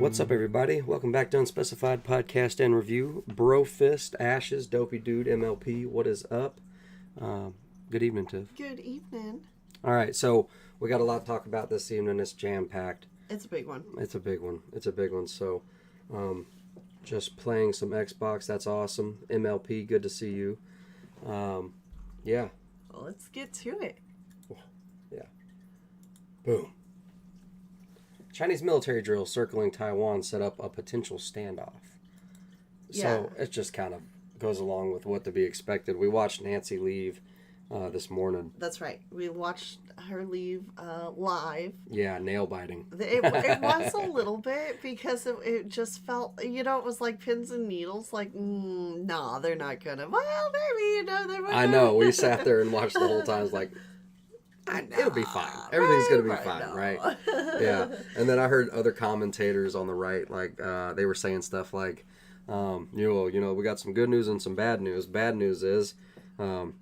What's up, everybody? Welcome back to Unspecified Podcast and Review. Bro Fist, Ashes, Dopey Dude, MLP. What is up? Good evening, Tiff. Good evening. All right, so we got a lot to talk about this evening. It's jam-packed. It's a big one. It's a big one. So, just playing some Xbox. That's awesome. MLP, good to see you. Yeah. Well, let's get to it. Yeah. Boom. Chinese military drills circling Taiwan set up a potential standoff. So it just kind of goes along with what to be expected. We watched Nancy leave this morning. That's right. We watched her leave live. Yeah, nail biting. It was a little bit because it just felt, it was like pins and needles. Like, nah, they're not gonna. Well, maybe, they might. I know. We sat there and watched the whole time. It's like, it'll be fine. Everything's going to be fine, right? Yeah. And then I heard other commentators on the right, like, they were saying stuff like, we got some good news and some bad news. Bad news is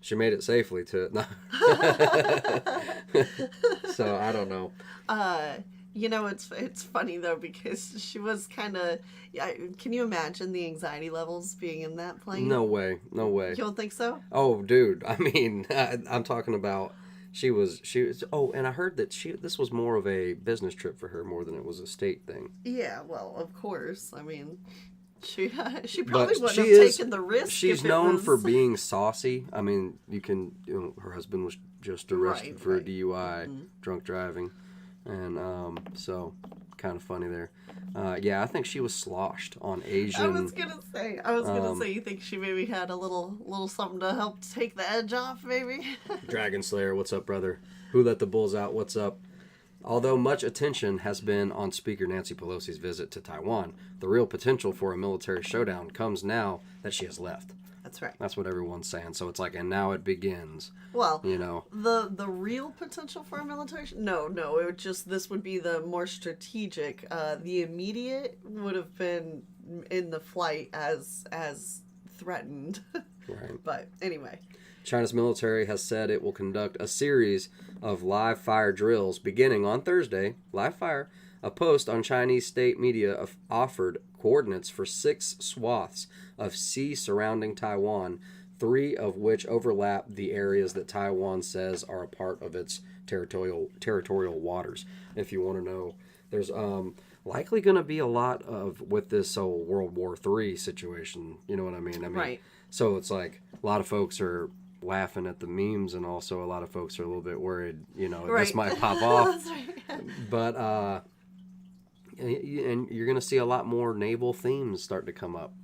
she made it safely to So, I don't know. It's funny, though, because she was kind of... can you imagine the anxiety levels being in that plane? No way. You don't think so? Oh, dude. I mean, I'm talking about... She was, and I heard that this was more of a business trip for her more than it was a state thing. Yeah, well, of course. I mean, she probably wouldn't have taken the risk. She's known for being saucy. I mean, her husband was just arrested for a DUI, drunk driving, and so kind of funny there. I think she was sloshed on Asian. I was gonna say, you think she maybe had a little something to help take the edge off, maybe? Dragon Slayer, what's up, brother? Who let the bulls out? What's up? Although much attention has been on Speaker Nancy Pelosi's visit to Taiwan, the real potential for a military showdown comes now that she has left. That's right. That's what everyone's saying. So it's like, and now it begins. Well, the real potential for a military... No, it would this would be the more strategic. The immediate would have been in the flight as threatened. Right. But anyway. China's military has said it will conduct a series of live fire drills beginning on Thursday. Live fire. A post on Chinese state media offered coordinates for 6 swaths of sea surrounding Taiwan, 3 of which overlap the areas that Taiwan says are a part of its territorial waters. If you want to know, there's likely going to be a lot of with this whole World War III situation. You know what I mean? Right. So it's like a lot of folks are laughing at the memes, and also a lot of folks are a little bit worried. This might pop off. That's right. But and you're going to see a lot more naval themes start to come up,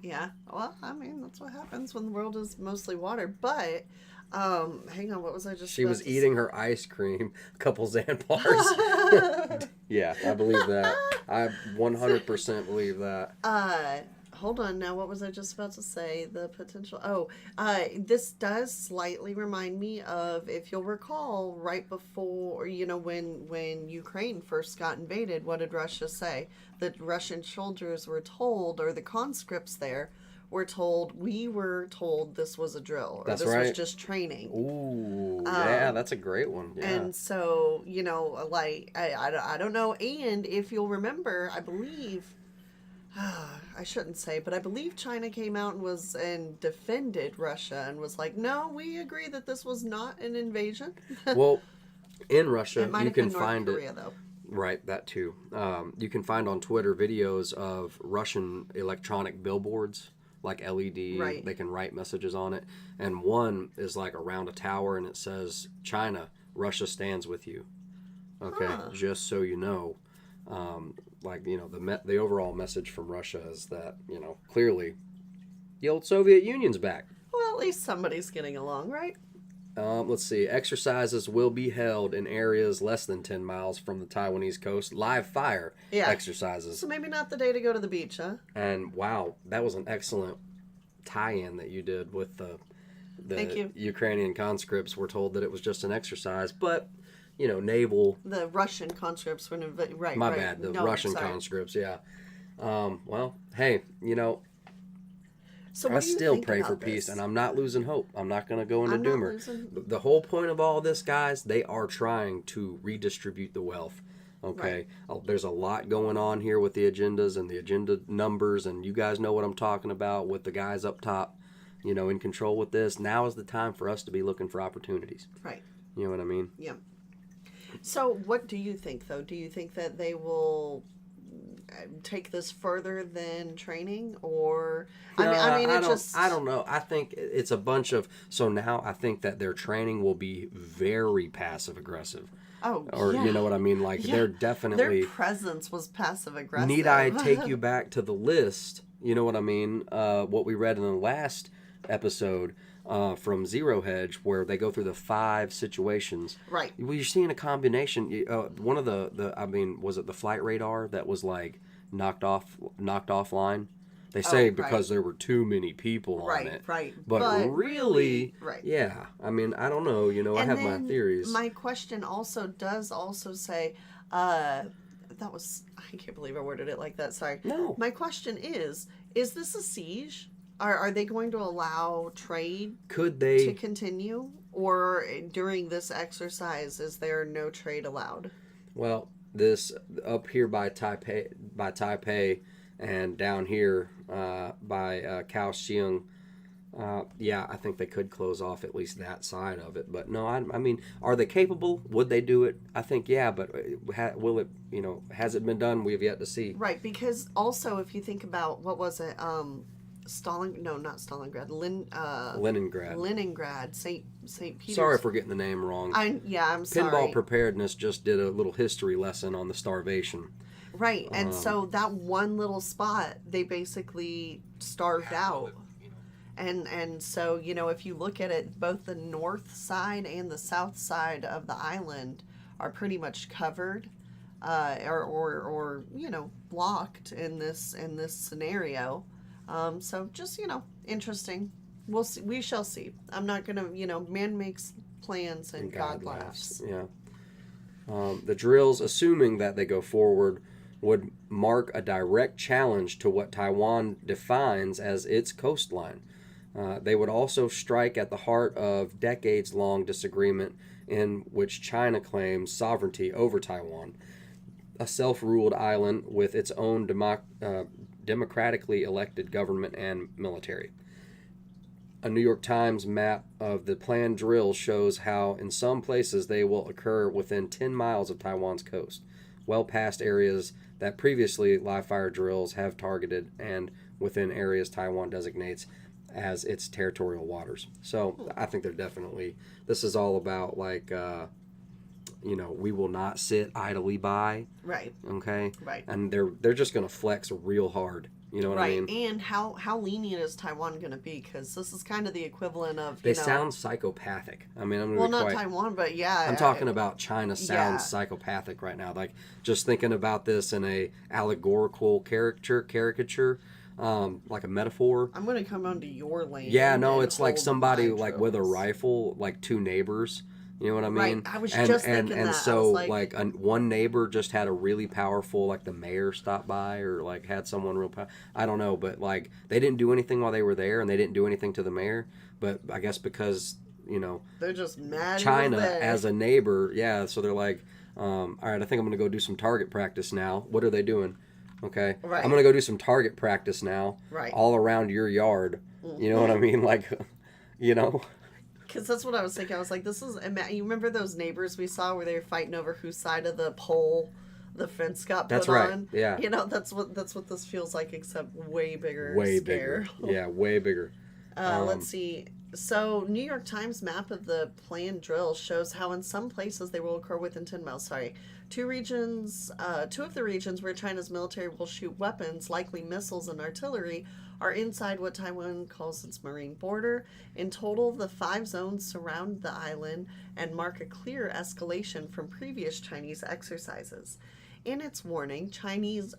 Yeah, well, I mean, that's what happens when the world is mostly water. But, hang on, what was I just She was eating her ice cream, a couple Xan bars. Yeah, I believe that. I 100% believe that. Hold on now, what was I just about to say? The potential... this does slightly remind me of, if you'll recall, right before, when Ukraine first got invaded, what did Russia say? The Russian soldiers were told, or the conscripts there were told, we were told this was a drill, or That's this right. was just training. Ooh, yeah, that's a great one. Yeah. And so, I don't know, and if you'll remember, I believe... I shouldn't say, but I believe China came out and defended Russia and was like, no, we agree that this was not an invasion. Well, in Russia, you can find North Korea, though. Right, that too. You can find on Twitter videos of Russian electronic billboards, like LED. Right. They can write messages on it. And one is like around a tower, and it says, China, Russia stands with you. Okay, just so you know. The overall message from Russia is that, clearly the old Soviet Union's back. Well, at least somebody's getting along, right? Let's see. Exercises will be held in areas less than 10 miles from the Taiwanese coast. Live fire exercises. So maybe not the day to go to the beach, huh? And wow, that was an excellent tie-in that you did with the Thank you. Ukrainian conscripts. Were told that it was just an exercise, but... naval... The Russian conscripts were... Right, My bad. The Russian conscripts, yeah. Well, hey, So I still pray for peace, and I'm not losing hope. I'm not going to go into doomer. The whole point of all this, guys, they are trying to redistribute the wealth. Okay, there's a lot going on here with the agendas and the agenda numbers, and you guys know what I'm talking about with the guys up top, in control with this. Now is the time for us to be looking for opportunities. Right. You know what I mean? Yeah. So what do you think, though? Do you think that they will take this further than training, or I don't know. I think it's a bunch of, so now I think that their training will be very passive aggressive. Oh, or yeah. you know what I mean? Like they're definitely, their presence was passive aggressive. need I take you back to the list? You know what I mean? What we read in the last episode from Zero Hedge, where they go through the 5 situations. Right. Well, you're seeing a combination. One of was it the flight radar that was like knocked offline? They say because there were too many people on it. Right. But really, right. Yeah. I mean, I don't know. I have my theories. My question does also say, I can't believe I worded it like that. Sorry. No. My question is this a siege? Are they going to allow trade to continue? Or during this exercise, is there no trade allowed? Well, this up here by Taipei and down here by Kaohsiung, I think they could close off at least that side of it. But no, I mean, are they capable? Would they do it? I think, yeah, but will it, has it been done? We have yet to see. Right, because also if you think about, what was it, Leningrad, St. Peter's. Sorry for getting the name wrong. I'm sorry. Pinball Preparedness just did a little history lesson on the starvation. Right, and so that one little spot, they basically starved out. And so, if you look at it, both the north side and the south side of the island are pretty much covered, or blocked in this scenario. So just, interesting. We'll see. We shall see. I'm not going to, man makes plans and God laughs. Yeah. The drills, assuming that they go forward, would mark a direct challenge to what Taiwan defines as its coastline. They would also strike at the heart of decades-long disagreement in which China claims sovereignty over Taiwan, a self-ruled island with its own democratically elected government and military. A New York Times map of the planned drills shows how in some places they will occur within 10 miles of Taiwan's coast, well past areas that previously live-fire drills have targeted and within areas Taiwan designates as its territorial waters. So I think they're definitely, this is all about like, we will not sit idly by. Right. Okay. Right. And they're just going to flex real hard. You know what I mean? And how lenient is Taiwan going to be? Because this is kind of the equivalent of, They sound psychopathic. I mean, I'm not Taiwan, but yeah. I'm talking about China sounds psychopathic right now. Like, just thinking about this in a allegorical caricature, like a metaphor. I'm going to come onto your lane. Yeah, no, it's like somebody like with a rifle, like 2 neighbors. You know what I mean? Right. I was just thinking that. And so, one neighbor just had a really powerful, like the mayor stopped by or like had someone real powerful. I don't know, but like they didn't do anything while they were there and they didn't do anything to the mayor. But I guess because, they're just mad. China as a neighbor, so they're like, all right, I think I'm going to go do some target practice now. What are they doing? Okay. Right. I'm going to go do some target practice now. Right. All around your yard. Mm-hmm. You know what I mean? Like, Because that's what I was thinking. I was like, you remember those neighbors we saw where they were fighting over whose side of the pole the fence got put on? Yeah. That's what this feels like, except way bigger. Bigger. Yeah, way bigger. Let's see. So, New York Times map of the planned drill shows how in some places they will occur within 10 miles. Two of the regions where China's military will shoot weapons, likely missiles and artillery, are inside what Taiwan calls its marine border. In total, the 5 zones surround the island and mark a clear escalation from previous Chinese exercises. In its warning, China's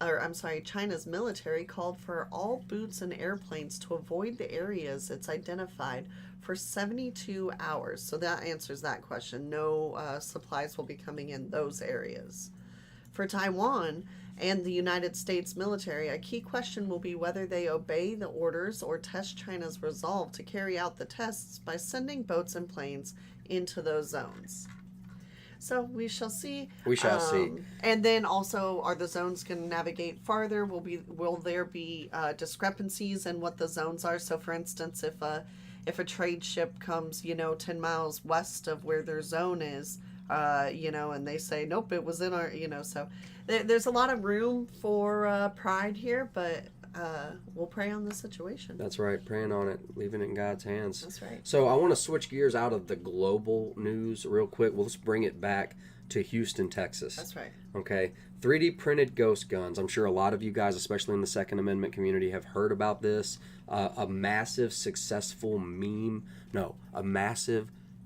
military called for all boats and airplanes to avoid the areas it's identified for 72 hours. So that answers that question. No supplies will be coming in those areas. For Taiwan and the United States military, a key question will be whether they obey the orders or test China's resolve to carry out the tests by sending boats and planes into those zones. So we shall see. We shall see. And then also, are the zones going to navigate farther? Will there be discrepancies in what the zones are? So, for instance, if a trade ship comes, 10 miles west of where their zone is, and they say, nope, it was in our, so there's a lot of room for pride here, but we'll pray on the situation. That's right, praying on it, leaving it in God's hands. That's right. So I want to switch gears out of the global news real quick. Well, let's bring it back to Houston, Texas. That's right. Okay, 3D printed ghost guns. I'm sure a lot of you guys, especially in the Second Amendment community, have heard about this. A massive successful meme. No, a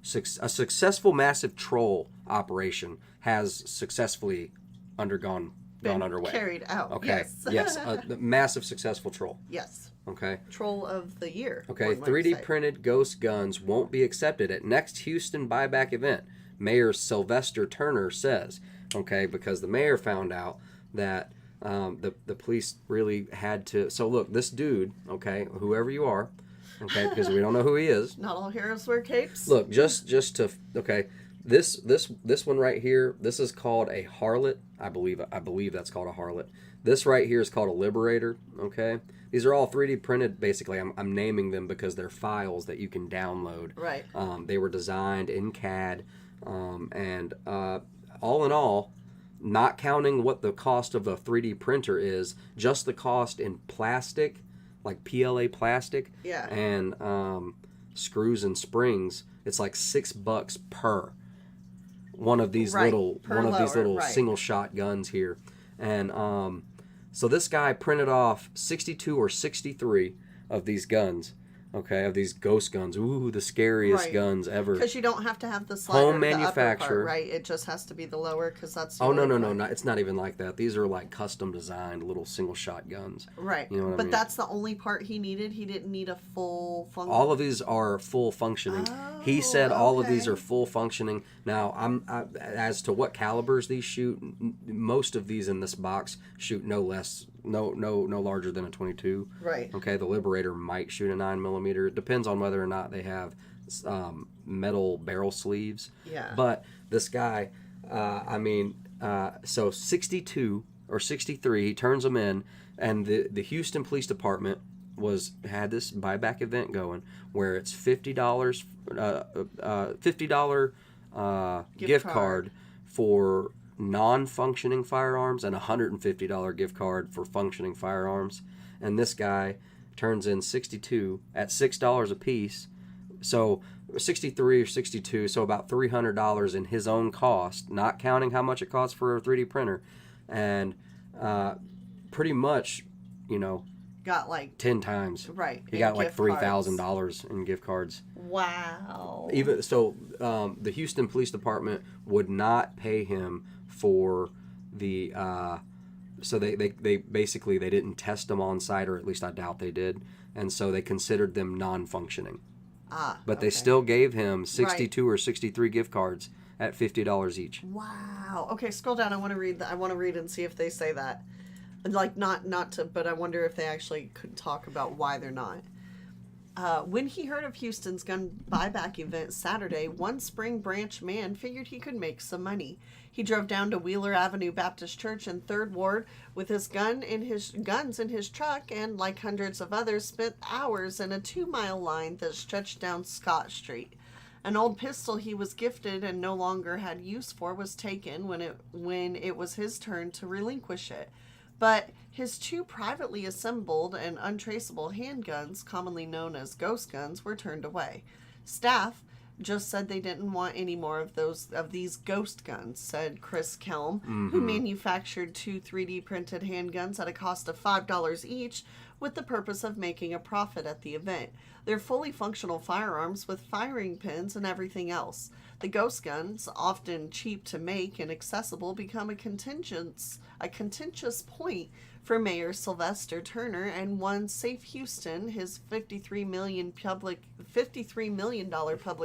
successful massive troll operation has successfully gone underway. Carried out. Okay. Yes. Yes. A massive successful troll. Yes. Okay. Troll of the year. Okay. 3D printed ghost guns won't be accepted at next Houston buyback event. Mayor Sylvester Turner says. Okay, because the mayor found out that the police really had to. So look, this dude. Okay, whoever you are. Okay, because we don't know who he is. Not all heroes wear capes. Look, just to okay. This one right here, this is called a harlot. I believe that's called a harlot. This right here is called a liberator. Okay, these are all 3D printed. Basically, I'm naming them because they're files that you can download. Right. They were designed in CAD, and all in all, not counting what the cost of a 3D printer is, just the cost in plastic, like PLA plastic, yeah, and screws and springs. It's like $6 per one of these little right. single shot guns here. And so this guy printed off 62 or 63 of these guns. Okay, of these ghost guns. Ooh, the scariest guns ever. Because you don't have to have the slider, home manufacturer, right? It just has to be the lower, because that's. Oh no! It's not even like that. These are like custom designed little single shot guns. Right. You know what I mean? That's the only part he needed. He didn't need a full function. All of these are full functioning. He said all of these are full functioning. Now, as to what calibers these shoot, most of these in this box shoot no larger than a 22. Right. Okay, the Liberator might shoot a 9mm. It depends on whether or not they have metal barrel sleeves. Yeah. But this guy, so 62 or 63, he turns them in, and the Houston Police Department had this buyback event going where it's $50 gift card for non-functioning firearms and $150 gift card for functioning firearms. And this guy turns in 62 at $6 a piece. So 63 or 62, so about $300 in his own cost, not counting how much it costs for a 3D printer. And pretty much, got like 10 times. Right. He got like $3,000 in gift cards. Wow. Even so, the Houston Police Department would not pay him for the. So they basically they didn't test them on site, or at least I doubt they did, and so they considered them non-functioning. But they still gave him 62 or 63 gift cards at $50 each. Wow. Okay, scroll down. I want to read and see if they say that. Like not to, but I wonder if they actually could talk about why they're not. When he heard of Houston's gun buyback event Saturday, one Spring Branch man figured he could make some money. He drove down to Wheeler Avenue Baptist Church in 3rd Ward with his guns in his truck, and like hundreds of others, spent hours in a 2-mile line that stretched down Scott Street. An old pistol he was gifted and no longer had use for was taken when it was his turn to relinquish it. But his 2 privately assembled and untraceable handguns, commonly known as ghost guns, were turned away. Staff just said they didn't want any more of these ghost guns, said Chris Kelm, who manufactured 2 3D printed handguns at a cost of $5 each with the purpose of making a profit at the event. They're fully functional firearms with firing pins and everything else. The ghost guns, often cheap to make and accessible, become a contentious point for Mayor Sylvester Turner and won Safe Houston, his $53 million public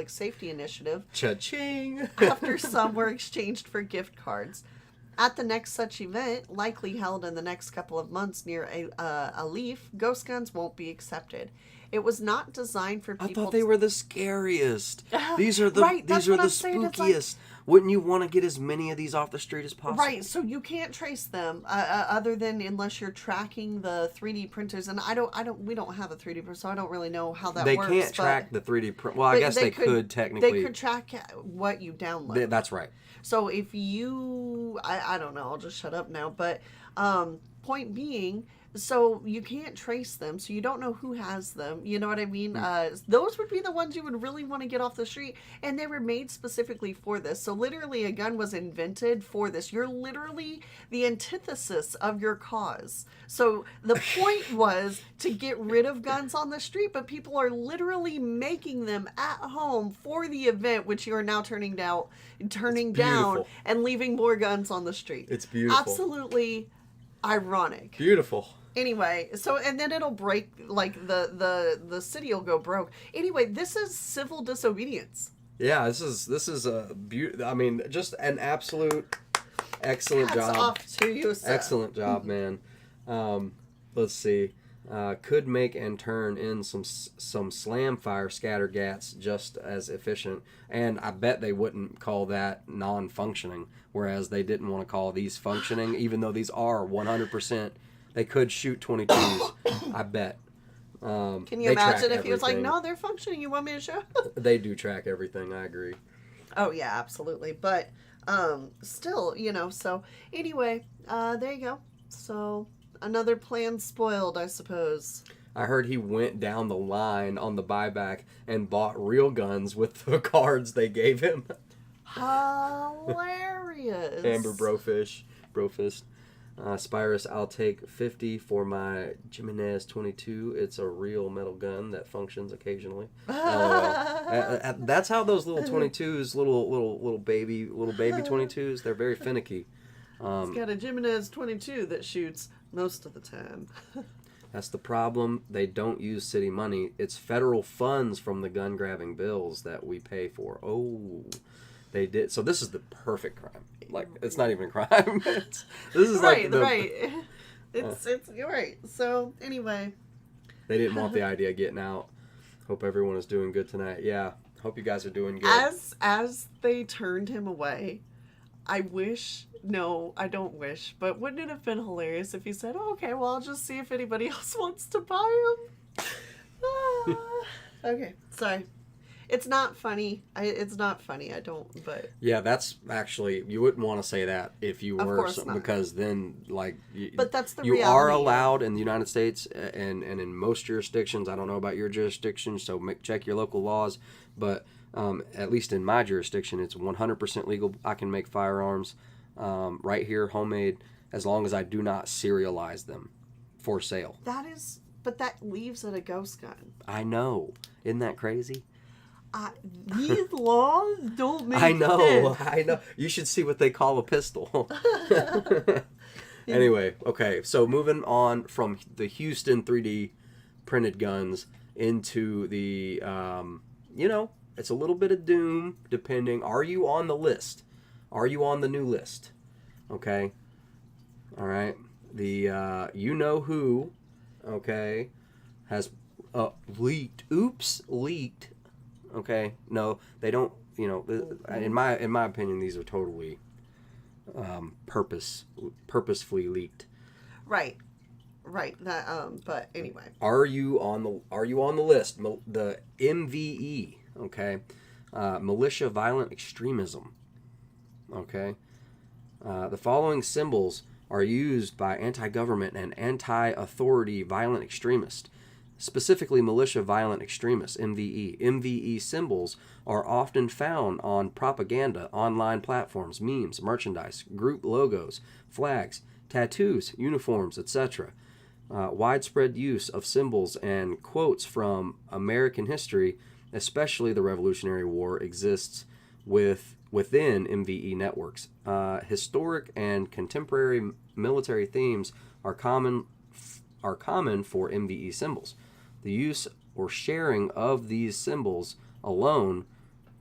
safety initiative. Cha-ching! After some were exchanged for gift cards. At the next such event, likely held in the next couple of months near a leaf, ghost guns won't be accepted. It was not designed for people. I thought they were the scariest. These are the right, these are the spookiest. Like, Wouldn't you want to get as many of these off the street as possible? Right, so you can't trace them other than unless you're tracking the 3D printers, and we don't have a 3D printer, so I don't really know how that works. They can't track the 3D print. Well, I guess they could technically. They could track what you download. That's right. So if you, I don't know, I'll just shut up now. But point being, so you can't trace them, so you don't know who has them. You know what I mean? Those would be the ones you would really want to get off the street, and they were made specifically for this. So literally, a gun was invented for this. You're literally the antithesis of your cause. So the point was to get rid of guns on the street, but people are literally making them at home for the event, which you are now turning down, and leaving more guns on the street. It's beautiful. Absolutely ironic. Beautiful. Anyway, so, and then it'll break, like, the city will go broke. Anyway, this is civil disobedience. Yeah, this is a I mean, just an absolute excellent job. Hats off to you, sir. Excellent job, man. Let's see. Could make and turn in some slam fire scatter gats just as efficient, and I bet they wouldn't call that non-functioning, whereas they didn't want to call these functioning, even though these are 100%. They could shoot 22s, I bet. Can you imagine if he was like, no, they're functioning, you want me to show? They do track everything, I agree. Oh, yeah, absolutely. But still, so anyway, there you go. So another plan spoiled, I suppose. I heard he went down the line on the buyback and bought real guns with the cards they gave him. Hilarious. Amber Brofist. Spyrus, I'll take 50 for my Jimenez 22. It's a real metal gun that functions occasionally. That's how those little 22s, little baby 22s, they're very finicky. It's got a Jimenez 22 that shoots most of the time. That's the problem. They don't use city money. It's federal funds from the gun grabbing bills that we pay for. Oh, they did. So this is the perfect crime. Like, it's not even a crime. This is right. It's you're right. So anyway, they didn't want the idea getting out. Hope everyone is doing good tonight. Yeah, hope you guys are doing good. As they turned him away, I don't wish, but wouldn't it have been hilarious if he said, oh, okay, well, I'll just see if anybody else wants to buy them. Okay, sorry. It's not funny. It's not funny. I don't, but... Yeah, that's actually... You wouldn't want to say that if you were... Because then, like... But that's the reality. You are allowed in the United States and in most jurisdictions. I don't know about your jurisdiction, so check your local laws. But at least in my jurisdiction, it's 100% legal. I can make firearms right here, homemade, as long as I do not serialize them for sale. But that leaves it a ghost gun. I know. Isn't that crazy? These laws don't make sense. I know. You should see what they call a pistol. Anyway, okay. So moving on from the Houston 3D printed guns into the, it's a little bit of doom depending. Are you on the list? Are you on the new list? Okay. All right. The, who, okay, has leaked. Oops, leaked. Okay, no, they don't. In my opinion, these are totally purposefully leaked. Right. That but anyway. Are you on the list? The MVE. Okay, militia violent extremism. Okay, the following symbols are used by anti-government and anti-authority violent extremists. Specifically, militia violent extremists, MVE. MVE symbols are often found on propaganda, online platforms, memes, merchandise, group logos, flags, tattoos, uniforms, etc. Widespread use of symbols and quotes from American history, especially the Revolutionary War, exists within MVE networks. Historic and contemporary military themes are common for MVE symbols. The use or sharing of these symbols alone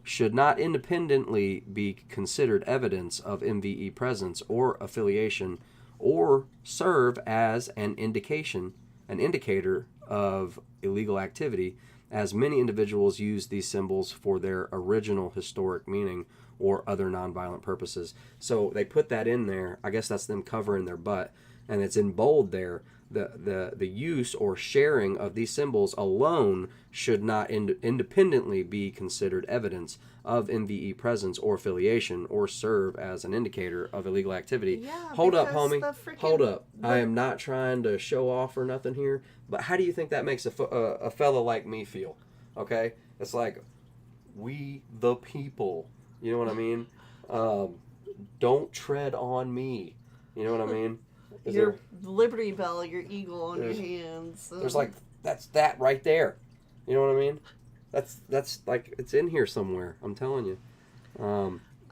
should not independently be considered evidence of MVE presence or affiliation, or serve as an indicator of illegal activity, as many individuals use these symbols for their original historic meaning or other nonviolent purposes. So they put that in there. I guess that's them covering their butt, and it's in bold there. The use or sharing of these symbols alone should not independently be considered evidence of MVE presence or affiliation or serve as an indicator of illegal activity. Yeah, Hold up, because homie. Hold up. the- I am not trying to show off or nothing here, but how do you think that makes a fella like me feel? Okay? It's like, we the people. You know what I mean? Don't tread on me. You know what I mean? Your Liberty Bell, your eagle on your hands. There's like, that's that right there. You know what I mean? That's like, it's in here somewhere. I'm telling you.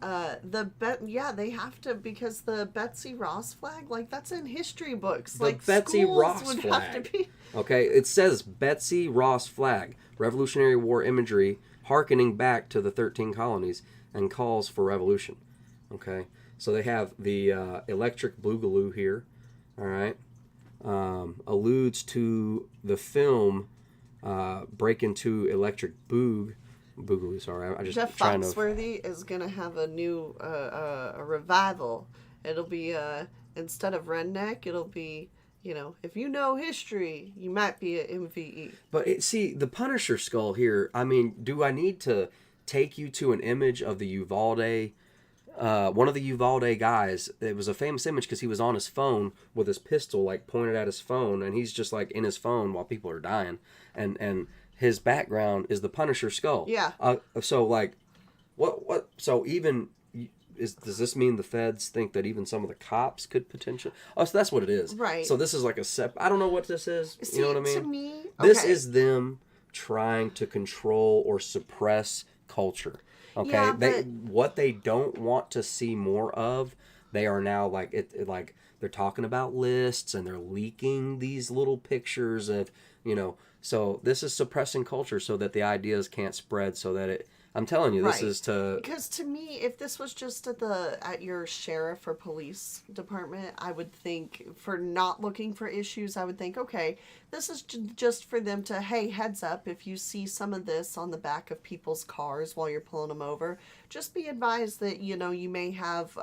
They have to, because the Betsy Ross flag, like, that's in history books. The like Betsy schools Ross would flag. have to be. Okay, it says Betsy Ross flag, Revolutionary War imagery, hearkening back to the 13 colonies and calls for revolution. Okay, so they have the electric boogaloo here. All right, alludes to the film Break Into Electric Boogaloo. Sorry, I just Jeff trying Foxworthy is gonna have a new a revival. It'll be instead of redneck, it'll be, if you know history, you might be an MVE. But see, the Punisher skull here, I mean, do I need to take you to an image of the Uvalde? One of the Uvalde guys, it was a famous image because he was on his phone with his pistol, like, pointed at his phone, and he's just, like, in his phone while people are dying. And his background is the Punisher skull. Yeah. So, like, what? So even... does this mean the feds think that even some of the cops could potentially... Oh, so that's what it is. Right. So this is like I don't know what this is. See, you know what I mean? to me... This okay. is them trying to control or suppress culture. Okay? Yeah, what they don't want to see more of, they are now like they're talking about lists and they're leaking these little pictures of, so this is suppressing culture so that the ideas can't spread, so that it... I'm telling you, this is to... Because to me, if this was just at your sheriff or police department, I would think, for not looking for issues, I would think, okay, this is just for them to, hey, heads up, if you see some of this on the back of people's cars while you're pulling them over, just be advised that, you may have,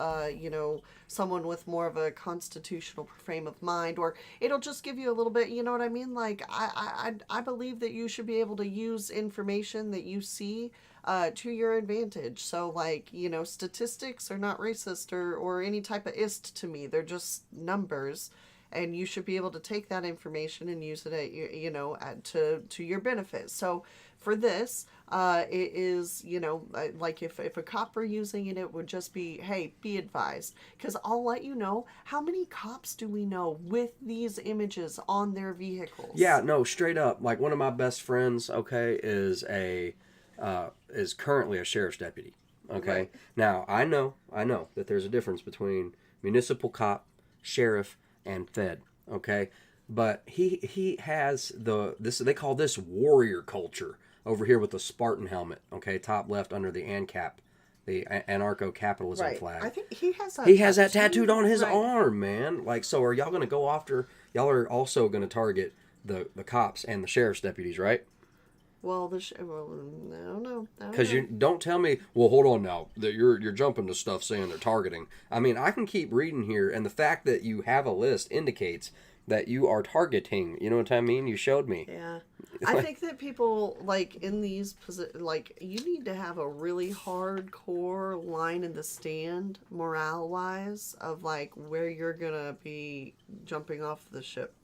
someone with more of a constitutional frame of mind, or it'll just give you a little bit, you know what I mean? Like, I believe that you should be able to use information that you see to your advantage. So, like, statistics are not racist or any type of ist to me. They're just numbers, and you should be able to take that information and use it to your benefit. So for this, it is, like if a cop were using it, it would just be, hey, be advised. Because I'll let you know, how many cops do we know with these images on their vehicles? Yeah, no, straight up. Like, one of my best friends, okay, is currently a sheriff's deputy. Okay. Right. Now, I know that there's a difference between municipal cop, sheriff, and fed. Okay. But he has they call this warrior culture over here with the Spartan helmet. Okay. Top left under the ANCAP, the anarcho-capitalism flag. I think he has that. He has that tattooed on his Right. arm, man. Like, so are y'all going to go after? Y'all are also going to target the cops and the sheriff's deputies, right? Well, no. Because you don't tell me, well, hold on now, that you're jumping to stuff saying they're targeting. I mean, I can keep reading here, and the fact that you have a list indicates that you are targeting. You know what I mean? You showed me. Yeah. I think that people, like, in these like, you need to have a really hardcore line in the stand, morale-wise, of, like, where you're gonna be jumping off the ship.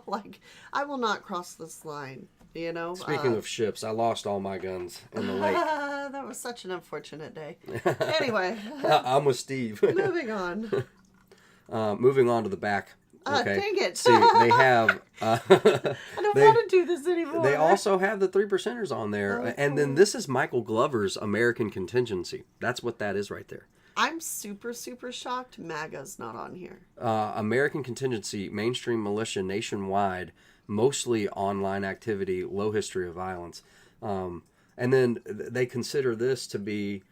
Like, I will not cross this line. Speaking of ships, I lost all my guns in the lake. That was such an unfortunate day. Anyway. I'm with Steve. Moving on. Moving on to the back. Okay. Dang it. See, they have... I don't want to do this anymore. They also have the 3%ers on there. Oh, and then this is Michael Glover's American Contingency. That's what that is right there. I'm super, super shocked MAGA's not on here. American Contingency, mainstream militia nationwide, mostly online activity, low history of violence. And then they consider this to be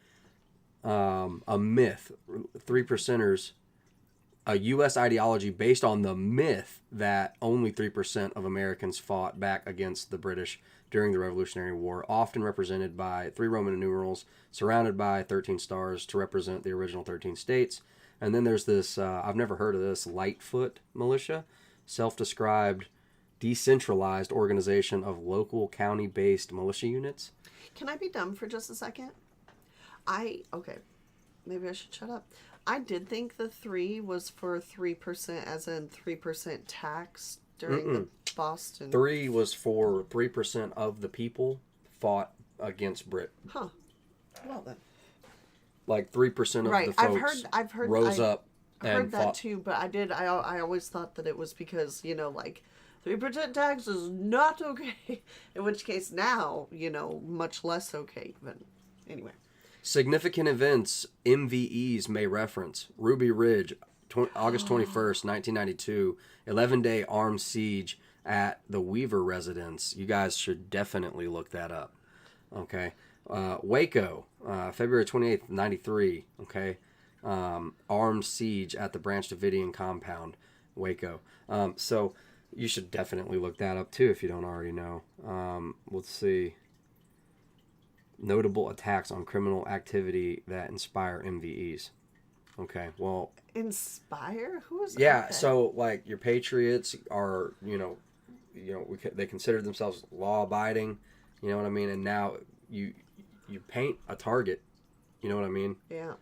a myth. 3%ers, a U.S. ideology based on the myth that only 3% of Americans fought back against the British during the Revolutionary War, often represented by 3 Roman numerals, surrounded by 13 stars to represent the original 13 states. And then there's this, I've never heard of this, Lightfoot Militia, self-described decentralized organization of local county-based militia units. Can I be dumb for just a second? Okay, maybe I should shut up. I did think the 3 was for 3%, as in 3% tax during the Boston. 3 was for 3% of the people fought against Britain. Huh. Well then. Like 3% of Right. the folks I've heard rose up I and heard that fought. too, but I always thought that it was because, like 3% tax is not okay. In which case now, much less okay. But anyway. Significant events MVEs may reference. Ruby Ridge, August 21st, 1992, 11-day armed siege at the Weaver residence. You guys should definitely look that up. Okay. Waco, February 28th, 93. Okay. Armed siege at the Branch Davidian compound, Waco. So you should definitely look that up too if you don't already know. Let's see. Notable attacks on criminal activity that inspire MVEs. Okay, well... Inspire? Who's... Yeah, okay. so, like, your patriots are, they consider themselves law-abiding, you know what I mean? And now you paint a target, you know what I mean? Yeah.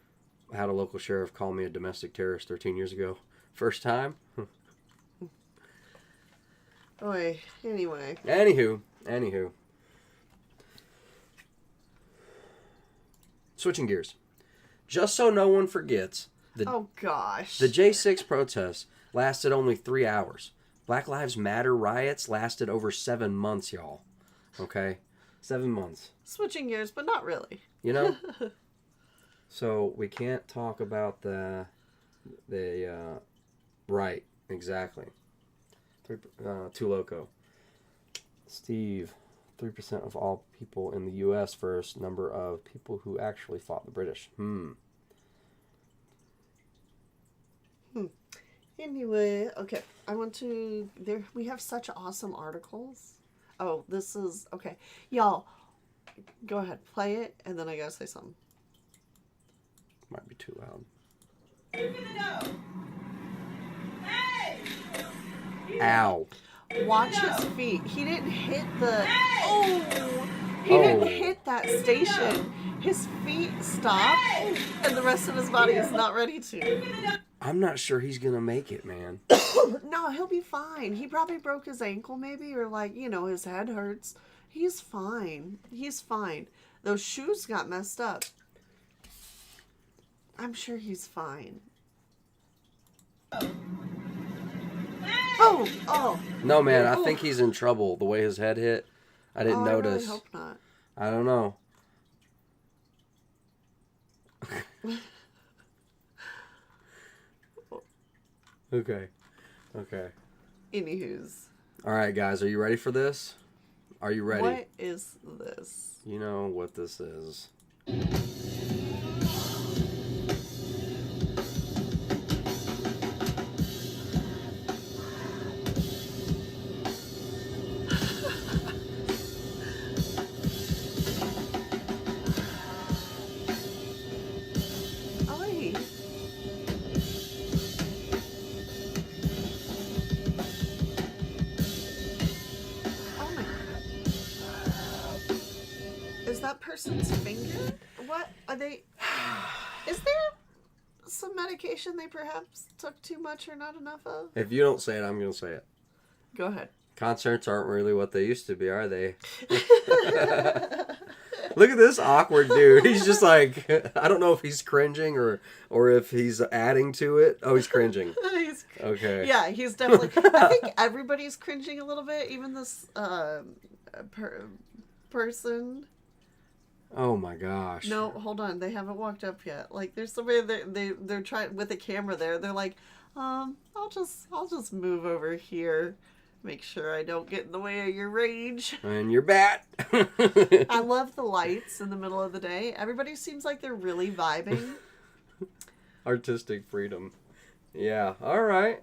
I had a local sheriff call me a domestic terrorist 13 years ago. First time? Oy, anyway. Anywho. Switching gears. Just so no one forgets, Oh, gosh. the J6 protests lasted only 3 hours. Black Lives Matter riots lasted over 7 months, y'all. Okay? 7 months. Switching gears, but not really. You know? So we can't talk about the right, exactly. Too loco. Steve, 3% of all people in the U.S. versus number of people who actually fought the British. Anyway, okay. I want to... we have such awesome articles. Oh, this is... Okay. Y'all, go ahead. Play it, and then I gotta say something. Might be too loud. Ow. Watch his feet. He didn't hit the... Oh! He didn't hit that station. His feet stopped, and the rest of his body is not ready to. I'm not sure he's going to make it, man. No, he'll be fine. He probably broke his ankle maybe, or his head hurts. He's fine. He's fine. Those shoes got messed up. I'm sure he's fine. Oh! No, man, I think he's in trouble. The way his head hit, I didn't notice. I really hope not. I don't know. Okay. Anywho's. All right, guys, are you ready for this? Are you ready? What is this? You know what this is. Person's finger? What are they? Is there some medication they perhaps took too much or not enough of? If you don't say it, I'm going to say it. Go ahead. Concerts aren't really what they used to be, are they? Look at this awkward dude. He's just like, I don't know if he's cringing or if he's adding to it. Oh, he's cringing. Okay. Yeah, he's definitely. I think everybody's cringing a little bit, even this person. Oh my gosh. No, hold on. They haven't walked up yet. Like, there's somebody they're trying with a camera there. They're like, I'll just move over here, make sure I don't get in the way of your rage. And your bat. I love the lights in the middle of the day. Everybody seems like they're really vibing. Artistic freedom. Yeah. All right.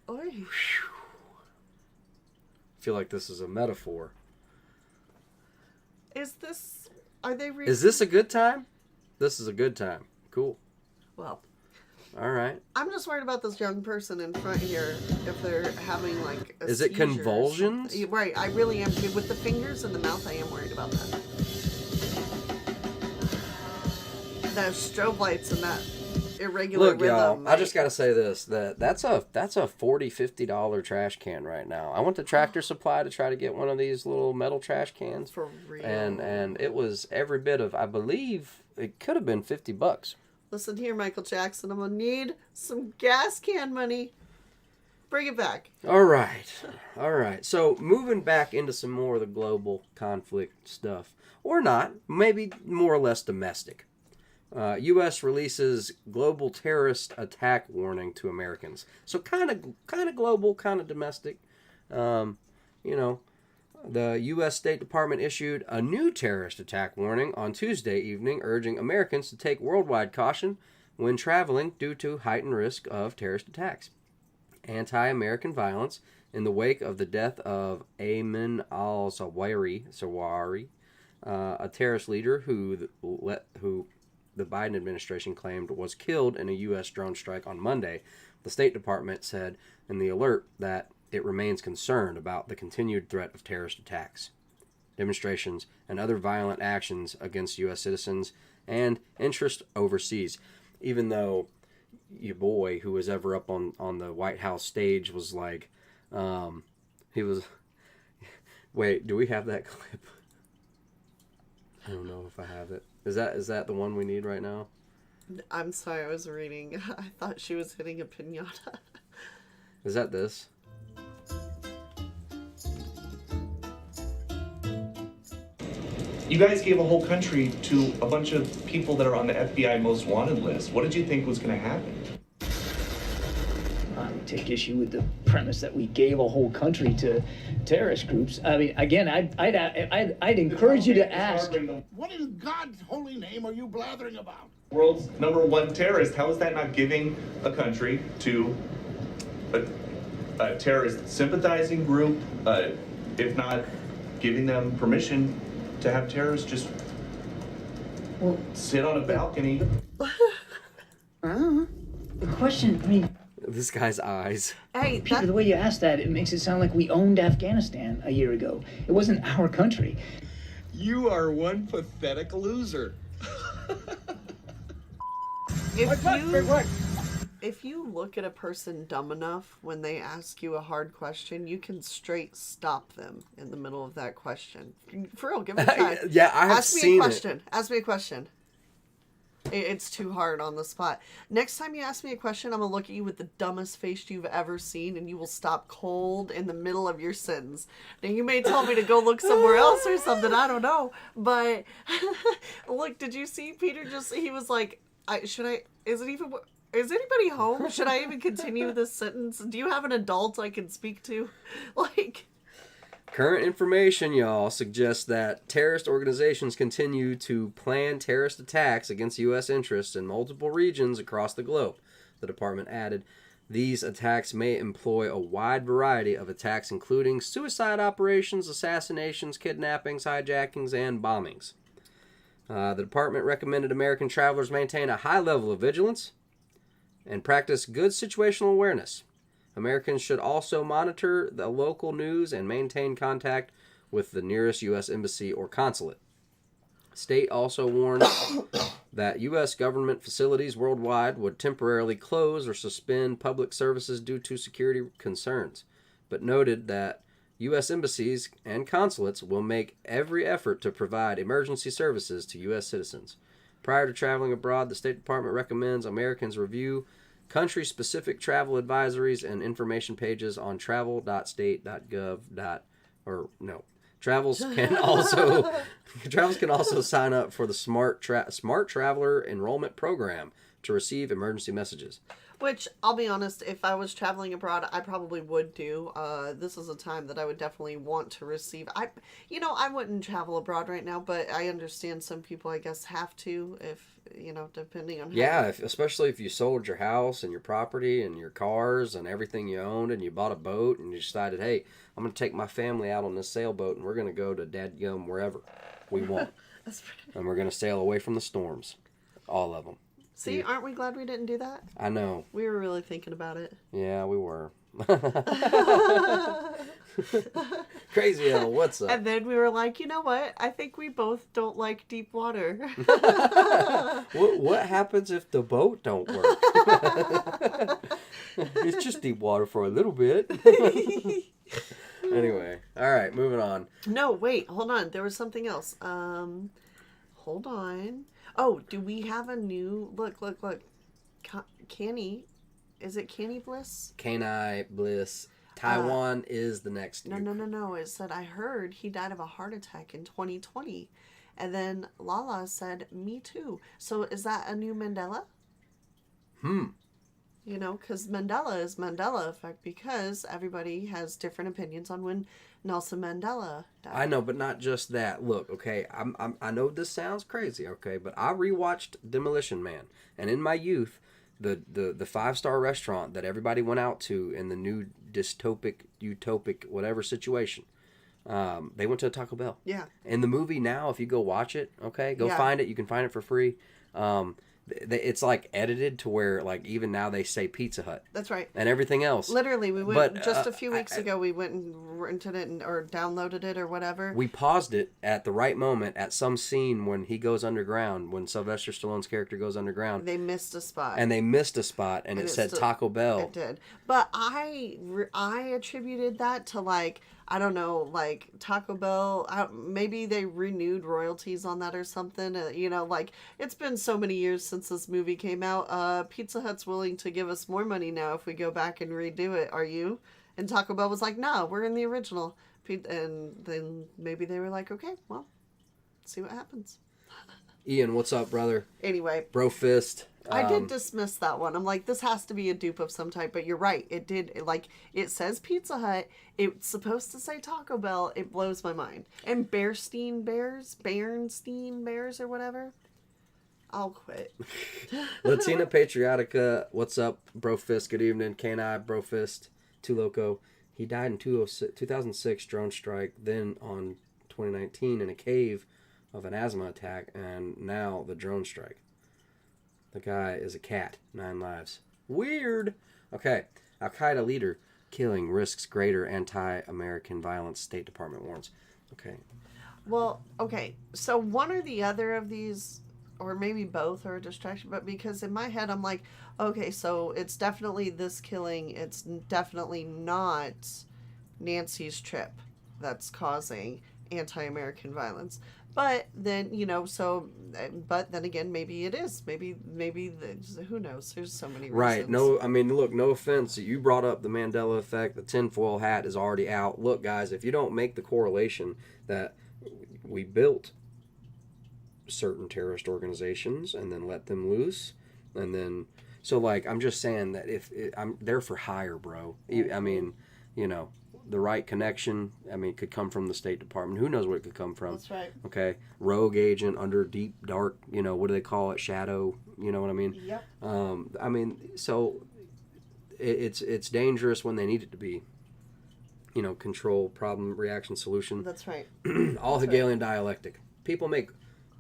Oy. feel like this is a metaphor. Are they real? Is this a good time? This is a good time. Cool. Well, all right. I'm just worried about this young person in front here, if they're having like a Is it seizure or convulsions? something. Right, I really am. With the fingers in the mouth, I am worried about that. Those strobe lights and that irregular Look, rhythm. y'all, I just got to say this, that's a $40, $50 trash can right now. I went to Tractor Supply to try to get one of these little metal trash cans. For real. And it was every bit of, I believe, it could have been $50. Listen here, Michael Jackson. I'm going to need some gas can money. Bring it back. All right. So moving back into some more of the global conflict stuff. Or not. Maybe more or less domestic. U.S. releases global terrorist attack warning to Americans. So kind of global, kind of domestic. The U.S. State Department issued a new terrorist attack warning on Tuesday evening, urging Americans to take worldwide caution when traveling due to heightened risk of terrorist attacks. Anti-American violence in the wake of the death of Ayman al-Zawahiri, a terrorist leader who the Biden administration claimed was killed in a U.S. drone strike on Monday. The State Department said in the alert that it remains concerned about the continued threat of terrorist attacks, demonstrations, and other violent actions against U.S. citizens and interest overseas. Even though your boy, who was ever up on the White House stage, was like, he was... Wait, do we have that clip? I don't know if I have it. Is that the one we need right now? I'm sorry, I was reading. I thought she was hitting a piñata. Is that this? You guys gave a whole country to a bunch of people that are on the FBI most wanted list. What did you think was going to happen? I take issue with the premise that we gave a whole country to terrorist groups. I mean, again, I'd encourage you to ask. What in God's holy name are you blathering about? World's #1 terrorist. How is that not giving a country to a terrorist sympathizing group, if not giving them permission to have terrorists just sit on a balcony? The question, I mean, This guy's eyes. Hey, Peter, the way you asked that, it makes it sound like we owned Afghanistan a year ago. It wasn't our country. You are one pathetic loser. if you look at a person dumb enough when they ask you a hard question, you can straight stop them in the middle of that question. For real, give it a try. Yeah, I have seen it. Ask me a question. It's too hard on the spot. Next time you ask me a question, I'm going to look at you with the dumbest face you've ever seen, and you will stop cold in the middle of your sentence. Now, you may tell me to go look somewhere else or something. I don't know. But, look, did you see Peter he was like, is anybody home? Should I even continue this sentence? Do you have an adult I can speak to? Current information, y'all, suggests that terrorist organizations continue to plan terrorist attacks against U.S. interests in multiple regions across the globe. The department added, these attacks may employ a wide variety of attacks, including suicide operations, assassinations, kidnappings, hijackings, and bombings. The department recommended American travelers maintain a high level of vigilance and practice good situational awareness. Americans should also monitor the local news and maintain contact with the nearest U.S. embassy or consulate. State also warned that U.S. government facilities worldwide would temporarily close or suspend public services due to security concerns, but noted that U.S. embassies and consulates will make every effort to provide emergency services to U.S. citizens. Prior to traveling abroad, the State Department recommends Americans review country-specific travel advisories and information pages on travel.state.gov. Travels can also sign up for the Smart Traveler Enrollment Program to receive emergency messages. Which, I'll be honest, if I was traveling abroad, I probably would do. This is a time that I would definitely want to receive. I wouldn't travel abroad right now, but I understand some people, I guess, have to, if, depending on how. Yeah, especially if you sold your house and your property and your cars and everything you owned, and you bought a boat and you decided, hey, I'm going to take my family out on this sailboat and we're going to go to dadgum wherever we want. That's right. And we're going to sail away from the storms. All of them. See, aren't we glad we didn't do that? I know. We were really thinking about it. Yeah, we were. Crazy L, what's up? And then we were like, you know what? I think we both don't like deep water. What happens if the boat don't work? It's just deep water for a little bit. Anyway, all right, moving on. No, wait, hold on. There was something else. Hold on. Oh, do we have a new... Look. Canny. Is it Canny Bliss? Canine Bliss. Taiwan is the next nuke. No. It said, I heard he died of a heart attack in 2020. And then Lala said, me too. So is that a new Mandela? Because Mandela is Mandela effect because everybody has different opinions on when Nelson Mandela died. I know, but not just that. Look, okay, I know this sounds crazy, okay, but I rewatched Demolition Man, and in my youth, the 5-star restaurant that everybody went out to in the new dystopic, utopic, whatever situation, they went to a Taco Bell. Yeah. In the movie now, if you go watch it, okay, go find it. You can find it for free. It's like edited to where like even now they say Pizza Hut. That's right. And everything else. Literally, we went just a few weeks ago. We went and rented it or downloaded it or whatever. We paused it at the right moment at some scene when he goes underground, when Sylvester Stallone's character goes underground. They missed a spot. And it said Taco Bell. It did. But I attributed that to like, I don't know, like Taco Bell, maybe they renewed royalties on that or something. Like it's been so many years since this movie came out. Pizza Hut's willing to give us more money now if we go back and redo it. Are you? And Taco Bell was like, no, we're in the original. And then maybe they were like, okay, well, see what happens. Ian, what's up, brother? Anyway. Bro fist. I did dismiss that one. I'm like, this has to be a dupe of some type, but you're right. It did, it says Pizza Hut. It's supposed to say Taco Bell. It blows my mind. And Bernstein Bears or whatever. I'll quit. Latina Patriotica, what's up, Bro Fist? Good evening. K&I, Bro Fist, Too Loco. He died in 2006 drone strike, then on 2019 in a cave of an asthma attack, and now the drone strike. The guy is a cat. 9 lives. Weird. Okay. Al-Qaeda leader killing risks greater anti-American violence. State Department warns. Okay. Well, okay. So one or the other of these, or maybe both, are a distraction. But because in my head I'm like, okay, so it's definitely this killing. It's definitely not Nancy's trip that's causing anti-American violence. But then, but then again, maybe it is. Maybe who knows? There's so many reasons. Right. No, I mean, look, no offense. You brought up the Mandela effect. The tinfoil hat is already out. Look, guys, if you don't make the correlation that we built certain terrorist organizations and then let them loose, and then, so, like, I'm just saying that I'm there for hire, bro. I mean, the right connection, could come from the State Department. Who knows what it could come from? That's right. Okay. Rogue agent under deep, dark, what do they call it? Shadow, you know what I mean? Yep. So it's dangerous when they need it to be, control, problem, reaction, solution. That's right. All Hegelian dialectic. People make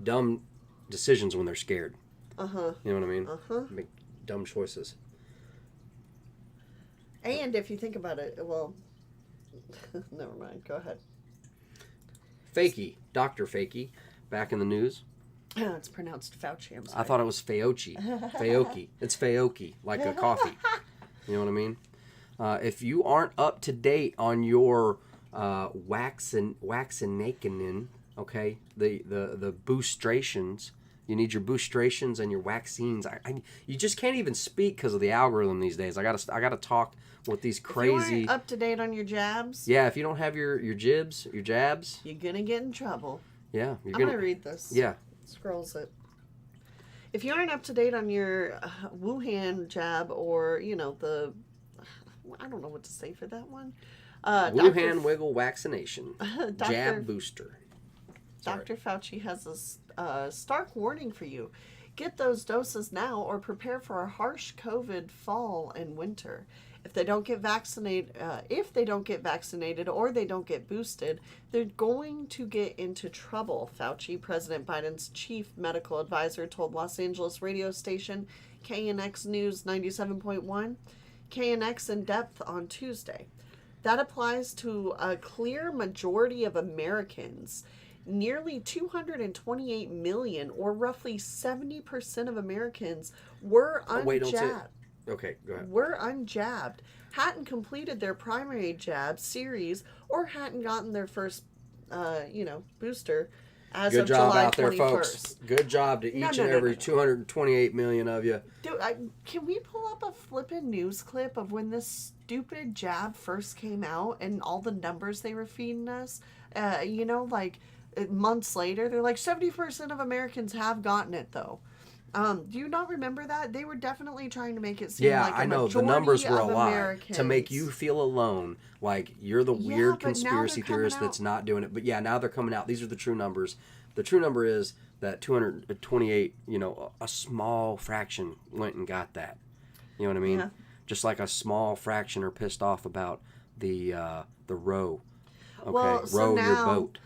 dumb decisions when they're scared. Uh-huh. You know what I mean? Uh-huh. Make dumb choices. And if you think about it, well... Never mind. Go ahead. Fakey, Dr. Fakey, back in the news. It's pronounced Fauci. I'm sorry. I thought it was Fauci. Faoki. It's Faoki, like a coffee. You know what I mean? If you aren't up to date on your vaccinating, okay, the boostrations. You need your boostrations and your vaccines. You just can't even speak because of the algorithm these days. I gotta talk with these crazy. If you aren't up to date on your jabs. Yeah, if you don't have your jabs, you're gonna get in trouble. Yeah, I'm gonna read this. Yeah. Scrolls it. if you aren't up to date on your Wuhan jab or, I don't know what to say for that one. Wuhan wiggle vaccination. Dr. Jab booster. Sorry. Dr. Fauci has a stark warning for you. Get those doses now or prepare for a harsh COVID fall and winter. If they don't get vaccinated, or they don't get boosted, they're going to get into trouble, Fauci, President Biden's chief medical advisor, told Los Angeles radio station KNX News 97.1, KNX in depth on Tuesday. That applies to a clear majority of Americans. Nearly 228 million, or roughly 70% of Americans, were unjabbed. Okay, go ahead. Were unjabbed, hadn't completed their primary jab series, or hadn't gotten their first, booster as Good of job July out there, 21st. folks. Good job to each and every 228 million of you. Dude, can we pull up a flippin' news clip of when this stupid jab first came out and all the numbers they were feeding us? Months later, they're like 70% of Americans have gotten it though. Do you not remember that? They were definitely trying to make it seem like a I know the majority numbers were a of lie Americans. to make you feel alone, like you're the weird but now conspiracy they're coming theorist out. that's not doing it. But yeah, now they're coming out. These are the true numbers. The true number is that 228. A small fraction went and got that. You know what I mean? Yeah. Just like a small fraction are pissed off about the row. Okay, Well, so row now, your boat.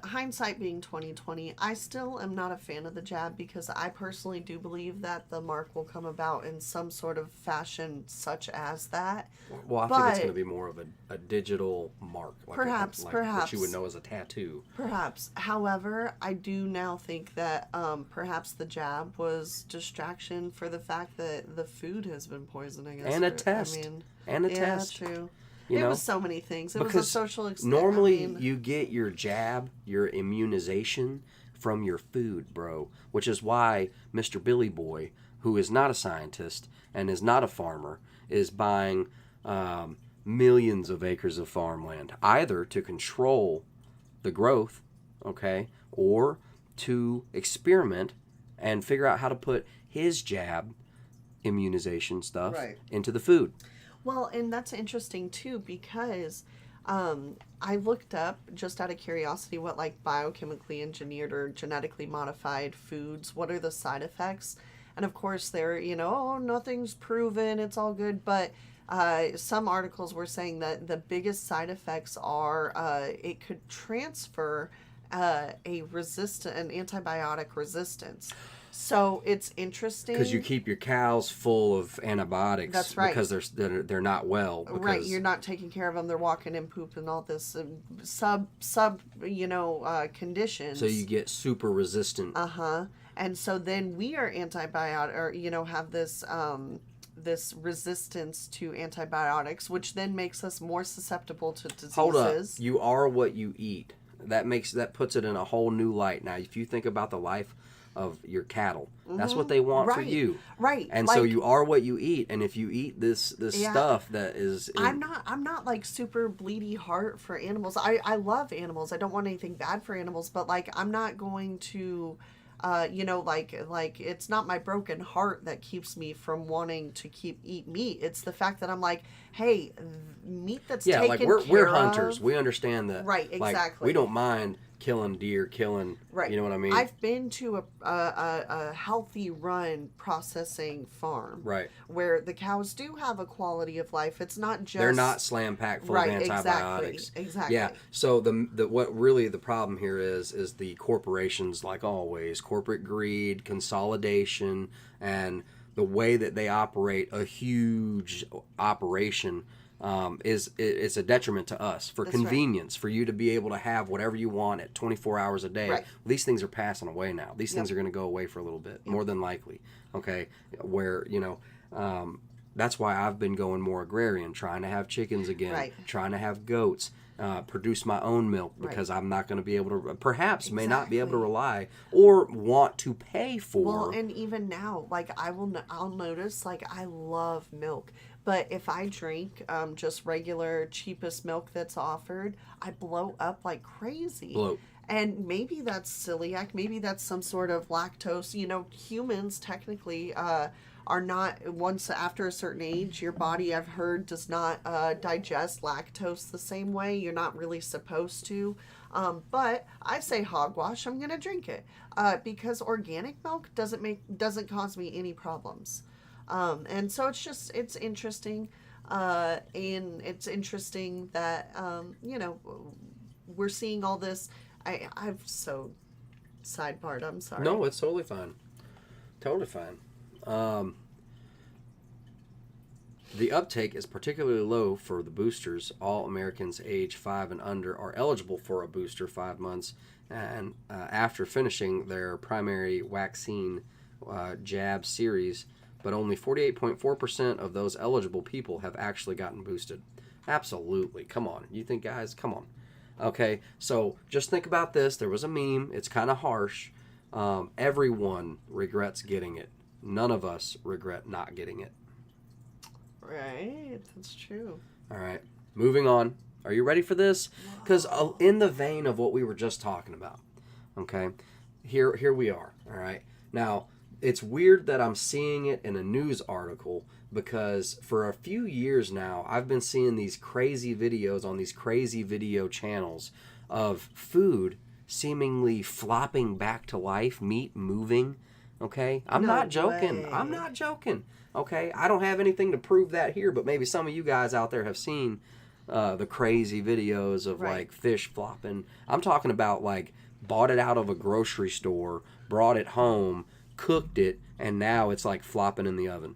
Hindsight being 2020, I still am not a fan of the jab because I personally do believe that the mark will come about in some sort of fashion such as that. Well, I think it's going to be more of a digital mark, like Perhaps. what you would know as a tattoo. Perhaps. However, I do now think that perhaps the jab was distraction for the fact that the food has been poisoning us. And a test. And a test. Yeah, true. You know? Was so many things. It Because was a social experiment. normally you get your jab, your immunization from your food, bro. Which is why Mr. Billy Boy, who is not a scientist and is not a farmer, is buying millions of acres of farmland, either to control the growth, okay, or to experiment and figure out how to put his jab immunization stuff into the food. Well, and that's interesting too because I looked up just out of curiosity what like biochemically engineered or genetically modified foods, what are the side effects? And of course they're, nothing's proven, it's all good, but some articles were saying that the biggest side effects are it could transfer an antibiotic resistance. So it's interesting because you keep your cows full of antibiotics. That's right. Because they're not well. Because, right, you're not taking care of them. They're walking in poop and all this sub conditions. So you get super resistant. And so then we are antibiotic, or have this this resistance to antibiotics, which then makes us more susceptible to diseases. Hold up, you are what you eat. That puts it in a whole new light. Now, if you think about the life of your cattle, that's what they want for you, right? And so you are what you eat, and if you eat this stuff that is I'm not like super bleedy heart for animals. I love animals. I don't want anything bad for animals, but like I'm not going to like it's not my broken heart that keeps me from wanting to eat meat. It's the fact that I'm like, hey, meat that's taken like care we're hunters. We understand that, right? Exactly. Like, we don't mind killing deer, right. You know what I mean? I've been to a healthy run processing farm, right, where the cows do have a quality of life. It's not just they're not slam packed full of antibiotics. Exactly. Yeah. So the what really the problem here is the corporations, like always, corporate greed, consolidation, and the way that they operate a huge operation. It's a detriment to us for That's convenience, for you to be able to have whatever you want at 24 hours a day. Right. These things are passing away now. These things are going to go away for a little bit, more than likely. Okay, where that's why I've been going more agrarian, trying to have chickens again, trying to have goats, produce my own milk because I'm not going to be able to, may not be able to rely or want to pay for. Well, and even now, like I'll notice, like I love milk. But if I drink just regular cheapest milk that's offered, I blow up like crazy. Bloat. And maybe that's celiac, maybe that's some sort of lactose. You know, humans technically are not, once after a certain age, your body, I've heard, does not digest lactose the same way. You're not really supposed to. But I say hogwash, I'm gonna drink it because organic milk doesn't cause me any problems. And so it's interesting, and it's interesting that you know, we're seeing all this. I've so sidebarred. I'm sorry. No, it's totally fine. Totally fine. The uptake is particularly low for the boosters. All Americans age 5 and under are eligible for a booster 5 months and after finishing their primary vaccine jab series, but only 48.4% of those eligible people have actually gotten boosted. Absolutely. Come on. You think, guys? Come on. Okay, so just think about this. There was a meme. It's kind of harsh. Everyone regrets getting it. None of us regret not getting it. Right, that's true. All right, moving on. Are you ready for this? Because in the vein of what we were just talking about, okay, here we are. All right, now it's weird that I'm seeing it in a news article because for a few years now I've been seeing these crazy videos on these crazy video channels of food seemingly flopping back to life, meat moving. Okay, I'm not joking. I'm not joking. Okay, I don't have anything to prove that here, but maybe some of you guys out there have seen the crazy videos of like fish flopping. I'm talking about like bought it out of a grocery store, brought it home, cooked it, and now it's like flopping in the oven.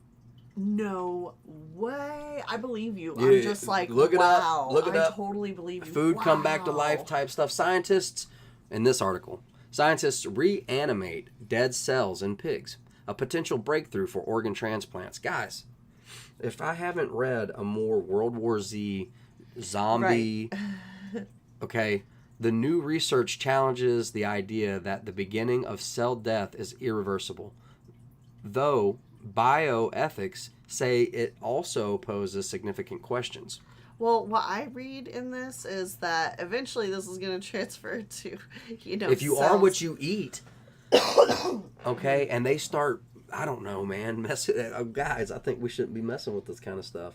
No way. I believe you. Yeah, I'm just like, look it wow. up. Look it I up. totally believe you. Food wow. come back to life type stuff. Scientists, in this article, scientists reanimate dead cells in pigs. A potential breakthrough for organ transplants. Guys, if I haven't read a more World War Z zombie, okay, the new research challenges the idea that the beginning of cell death is irreversible, though bioethics say it also poses significant questions. Well, what I read in this is that eventually this is going to transfer to, you know, if you cells. are what you eat, okay, and they start, I don't know, man, guys, I think we shouldn't be messing with this kind of stuff.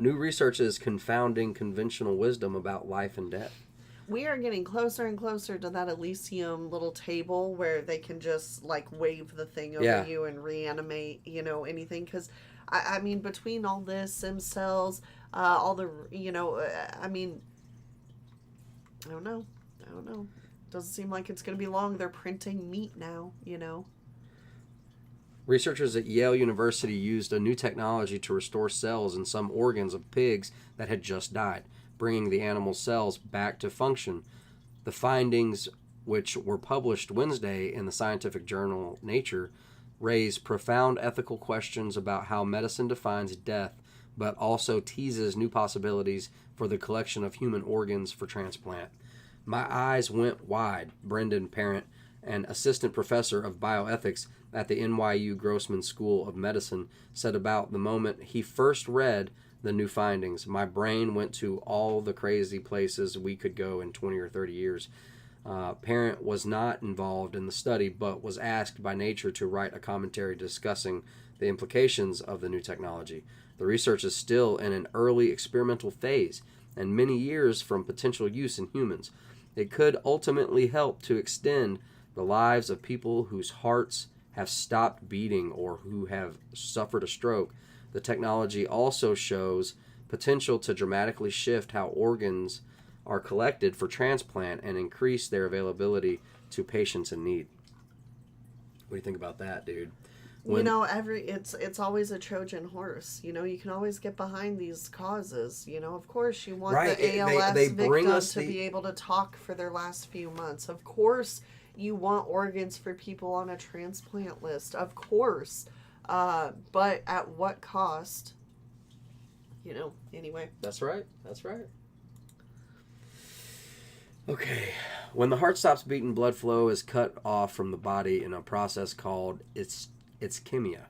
New research is confounding conventional wisdom about life and death. We are getting closer and closer to that Elysium little table where they can just like wave the thing over you and reanimate, you know, anything. Because, I mean, between all this, stem cells, all the, you know, I mean, I don't know. Doesn't seem like it's going to be long. They're printing meat now, you know. Researchers at Yale University used a new technology to restore cells in some organs of pigs that had just died, bringing the animal cells back to function. The findings, which were published Wednesday in the scientific journal Nature, raise profound ethical questions about how medicine defines death, but also teases new possibilities for the collection of human organs for transplant. My eyes went wide, Brendan Parent, an assistant professor of bioethics at the NYU Grossman School of Medicine, said about the moment he first read the new findings. My brain went to all the crazy places we could go in 20 or 30 years. Parent was not involved in the study, but was asked by Nature to write a commentary discussing the implications of the new technology. The research is still in an early experimental phase and many years from potential use in humans. It could ultimately help to extend the lives of people whose hearts have stopped beating or who have suffered a stroke. The technology also shows potential to dramatically shift how organs are collected for transplant and increase their availability to patients in need. What do you think about that, dude? You know, it's always a Trojan horse. You know, you can always get behind these causes. You know, of course, you want the ALS victim to be able to talk for their last few months. Of course, you want organs for people on a transplant list. Of course. But at what cost? You know, anyway. That's right. Okay. When the heart stops beating, blood flow is cut off from the body in a process called ischemia.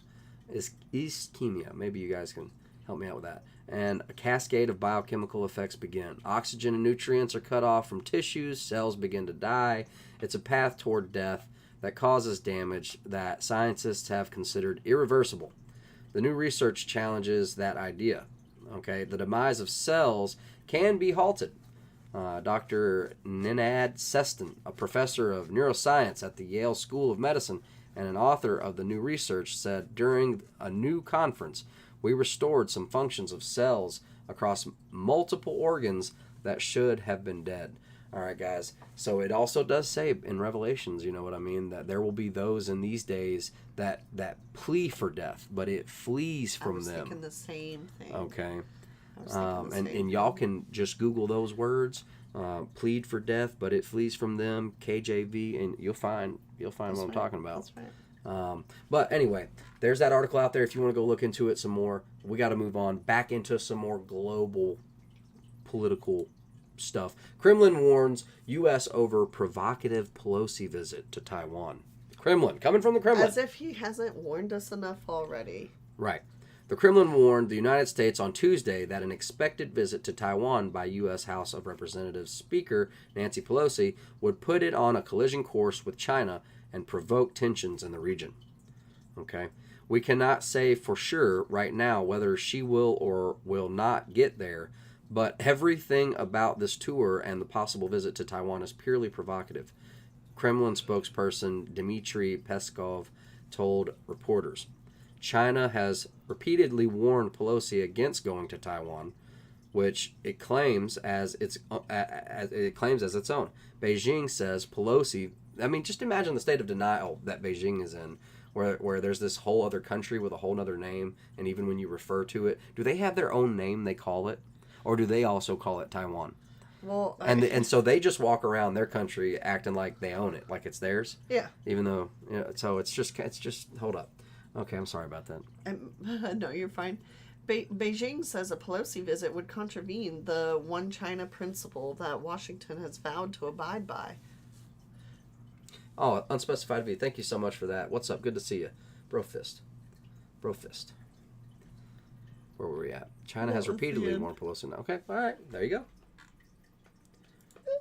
Ischemia. Maybe you guys can Help me out with that. And a cascade of biochemical effects begin. Oxygen and nutrients are cut off from tissues. Cells begin to die. It's a path toward death that causes damage that scientists have considered irreversible. The new research challenges that idea. Okay, the demise of cells can be halted. Dr. Ninad Seston, a professor of neuroscience at the Yale School of Medicine and an author of the new research, said during a new conference, we restored some functions of cells across multiple organs that should have been dead. All right, guys. So it also does say in Revelations, you know what I mean, that there will be those in these days that plea for death, but it flees from them. I was thinking the same thing. Okay. And y'all can just Google those words, plead for death, but it flees from them, KJV, and you'll find what I'm talking about. That's right. But anyway, there's that article out there if you want to go look into it some more. We got to move on back into some more global political stuff. Kremlin warns U.S. over provocative Pelosi visit to Taiwan. Kremlin, coming from the Kremlin. As if he hasn't warned us enough already. Right. The Kremlin warned the United States on Tuesday that an expected visit to Taiwan by U.S. House of Representatives Speaker Nancy Pelosi would put it on a collision course with China and provoke tensions in the region. Okay? We cannot say for sure right now whether she will or will not get there, but everything about this tour and the possible visit to Taiwan is purely provocative. Kremlin spokesperson Dmitry Peskov told reporters. China has repeatedly warned Pelosi against going to Taiwan, which it claims as its own. Beijing says Pelosi. I mean, just imagine the state of denial that Beijing is in, where there's this whole other country with a whole other name, and even when you refer to it, do they have their own name they call it, or do they also call it Taiwan? Well, and so they just walk around their country acting like they own it, like it's theirs. Yeah. Even though, so it's just hold up. Okay, I'm sorry about that. No, you're fine. Beijing says a Pelosi visit would contravene the One China principle that Washington has vowed to abide by. Oh, unspecified V. Thank you so much for that. What's up? Good to see you. Bro fist. Where were we at? China has repeatedly warned Pelosi. Okay, all right. There you go.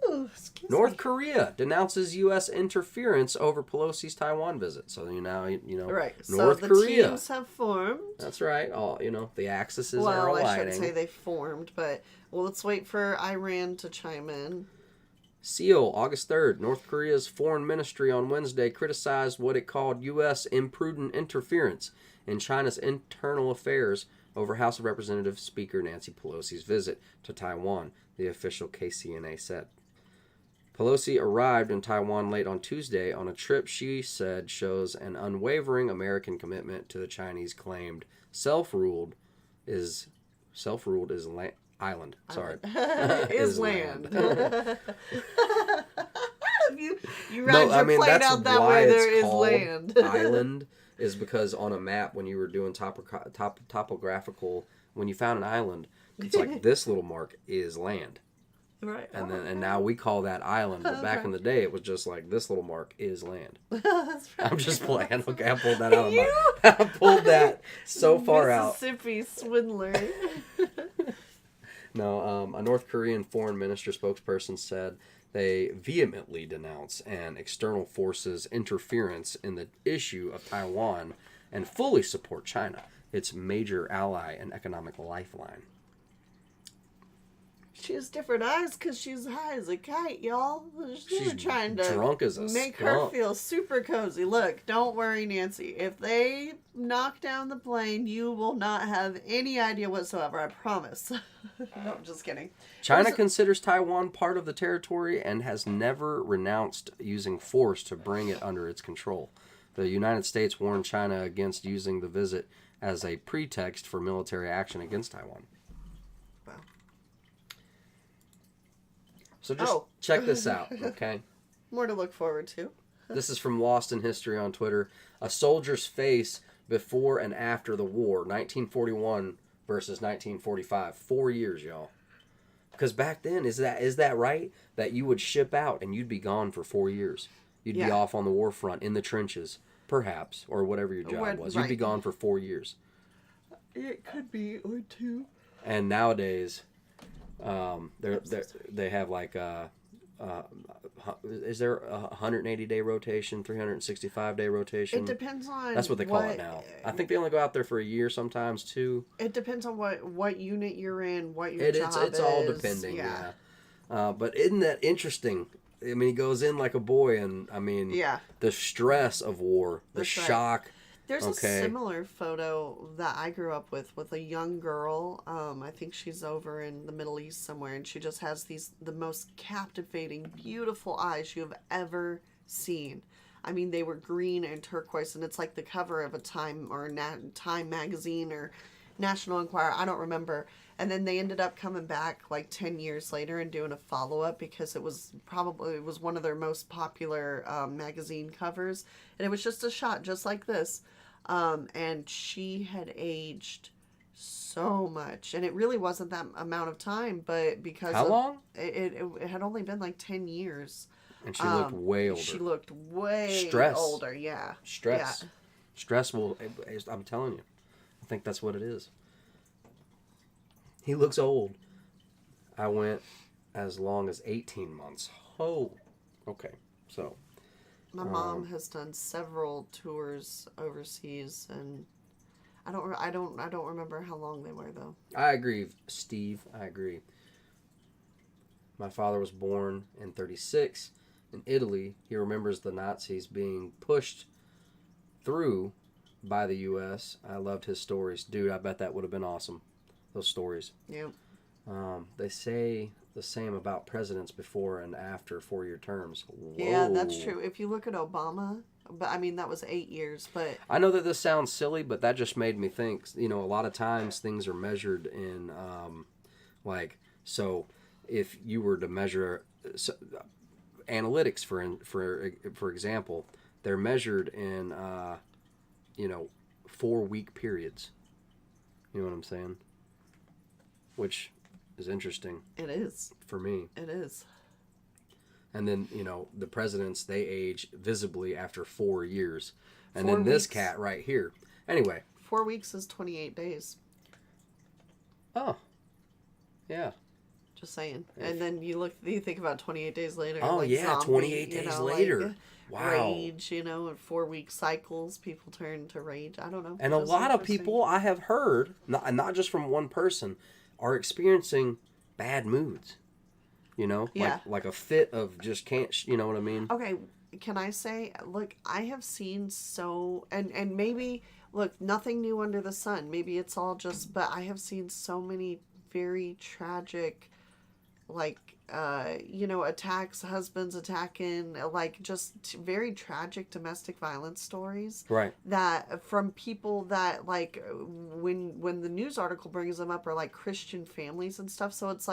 Ooh, North Korea denounces U.S. interference over Pelosi's Taiwan visit. So right. North so the Korea. teams have formed. That's right. All the axes are Well, aligning. I shouldn't say they formed, but let's wait for Iran to chime in. Seoul, August 3rd. North Korea's foreign ministry on Wednesday criticized what it called U.S. imprudent interference in China's internal affairs over House of Representatives Speaker Nancy Pelosi's visit to Taiwan, the official KCNA said. Pelosi arrived in Taiwan late on Tuesday on a trip she said shows an unwavering American commitment to the Chinese claimed self-ruled island. Sorry. is land. you ride your plane out that way, there is land. Island is because on a map when you were doing topographical, when you found an island, it's like this little mark is land. Right. And now we call that island, but back in the day it was just like this little mark is land. That's right. I'm just playing. Okay, I pulled that out of I pulled that so far out. Mississippi swindler. No, a North Korean foreign minister spokesperson said they vehemently denounce an external forces interference in the issue of Taiwan and fully support China, its major ally and economic lifeline. She has different eyes because she's high as a kite, y'all. She's trying to drunk as a make skunk. her feel super cozy. Look, don't worry, Nancy. If they knock down the plane, you will not have any idea whatsoever. I promise. No, I'm just kidding. China considers Taiwan part of the territory and has never renounced using force to bring it under its control. The United States warned China against using the visit as a pretext for military action against Taiwan. Wow. So just check this out, okay? More to look forward to. This is from Lost in History on Twitter. A soldier's face before and after the war, 1941 versus 1945. 4 years, y'all. Because back then, is that right? That you would ship out and you'd be gone for 4 years. You'd be off on the war front, in the trenches, perhaps, or whatever your job was. You'd be gone for 4 years. It could be, or two. And nowadays, they have like is there a 180-day rotation, 365-day rotation? It depends on. That's what they call it now. I think they only go out there for a year, sometimes 2. It depends on what unit you're in, what your job is. It's all depending. Yeah. But isn't that interesting? I mean, he goes in like a boy, and I mean, the stress of war, the shock. There's a similar photo that I grew up with a young girl. I think she's over in the Middle East somewhere, and she just has the most captivating, beautiful eyes you have ever seen. I mean, they were green and turquoise, and it's like the cover of a Time or Time magazine or National Enquirer. I don't remember. And then they ended up coming back like 10 years later and doing a follow-up because it was one of their most popular magazine covers. And it was just a shot just like this. And she had aged so much. And it really wasn't that amount of time, but because How long? It had only been like 10 years. And she looked way older. She looked way older, yeah. Stress. Yeah. Stress will, I'm telling you. I think that's what it is. He looks old. I went as long as 18 months. Oh, okay. So, my mom has done several tours overseas, and I don't remember how long they were though. I agree, Steve. I agree. My father was born in 1936 in Italy. He remembers the Nazis being pushed through by the U.S. I loved his stories. Dude, I bet that would have been awesome. Those stories. Yeah. They say the same about presidents before and after 4-year terms. Whoa. Yeah, that's true. If you look at Obama, but I mean, that was 8 years, but... I know that this sounds silly, but that just made me think, a lot of times things are measured in, so if you were to measure analytics, for example, they're measured in, 4-week periods. You know what I'm saying? Which is interesting. It is. For me. It is. And then, the presidents, they age visibly after 4 years. And 4 then this weeks. cat right here. Anyway. 4 weeks is 28 days. Oh. Yeah. Just saying. And then you think about 28 days later. Oh, like yeah, zombie, 28 days later. Like, wow. Rage, in 4-week cycles, people turn to rage. I don't know. And a lot of people I have heard, not just from one person, are experiencing bad moods. Yeah. Like a fit of just can't, you know what I mean? Okay, can I say, look, I have seen and maybe, look, nothing new under the sun. Maybe it's all just, but I have seen so many very tragic, attacks, husbands attacking, just very tragic domestic violence stories. Right. That from people that when the news article brings them up are Christian families and stuff. So it's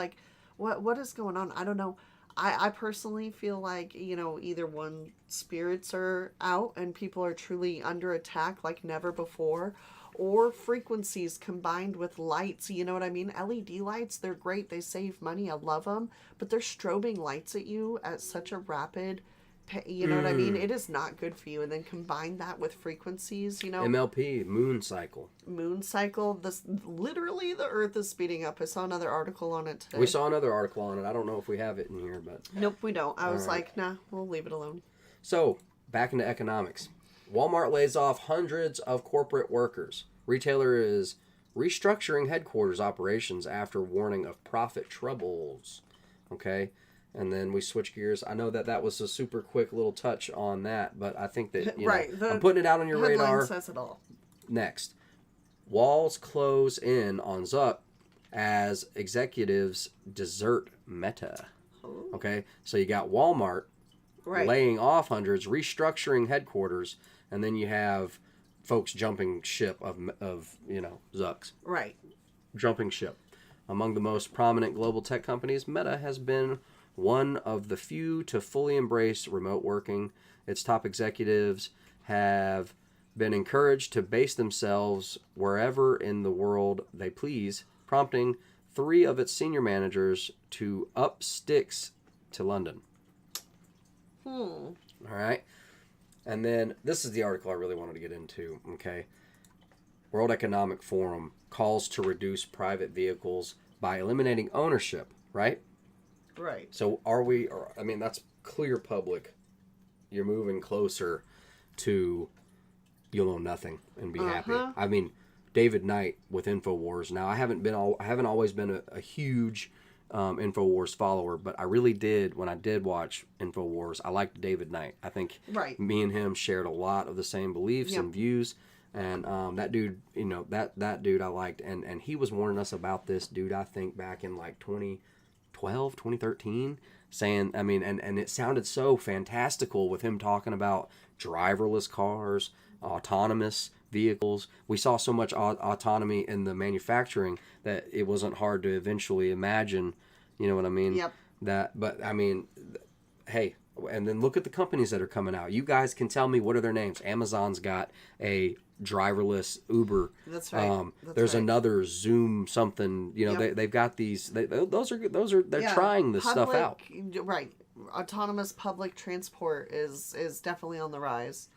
what is going on? I don't know. I personally feel either one, spirits are out and people are truly under attack like never before, or frequencies combined with lights. You know what I mean? LED lights, they're great. They save money. I love them. But they're strobing lights at you at such a rapid, you know what I mean? It is not good for you. And then combine that with frequencies, MLP, moon cycle. Moon cycle. Literally the Earth is speeding up. I saw another article on it today. We saw another article on it. I don't know if we have it in here, but... Nope, we don't. I was nah, we'll leave it alone. So, back into economics. Walmart lays off hundreds of corporate workers. Retailer is restructuring headquarters operations after warning of profit troubles. Okay? And then we switch gears. I know that was a super quick little touch on that, but I think that, I'm putting it out on your radar. Says it all. Next. Walls close in on Zuck as executives desert Meta. Oh. Okay? So you got Walmart laying off hundreds, restructuring headquarters, and then you have folks jumping ship of Zucks. Right. Jumping ship. Among the most prominent global tech companies, Meta has been one of the few to fully embrace remote working. Its top executives have been encouraged to base themselves wherever in the world they please, prompting 3 of its senior managers to up sticks to London. All right. And then this is the article I really wanted to get into, okay? World Economic Forum calls to reduce private vehicles by eliminating ownership, right? Right. So I mean, that's clear public. You're moving closer to you'll own nothing and be happy. I mean, David Knight with InfoWars. Now, I haven't always been a huge InfoWars follower, but I really did when I did watch InfoWars. I liked David Knight. I think me and him shared a lot of the same beliefs and views. And that dude, that dude I liked, and he was warning us about this dude, I think back in like 2012, 2013, saying, I mean, and it sounded so fantastical with him talking about driverless cars, autonomous vehicles. We saw so much autonomy in the manufacturing that it wasn't hard to eventually imagine, you know what I mean? Yep. But I mean, hey, and then look at the companies that are coming out. You guys can tell me, what are their names? Amazon's got a driverless Uber. That's right. There's another Zoom something. They've got these. They're trying this stuff out. Right. Autonomous public transport is definitely on the rise.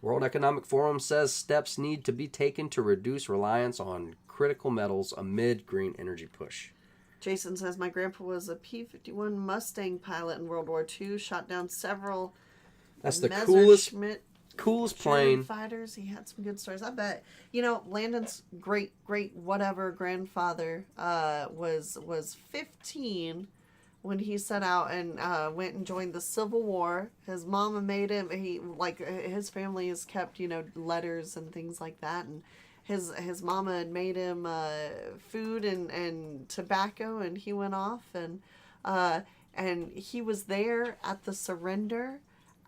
World Economic Forum says steps need to be taken to reduce reliance on critical metals amid green energy push. Jason says, my grandpa was a P-51 Mustang pilot in World War II, shot down several That's the Messerschmitt coolest plane. Fighters. He had some good stories. I bet. Landon's great whatever grandfather was 15 when he set out and went and joined the Civil War. His mama made him. His family has kept letters and things like that, and his mama had made him food and tobacco, and he went off and he was there at the surrender.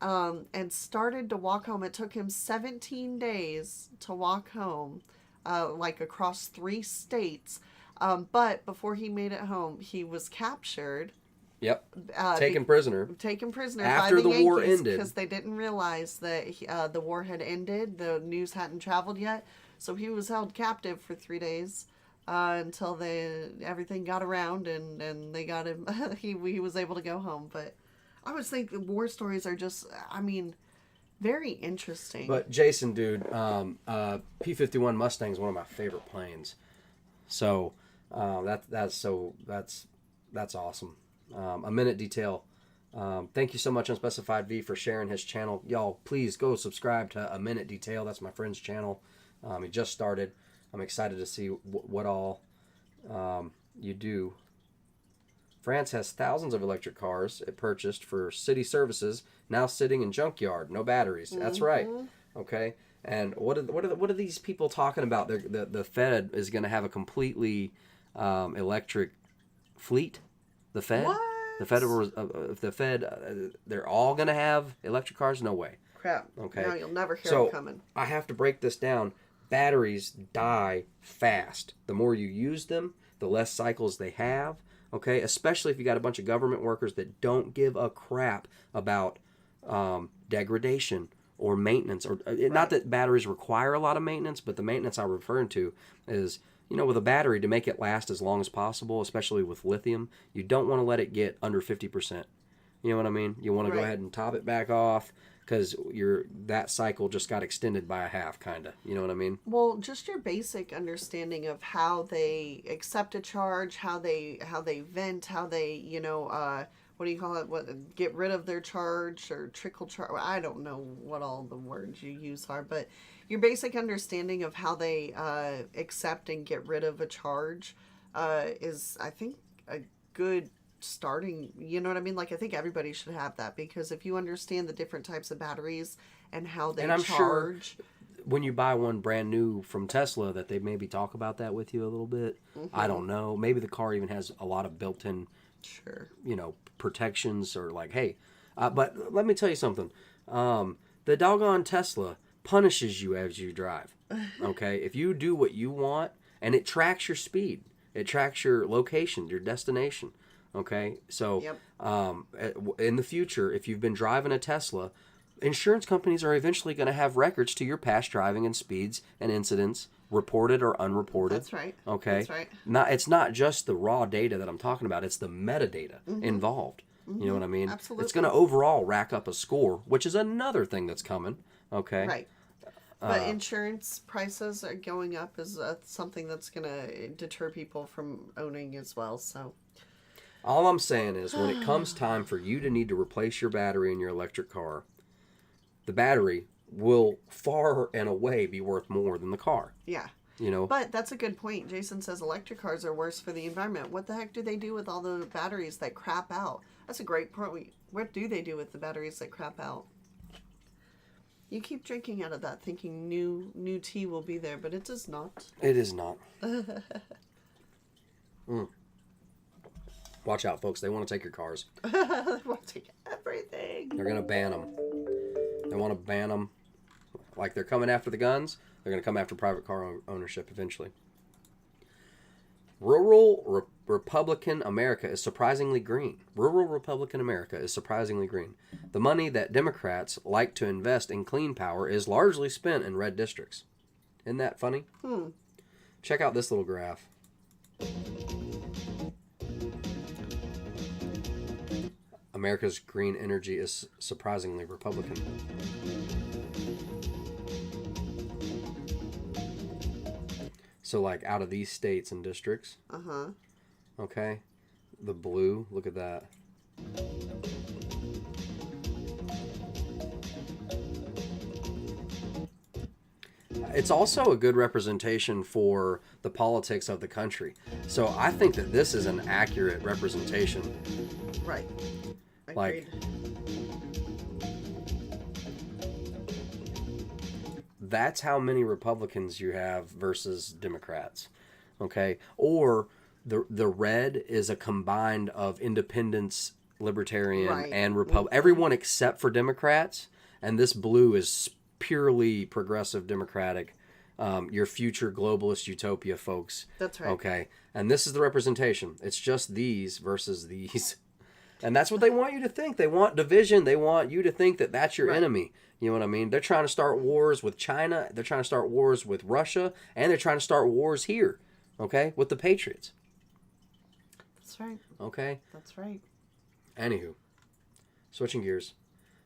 And started to walk home. It took him 17 days to walk home, across 3 states. But before he made it home, he was captured. Yep. Taken prisoner after by the Yankees, war ended, because they didn't realize that the war had ended. The news hadn't traveled yet, so he was held captive for 3 days until everything got around and they got him. he was able to go home, but. I always think the war stories are just, very interesting. But Jason, dude, P-51 Mustang is one of my favorite planes. So that's awesome. A Minute Detail. Thank you so much, Unspecified V, for sharing his channel. Y'all, please go subscribe to A Minute Detail. That's my friend's channel. He just started. I'm excited to see what all you do. France has thousands of electric cars it purchased for city services now sitting in junkyard, no batteries. That's right. Okay. And what are these people talking about? The Fed is going to have a completely electric fleet. The Fed. What? The Fed. They're all going to have electric cars. No way. Crap. Okay. Now you'll never hear them coming. I have to break this down. Batteries die fast. The more you use them, the less cycles they have. Okay, especially if you got a bunch of government workers that don't give a crap about degradation or maintenance. Or not that batteries require a lot of maintenance, but the maintenance I'm referring to is, with a battery, to make it last as long as possible, especially with lithium, you don't want to let it get under 50%. You know what I mean? You want to go ahead and top it back off, because that cycle just got extended by a half, kind of. You know what I mean? Well, just your basic understanding of how they accept a charge, how they vent, how they, what do you call it? Get rid of their charge or trickle charge. I don't know what all the words you use are, but your basic understanding of how they accept and get rid of a charge is, I think, a good starting, you know what I mean? I think everybody should have that, because if you understand the different types of batteries and how they charge. Sure when you buy one brand new from Tesla that they maybe talk about that with you a little bit. I don't know. Maybe the car even has a lot of built-in, protections, or hey. But let me tell you something. The doggone Tesla punishes you as you drive. Okay? If you do what you want, and it tracks your speed. It tracks your location, your destination. Okay, so in the future, if you've been driving a Tesla, insurance companies are eventually going to have records to your past driving and speeds and incidents, reported or unreported. That's right. Okay, that's right. It's not just the raw data that I'm talking about; it's the metadata involved. You know what I mean? Absolutely. It's going to overall rack up a score, which is another thing that's coming. Okay. Right. But insurance prices are going up is something that's going to deter people from owning as well. So all I'm saying is when it comes time for you to need to replace your battery in your electric car, the battery will far and away be worth more than the car. yeah. You know? But that's a good point. Jason says electric cars are worse for the environment. What the heck do they do with all the batteries that crap out? That's a great point. What do they do with the batteries that crap out? You keep drinking out of that thinking new tea will be there, but it does not. It is not. Watch out, folks. They want to take your cars. They want to take everything. They're going to ban them. They want to ban them. Like they're coming after the guns, they're going to come after private car ownership eventually. Rural Republican America is surprisingly green. Rural Republican America is surprisingly green. The money that Democrats like to invest in clean power is largely spent in red districts. Isn't that funny? Check out this little graph. America's green energy is surprisingly Republican. So, like, out of these states and districts, okay, the blue, look at that. It's also a good representation for the politics of the country. So I think that this is an accurate representation. Right. Like, that's how many Republicans you have versus Democrats, okay? Or the red is a combined of independents, libertarian, and Republican. Everyone except for Democrats, and this blue is purely progressive Democratic, your future globalist utopia folks. That's right. Okay, and this is the representation. It's just these versus these. And that's what they want you to think. They want division. They want you to think that that's your enemy. You know what I mean? They're trying to start wars with China. They're trying to start wars with Russia. And they're trying to start wars here, okay, with the Patriots. That's right. Okay? That's right. Anywho, switching gears.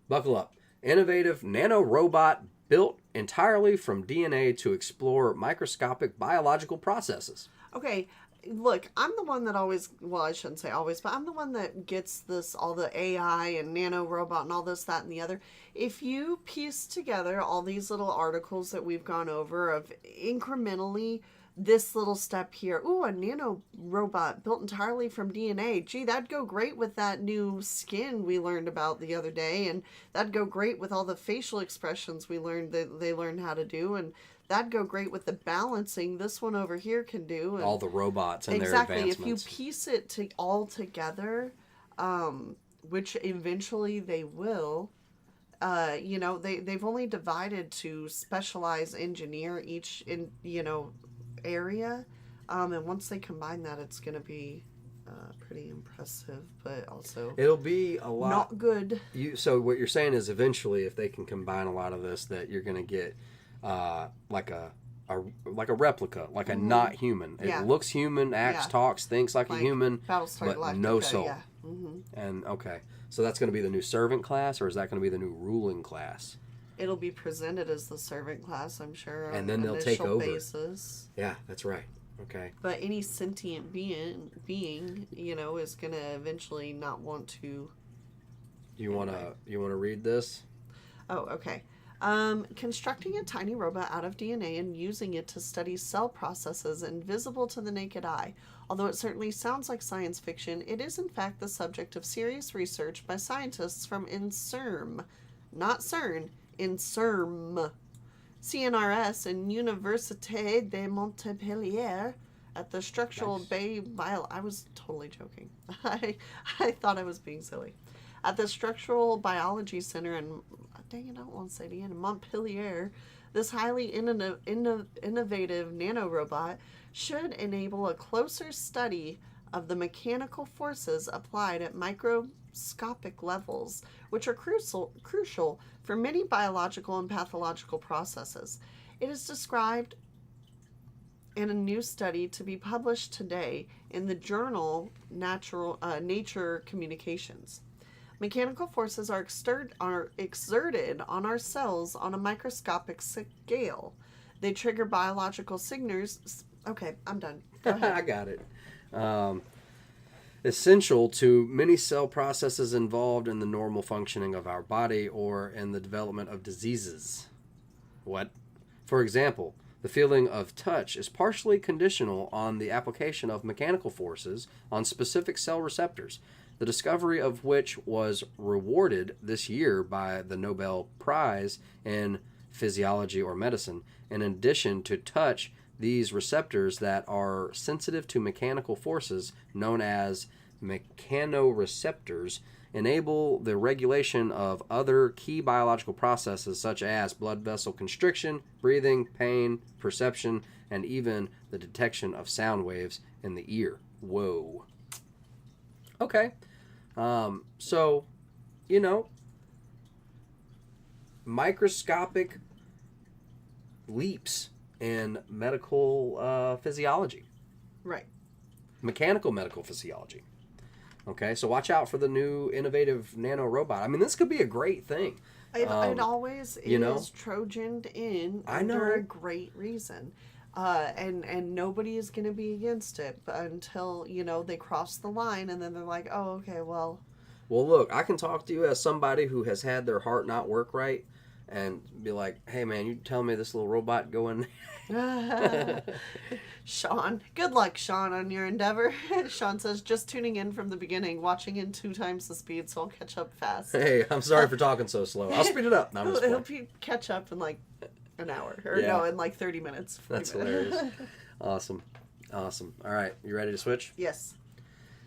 Buckle up. Innovative nano robot built entirely from DNA to explore microscopic biological processes. Okay. Look, I'm the one that always, well, I shouldn't say always, but I'm the one that gets this, all the AI and nano robot and all this, that, and the other. If you piece together all these little articles that we've gone over of incrementally this little step here, ooh, a nano robot built entirely from DNA. Gee, that'd go great with that new skin we learned about the other day, and that'd go great with all the facial expressions we learned that they learned how to do, and that'd go great with the balancing this one over here can do. And all the robots and exactly, their advancements. if you piece it all together, which eventually they will, they've only divided to specialize engineer each area. And once they combine that, it's going to be pretty impressive, but also it'll be a lot not good. So what you're saying is eventually if they can combine a lot of this, that you're going to get like a replica, like a not human. It looks human, acts, talks, thinks like a human, but no soul. Yeah. And okay, so that's going to be the new servant class, or is that going to be the new ruling class? It'll be presented as the servant class, I'm sure, and then they'll take over. Basis. Yeah, that's right. Okay. But any sentient being, is going to eventually not want to. You want to read this? Oh, okay. Constructing a tiny robot out of DNA and using it to study cell processes invisible to the naked eye. Although it certainly sounds like science fiction, it is in fact the subject of serious research by scientists from INSERM, not CERN, INSERM, CNRS, and Université de Montpellier at the Structural I was totally joking. I thought I was being silly. At the Structural Biology Center in, dang it, I don't want to say it again, Montpellier, this highly innovative nanorobot should enable a closer study of the mechanical forces applied at microscopic levels, which are crucial for many biological and pathological processes. It is described in a new study to be published today in the journal Nature Communications. Mechanical forces are exerted on our cells on a microscopic scale. They trigger biological signals. Okay, I'm done. Go ahead. I got it. Essential to many cell processes involved in the normal functioning of our body or in the development of diseases. What? For example, the feeling of touch is partially conditional on the application of mechanical forces on specific cell receptors, the discovery of which was rewarded this year by the Nobel Prize in Physiology or Medicine. In addition to touch, these receptors that are sensitive to mechanical forces, known as mechanoreceptors, enable the regulation of other key biological processes such as blood vessel constriction, breathing, pain, perception, and even the detection of sound waves in the ear. Whoa. Okay. So, microscopic leaps in medical physiology. Right. Mechanical medical physiology. Okay, so watch out for the new innovative nano robot. I mean, this could be a great thing. It always is Trojaned in under a great reason. And nobody is going to be against it until, they cross the line and then they're like, oh, okay, well. Well, look, I can talk to you as somebody who has had their heart not work right and be like, hey, man, you telling me this little robot going Sean, good luck, Sean, on your endeavor. Sean says, just tuning in from the beginning, watching in 2 times the speed, so I'll catch up fast. Hey, I'm sorry for talking so slow. I'll speed it up. No, He'll catch up in like an hour. Or no, in like 30 minutes. That's hilarious. Awesome. All right, you ready to switch? Yes.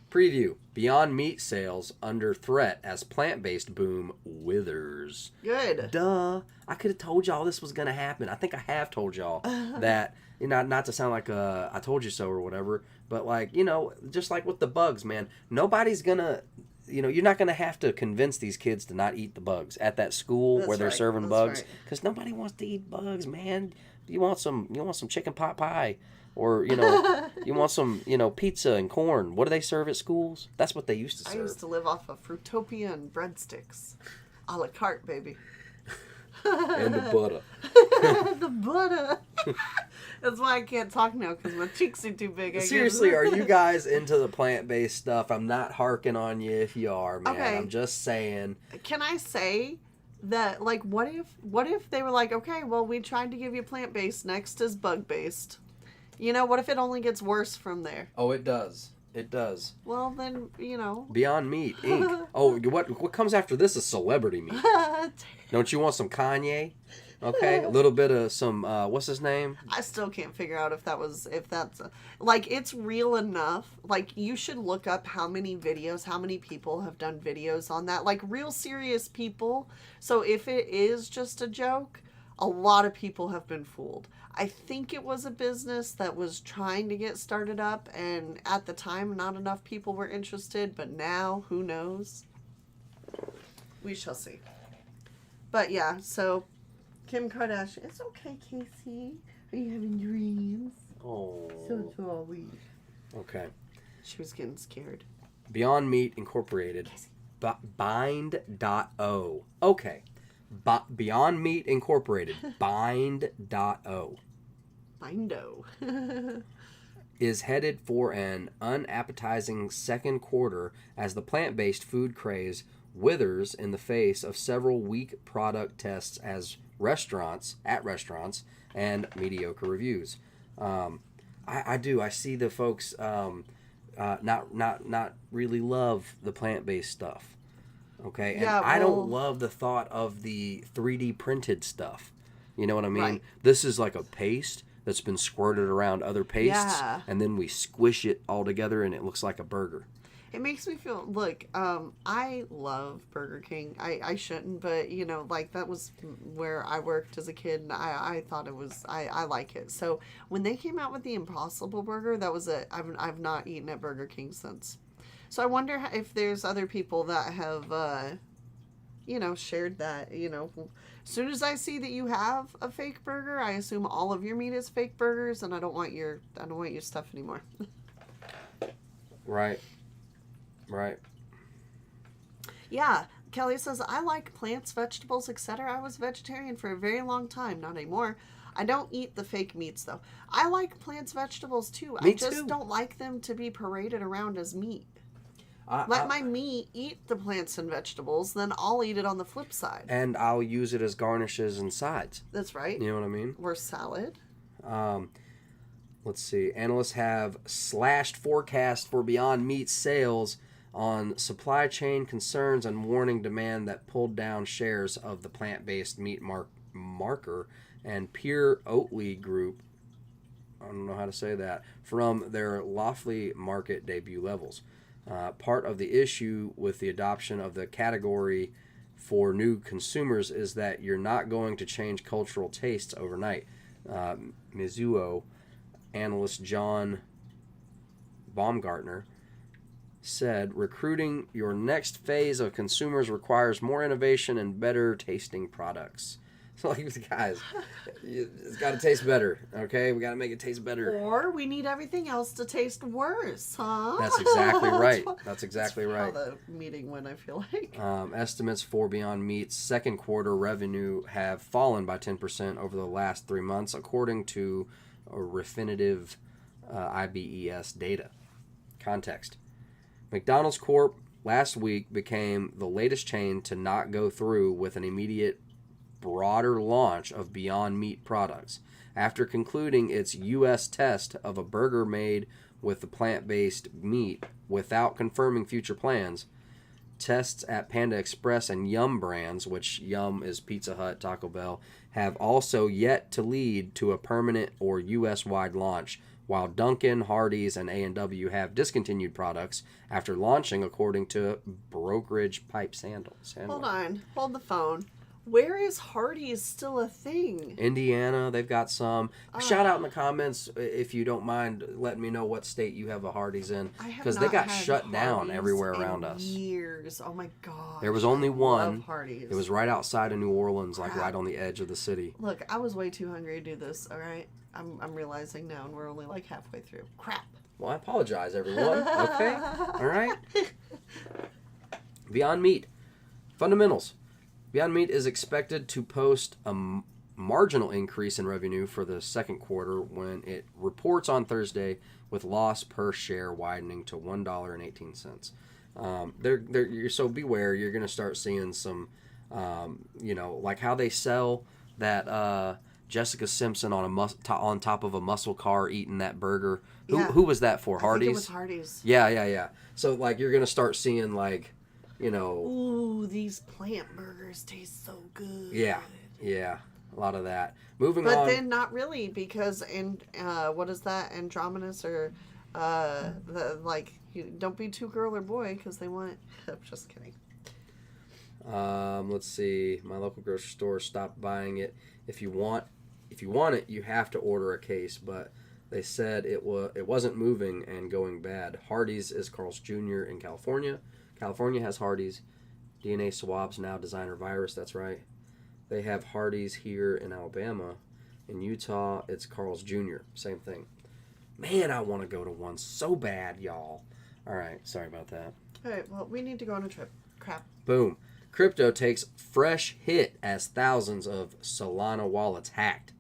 Preview. Beyond Meat sales under threat as plant-based boom withers. Good. Duh. I could have told y'all this was going to happen. I think I have told y'all that, not to sound like I told you so or whatever, but like, just like with the bugs, man, nobody's going to, you're not going to have to convince these kids to not eat the bugs at that school where they're serving bugs. Because nobody wants to eat bugs, man. You want some chicken pot pie. Or, you want some, pizza and corn. What do they serve at schools? That's what they used to serve. I used to live off of Fruitopia and breadsticks. A la carte, baby. And the butter. The butter. That's why I can't talk now, because my cheeks are too big. Seriously, are you guys into the plant-based stuff? I'm not harking on you if you are, man. Okay. I'm just saying. Can I say that, like, what if they were like, okay, well, we tried to give you plant-based, next is bug-based. What if it only gets worse from there? Oh, it does. It does. Well, then, Beyond Meat, Inc. Oh, what comes after this is celebrity meat. Don't you want some Kanye? Okay, a little bit of some, what's his name? I still can't figure out if that's, like, it's real enough. Like, you should look up how many people have done videos on that. Like, real serious people. So if it is just a joke, a lot of people have been fooled. I think it was a business that was trying to get started up, and at the time, not enough people were interested, but now, who knows? We shall see. But yeah, so Kim Kardashian, it's okay, Casey. Are you having dreams? Oh. So are we. Okay. She was getting scared. Beyond Meat Incorporated. Bind.o. Okay. Beyond Meat Incorporated. Bind.o. Bindo. is headed for an unappetizing second quarter as the plant-based food craze withers in the face of several weak product tests at restaurants and mediocre reviews. I see the folks not really love the plant-based stuff. Okay, and yeah, I don't love the thought of the 3D printed stuff. You know what I mean? Right. This is like a paste that's been squirted around other pastes, and then we squish it all together, and it looks like a burger. It makes me feel, look, I love Burger King. I shouldn't, but, you know, like, that was where I worked as a kid, and I thought it was, I like it. So, when they came out with the Impossible Burger, that was it. I've not eaten at Burger King since. So, I wonder if there's other people that have, you know, shared that, you know. As soon as I see that you have a fake burger, I assume all of your meat is fake burgers, and I don't want your stuff anymore. Right. Yeah, Kelly says, I like plants, vegetables, etc. I was vegetarian for a very long time, not anymore. I don't eat the fake meats, though. I like plants, vegetables, too. Me I just too. don't like them to be paraded around as meat. I, Let my meat eat the plants and vegetables, then I'll eat it on the flip side. and I'll use it as garnishes and sides. That's right. You know what I mean? Or salad. Let's see. Analysts have slashed forecast for Beyond Meat sales on supply chain concerns and warning demand that pulled down shares of the plant-based meat marker and Pure Oatly Group, I don't know how to say that, from their lofty market debut levels. Part of the issue with the adoption of the category for new consumers is that you're not going to change cultural tastes overnight. Mizuho analyst John Baumgartner said, recruiting your next phase of consumers requires more innovation and better tasting products. So, like, guys, it's got to taste better, okay? We got to make it taste better. Or we need everything else to taste worse, huh? That's exactly right. That's exactly right. How the meeting went, I feel like. Estimates for Beyond Meat's second quarter revenue have fallen by 10% over the last 3 months, according to Refinitiv IBES data. Context. McDonald's Corp. last week became the latest chain to not go through with an immediate broader launch of Beyond Meat products. After concluding its U.S. test of a burger made with the plant-based meat without confirming future plans, tests at Panda Express and Yum brands, which Yum is Pizza Hut, Taco Bell, have also yet to lead to a permanent or U.S.-wide launch, while Dunkin', Hardee's, and A&W have discontinued products after launching, according to brokerage Pipe Sandal. Hold on. Hold the phone. Where is Hardee's still a thing? Indiana, they've got some. Shout out in the comments if you don't mind letting me know what state you have a Hardee's in, because they got shut down everywhere around us. Years. Oh my god. There was only one. Hardee's. It was right outside of New Orleans, like right on the edge of the city. Look, I was way too hungry to do this. All right, I'm realizing now, and we're only like halfway through. Crap. Well, I apologize, everyone. Okay, all right. Beyond Meat fundamentals. Beyond Meat is expected to post a marginal increase in revenue for the second quarter when it reports on Thursday, with loss per share widening to $1.18. So beware, you're going to start seeing some, like how they sell that Jessica Simpson on top of a muscle car eating that burger. Who was that for? Hardee's? I think it was Hardee's. Yeah. So like you're going to start seeing like, Ooh, these plant burgers taste so good. Yeah, a lot of that. Moving on. But then not really, because what is that? Andromedus or don't be too girl or boy because they want. I'm just kidding. Let's see. My local grocery store stopped buying it. If you want it, you have to order a case. But they said it wasn't moving and going bad. Hardee's is Carl's Jr. in California. California has Hardee's. DNA swabs now designer virus. That's right. They have Hardee's here in Alabama. In Utah, it's Carl's Jr. Same thing. Man, I want to go to one so bad, y'all. All right. Sorry about that. All right. Well, we need to go on a trip. Crap. Boom. Crypto takes fresh hit as thousands of Solana wallets hacked.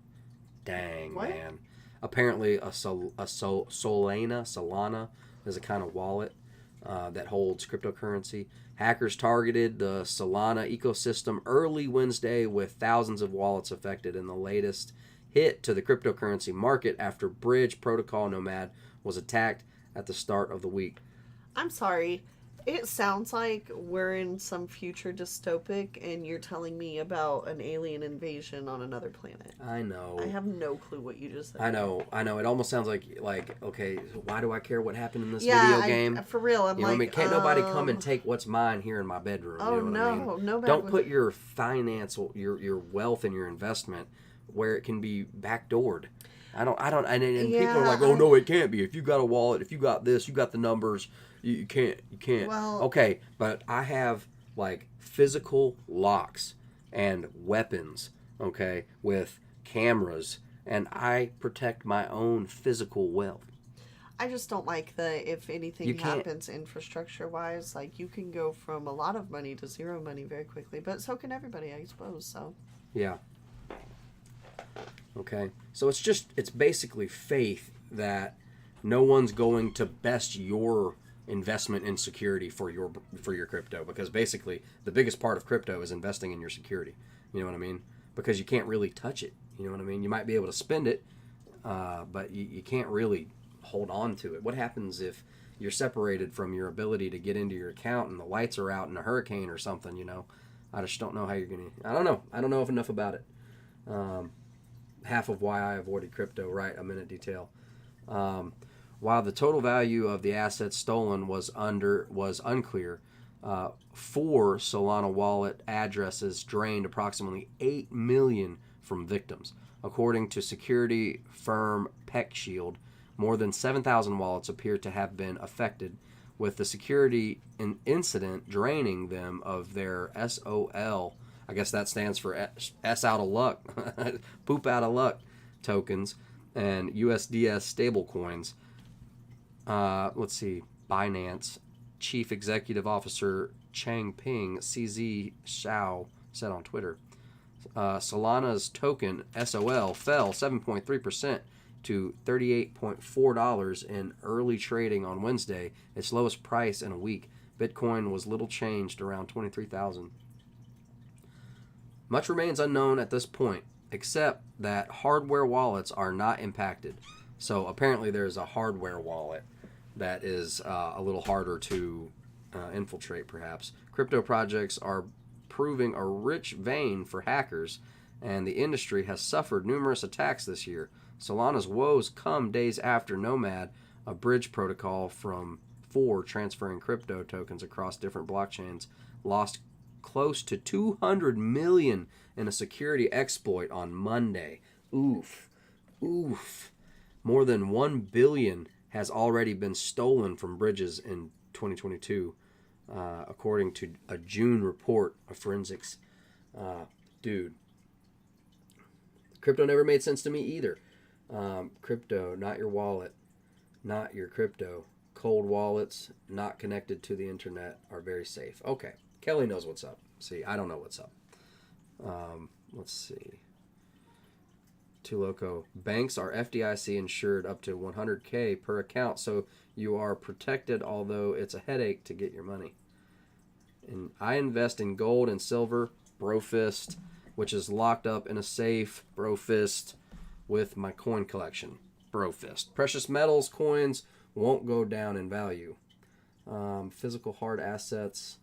Dang, what? Man. Apparently, Solana is a kind of wallet that holds cryptocurrency. Hackers targeted the Solana ecosystem early Wednesday with thousands of wallets affected in the latest hit to the cryptocurrency market after Bridge Protocol Nomad was attacked at the start of the week. I'm sorry. It sounds like we're in some future dystopic and you're telling me about an alien invasion on another planet. I know. I have no clue what you just said. I know. It almost sounds like okay, why do I care what happened in this video game? For real. I'm Can't nobody come and take what's mine here in my bedroom. Oh, you know what I mean? Nobody. Don't put your financial, your wealth and your investment where it can be backdoored. And people are like, oh no, it can't be. If you got a wallet, if you got this, you got the numbers. You can't. Well, okay, but I have like physical locks and weapons, okay, with cameras, and I protect my own physical wealth. I just don't like the if You anything can't- happens infrastructure wise, like you can go from a lot of money to zero money very quickly, but so can everybody, I suppose. So Yeah. Okay. So it's basically faith that no one's going to best your investment in security for your crypto, because basically the biggest part of crypto is investing in your security. You know what I mean? Because you can't really touch it. You know what I mean? You might be able to spend it, but you can't really hold on to it. What happens if you're separated from your ability to get into your account and the lights are out in a hurricane or something? You know, I just don't know how you're gonna. I don't know. I don't know enough about it. Half of why I avoided crypto. Right, a minute detail. While the total value of the assets stolen was unclear, 4 Solana wallet addresses drained approximately $8 million from victims, according to security firm PeckShield. More than 7,000 wallets appear to have been affected, with the security incident draining them of their SOL. I guess that stands for S out of luck, poop out of luck tokens, and USDS stablecoins. Let's see. Binance Chief Executive Officer Chang Ping CZ Xiao said on Twitter, Solana's token SOL fell 7.3% to $38.4 in early trading on Wednesday, its lowest price in a week. Bitcoin was little changed, around 23,000. Much remains unknown at this point, except that hardware wallets are not impacted. So apparently there's a hardware wallet that is a little harder to infiltrate, perhaps. Crypto projects are proving a rich vein for hackers, and the industry has suffered numerous attacks this year. Solana's woes come days after Nomad, a bridge protocol for transferring crypto tokens across different blockchains, lost close to 200 million in a security exploit on Monday. Oof. More than 1 billion has already been stolen from bridges in 2022, according to a June report of forensics. Dude, crypto never made sense to me either. Crypto, not your wallet, not your crypto. Cold wallets, not connected to the internet, are very safe. Okay, Kelly knows what's up. See, I don't know what's up. Let's see. Too Loco. Banks are FDIC insured up to 100K per account, so you are protected, although it's a headache to get your money. And I invest in gold and silver, Brofist, which is locked up in a safe, Brofist, with my coin collection, Brofist. Precious metals, coins won't go down in value. Physical hard assets.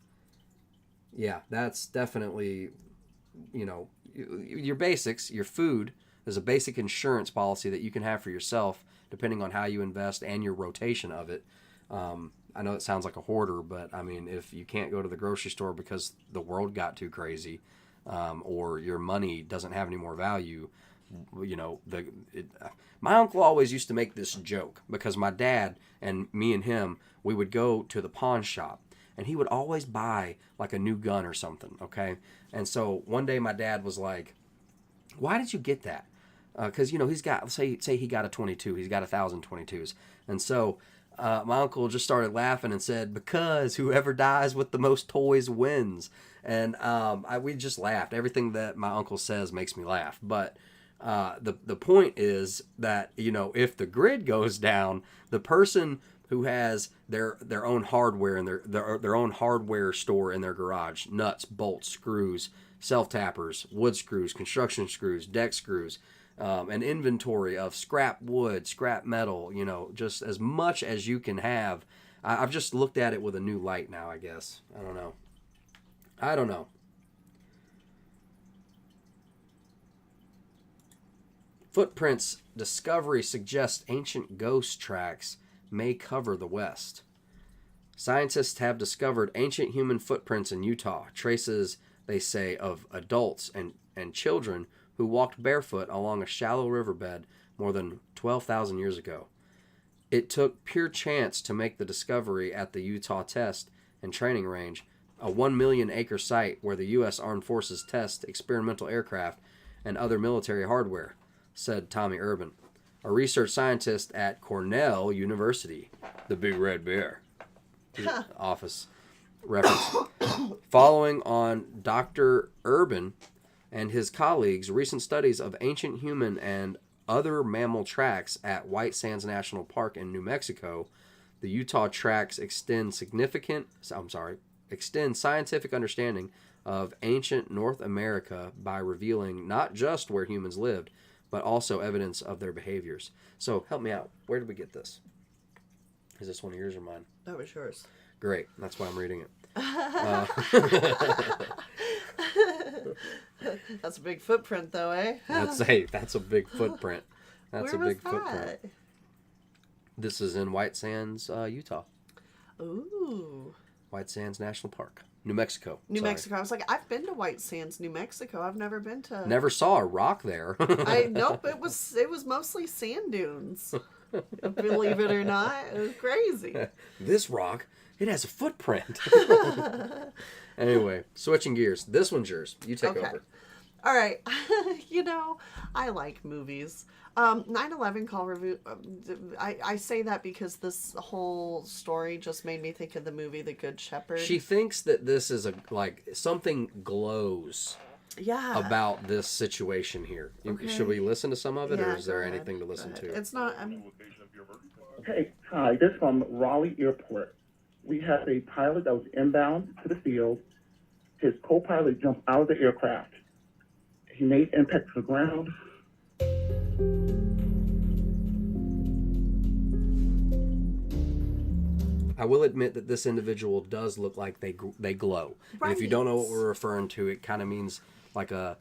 Yeah, that's definitely, your basics, your food. There's a basic insurance policy that you can have for yourself, depending on how you invest and your rotation of it. I know it sounds like a hoarder, but I mean, if you can't go to the grocery store because the world got too crazy, or your money doesn't have any more value, my uncle always used to make this joke, because my dad and me and him, we would go to the pawn shop, and he would always buy like a new gun or something, okay? And so one day my dad was like, why did you get that? Because, he's got, say he got a 22, he's got 1,022s. And so my uncle just started laughing and said, because whoever dies with the most toys wins. And we just laughed. Everything that my uncle says makes me laugh. But the point is that, if the grid goes down, the person who has their own hardware and their own hardware store in their garage, nuts, bolts, screws, self-tappers, wood screws, construction screws, deck screws, an inventory of scrap wood, scrap metal, just as much as you can have. I've just looked at it with a new light now, I guess. I don't know. Footprints discovery suggests ancient ghost tracks may cover the West. Scientists have discovered ancient human footprints in Utah, traces, they say, of adults and children who walked barefoot along a shallow riverbed more than 12,000 years ago. It took pure chance to make the discovery at the Utah Test and Training Range, a 1 million acre site where the U.S. Armed Forces test experimental aircraft and other military hardware, said Tommy Urban, a research scientist at Cornell University, the Big Red Bear. Office reference. Following on Dr. Urban and his colleagues' recent studies of ancient human and other mammal tracks at White Sands National Park in New Mexico, the Utah tracks extend scientific understanding of ancient North America by revealing not just where humans lived, but also evidence of their behaviors. So help me out. Where did we get this? Is this one of yours or mine? That was yours. Great. That's why I'm reading it. That's a big footprint, though, eh? That's a big footprint. That's Where a big was footprint. that? This is in White Sands, Utah. Ooh. White Sands National Park. New Mexico. New Mexico. I was like, I've been to White Sands, New Mexico. I've never been to. Never saw a rock there. Nope. It was mostly sand dunes. Believe it or not, it was crazy. This rock, it has a footprint. Anyway, switching gears. This one's yours. You take over. All right. I like movies. 9/11 call review. I say that because this whole story just made me think of the movie The Good Shepherd. She thinks that this is something glows about this situation here. Okay. Should we listen to some of it, or Yeah, is there go ahead. anything to listen to? It's not. Hey, hi, this is from Raleigh Airport. We had a pilot that was inbound to the field. His co-pilot jumped out of the aircraft. He made impact to the ground. I will admit that this individual does look like they glow. And if you don't know what we're referring to, it kind of means like a,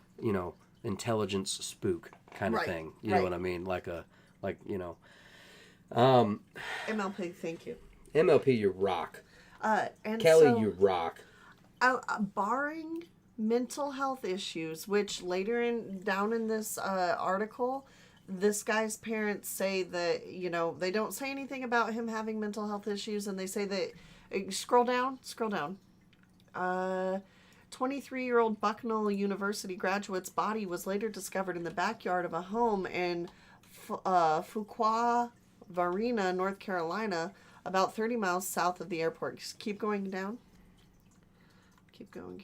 intelligence spook kind of thing. You know what I mean? MLP, thank you. MLP, you rock. And Kelly, so, you rock. barring mental health issues, which later down in this article, this guy's parents say that, they don't say anything about him having mental health issues, and they say that, scroll down. 23-year-old Bucknell University graduate's body was later discovered in the backyard of a home in Fuqua, Varina, North Carolina, about 30 miles south of the airport. Just keep going down. Keep going.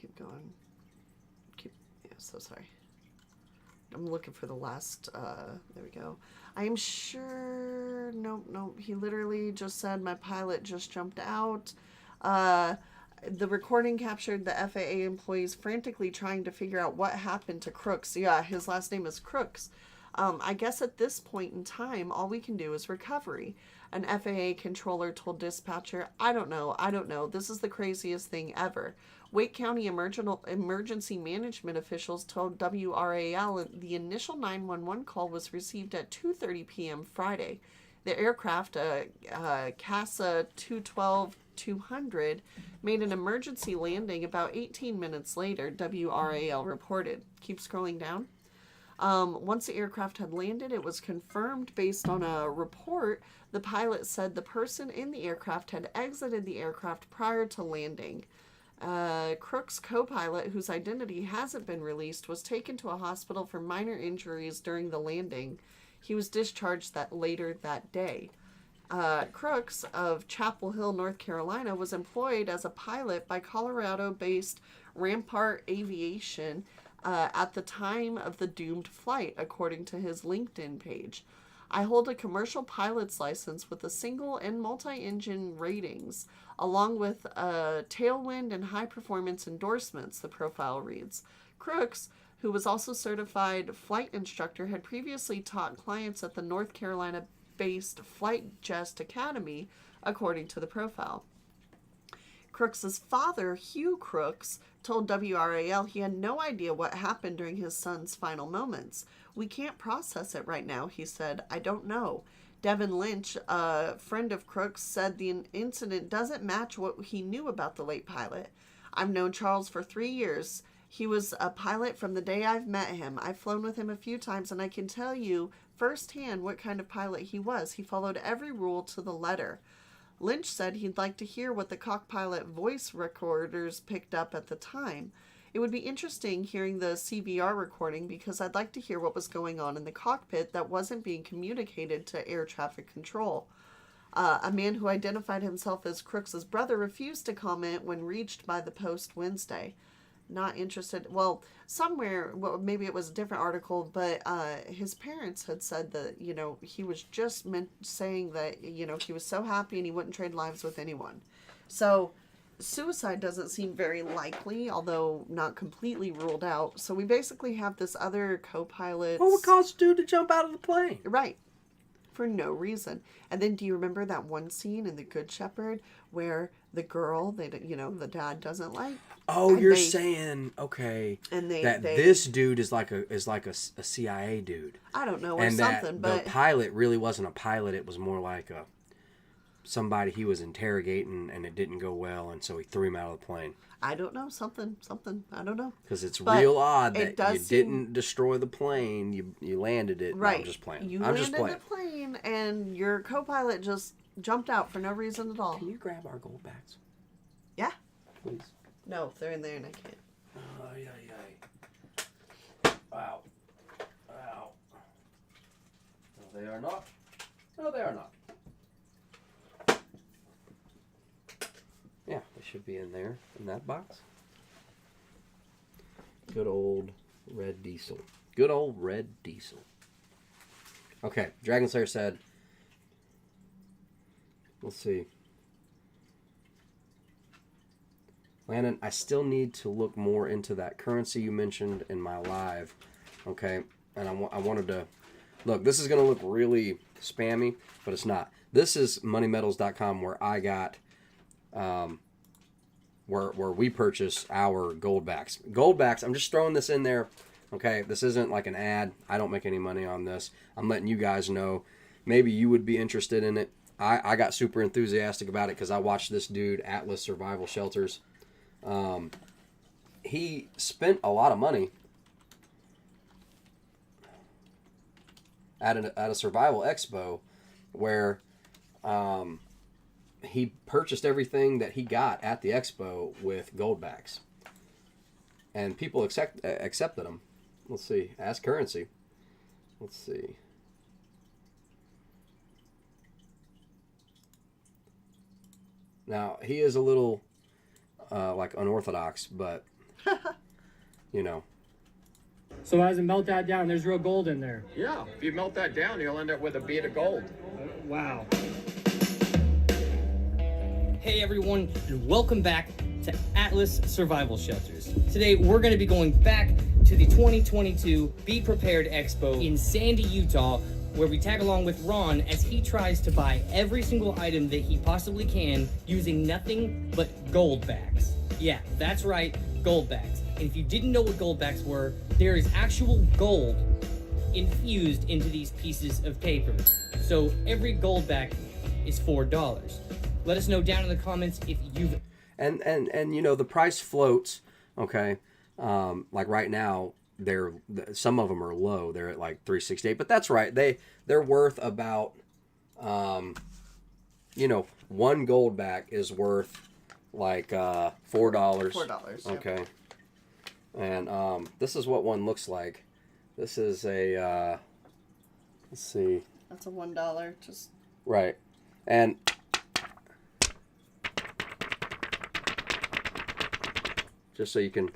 So sorry. I'm looking for the last, there we go. I am sure, nope. He literally just said my pilot just jumped out. The recording captured the FAA employees frantically trying to figure out what happened to Crooks. Yeah, his last name is Crooks. I guess at this point in time, all we can do is recovery. An FAA controller told dispatcher, I don't know. This is the craziest thing ever. Wake County emergency management officials told WRAL the initial 911 call was received at 2:30 p.m. Friday. The aircraft, CASA 212-200, made an emergency landing about 18 minutes later, WRAL reported. Keep scrolling down. Once the aircraft had landed, it was confirmed based on a report. The pilot said the person in the aircraft had exited the aircraft prior to landing. Crook's co-pilot, whose identity hasn't been released, was taken to a hospital for minor injuries during the landing. He was discharged later that day. Crooks of Chapel Hill, North Carolina, was employed as a pilot by Colorado-based Rampart Aviation at the time of the doomed flight, according to his LinkedIn page. I hold a commercial pilot's license with a single and multi-engine ratings, along with tailwind and high-performance endorsements, the profile reads. Crooks, who was also certified flight instructor, had previously taught clients at the North Carolina-based Flight Jest Academy, according to the profile. Crooks's father, Hugh Crooks, told WRAL he had no idea what happened during his son's final moments. We can't process it right now, he said. I don't know. Devin Lynch, a friend of Crooks, said the incident doesn't match what he knew about the late pilot. I've known Charles for 3 years. He was a pilot from the day I've met him. I've flown with him a few times, and I can tell you firsthand what kind of pilot he was. He followed every rule to the letter. Lynch said he'd like to hear what the cockpilot voice recorders picked up at the time. It would be interesting hearing the CVR recording because I'd like to hear what was going on in the cockpit that wasn't being communicated to air traffic control. A man who identified himself as Crooks's brother refused to comment when reached by the Post Wednesday. Not interested. Well, somewhere, well, maybe it was a different article, but his parents had said that, he was just saying that, he was so happy and he wouldn't trade lives with anyone. So suicide doesn't seem very likely, although not completely ruled out. So we basically have this other co-pilot. What would cause dude to jump out of the plane? Right. For no reason. And then do you remember that one scene in The Good Shepherd where the girl, the dad doesn't like? Oh, you're saying, okay, and this dude is like a CIA dude. I don't know, or and something, but the pilot really wasn't a pilot. It was more like somebody he was interrogating, and it didn't go well, and so he threw him out of the plane. I don't know, something. I don't know. Because it's real odd that you didn't destroy the plane. You landed it. Right. No, I'm just playing. You landed the plane, and your co-pilot just jumped out for no reason at all. Can you grab our Goldbacks? Yeah. Please. No, they're in there, and I can't. Wow. Wow. No, they are not. No, they are not. Yeah, they should be in there, in that box. Good old red diesel. Good old red diesel. Okay, Dragon Slayer said, let's see. Landon, I still need to look more into that currency you mentioned in my live. Okay, and I wanted to... Look, this is going to look really spammy, but it's not. This is moneymetals.com where I got... where we purchase our Goldbacks. Goldbacks, I'm just throwing this in there. Okay, this isn't like an ad. I don't make any money on this. I'm letting you guys know. Maybe you would be interested in it. I got super enthusiastic about it because I watched this dude, Atlas Survival Shelters. He spent a lot of money at a survival expo where he purchased everything that he got at the expo with Goldbacks. And people accepted them. Let's see. Ask currency. Let's see. Now, he is a little like unorthodox, but So as it melt that down, there's real gold in there. Yeah, if you melt that down, you'll end up with a bead of gold. Wow. Hey everyone, and welcome back to Atlas Survival Shelters. Today we're going to be going back to the 2022 Be Prepared Expo in Sandy, Utah, where we tag along with Ron as he tries to buy every single item that he possibly can using nothing but Goldbacks. Yeah, that's right, Goldbacks. And if you didn't know what Goldbacks were, there is actual gold infused into these pieces of paper. So every Goldback is $4. Let us know down in the comments if you've... And the price floats, okay? Like right now, some of them are low. They're at like $368, but that's right. They're worth about, one Goldback is worth like $4. $4. Okay. Yep. And this is what one looks like. This is a, let's see. That's a $1. Just right, and. Just so you can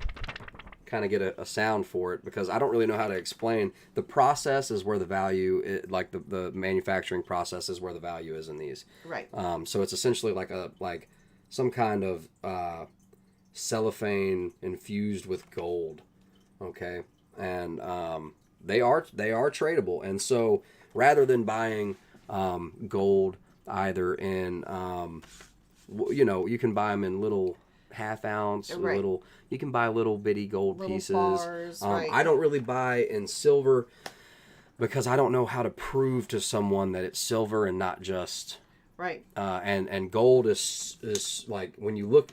kind of get a sound for it, because I don't really know how to explain. The process is where the value, like the manufacturing process is where the value is in these. right. So it's essentially like some kind of cellophane infused with gold, okay? And they are tradable, and so rather than buying gold either in you can buy them in little half ounce, right. You can buy little bitty gold Little pieces. bars, right. I don't really buy in silver because I don't know how to prove to someone that it's silver and not just right. And gold is like, when you look,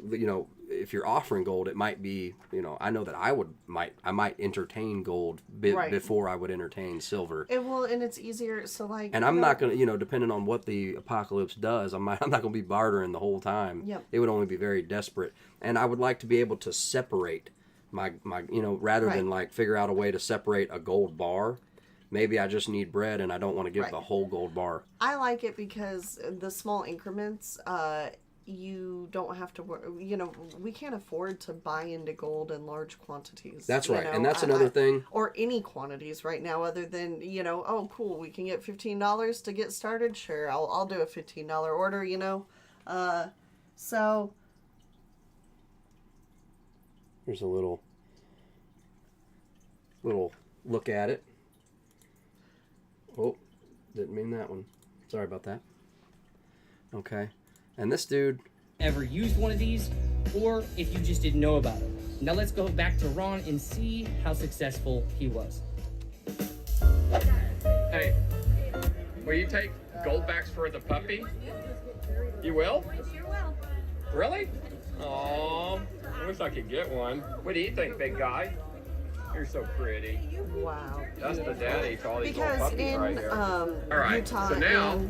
if you're offering gold, it might be, I know that I might entertain gold Right. before I would entertain silver. And it's easier. So like, And I'm not going to, depending on what the apocalypse does, I'm not going to be bartering the whole time. Yep. It would only be very desperate. And I would like to be able to separate rather than like figure out a way to separate a gold bar, maybe I just need bread and I don't want to give the whole gold bar. I like it because the small increments, you don't have to, we can't afford to buy into gold in large quantities. That's right. And that's another thing. Or any quantities right now other than, oh, cool, we can get $15 to get started. Sure, I'll do a $15 order, so. Here's a little look at it. Oh, didn't mean that one. Sorry about that. Okay. And this dude ever used one of these, or if you just didn't know about it. Now let's go back to Ron and see how successful he was. Hey, will you take Goldbacks for the puppy? You will? I sure will. Really? Aw, I wish I could get one. What do you think, big guy? You're so pretty. Wow. That's the daddy to all these little Because puppies in right here. All right, Utah so now,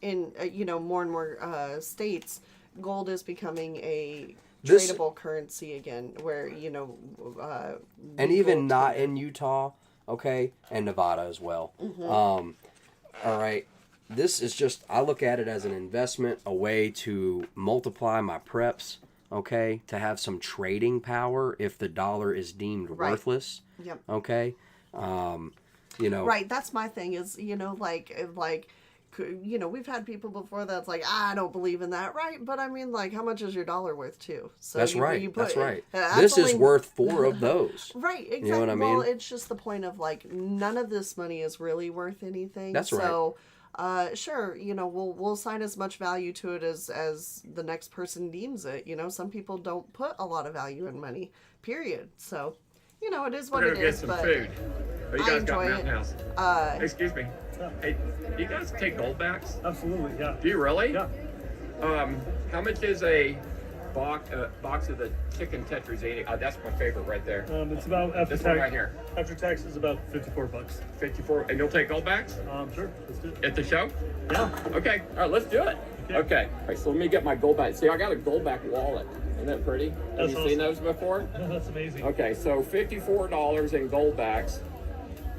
and more and more states, gold is becoming a This- tradable currency again, where and even not in Utah, okay, and Nevada as well. All right, this is just, I look at it as an investment, a way to multiply my preps, okay, to have some trading power if the dollar is deemed worthless. Yep. Okay, Right, that's my thing is, we've had people before that's like, I don't believe in that, right? But I mean, like, how much is your dollar worth too? So that's you, right. you put, that's right. That's This is worth 4 of those. Right, exactly. You know what I mean? Well, it's just the point of like none of this money is really worth anything. That's right. So, sure, we'll assign as much value to it as the next person deems it. Some people don't put a lot of value in money. Period. So, it is what we're it gonna get is. some But food. Oh, you I guys got enjoy Mountain it. House. Excuse me. Hey, do you guys take Goldbacks? Absolutely, yeah. Do you really? Yeah. How much is a box of the chicken tetrazzini? That's my favorite right there. It's about after This tax. one right here. After tax is about $54. 54. And you'll take Goldbacks Sure. Let's do it. at the show? Yeah. Okay. All right, let's do it. Okay. All right, so let me get my Goldback. See, I got a Goldback wallet. Isn't that pretty? Have That's you seen awesome. those before? That's amazing. Okay, so $54 in Goldbacks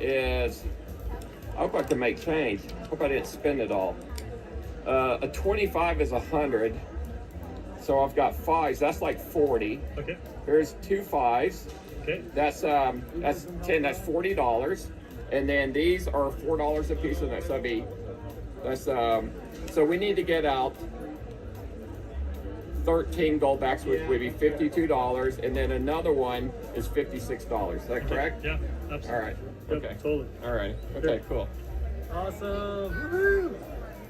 is, I hope I can make change. Hope I didn't spend it all. A 25 is 100. So I've got 5s, that's like 40. Okay. Here's 2 5s. Okay. That's 10, that's $40. And then these are $4 a piece, and that's so we need to get out 13 Goldbacks, which would be $52, and then another one is $56. Is that correct? Yeah, absolutely. All right. Yep, Okay. totally. All right. Okay, cool. Awesome. Woohoo!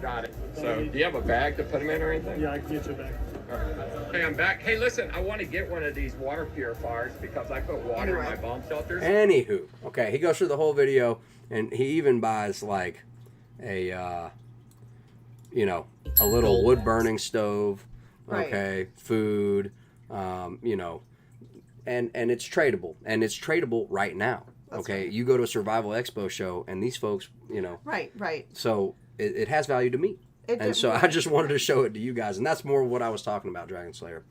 Got it. So, do you have a bag to put them in or anything? Yeah, I can get you back. All right. Hey, I'm back. Hey, listen, I want to get one of these water purifiers because I put water in my bomb shelters. Anywho, okay, he goes through the whole video, and he even buys like a, a little wood burning stove, okay, food, and it's tradable, and it's tradable right now. Okay, you go to a Survival Expo show, and these folks, Right. So it has value to me. So I just wanted to show it to you guys, and that's more what I was talking about, Dragon Slayer.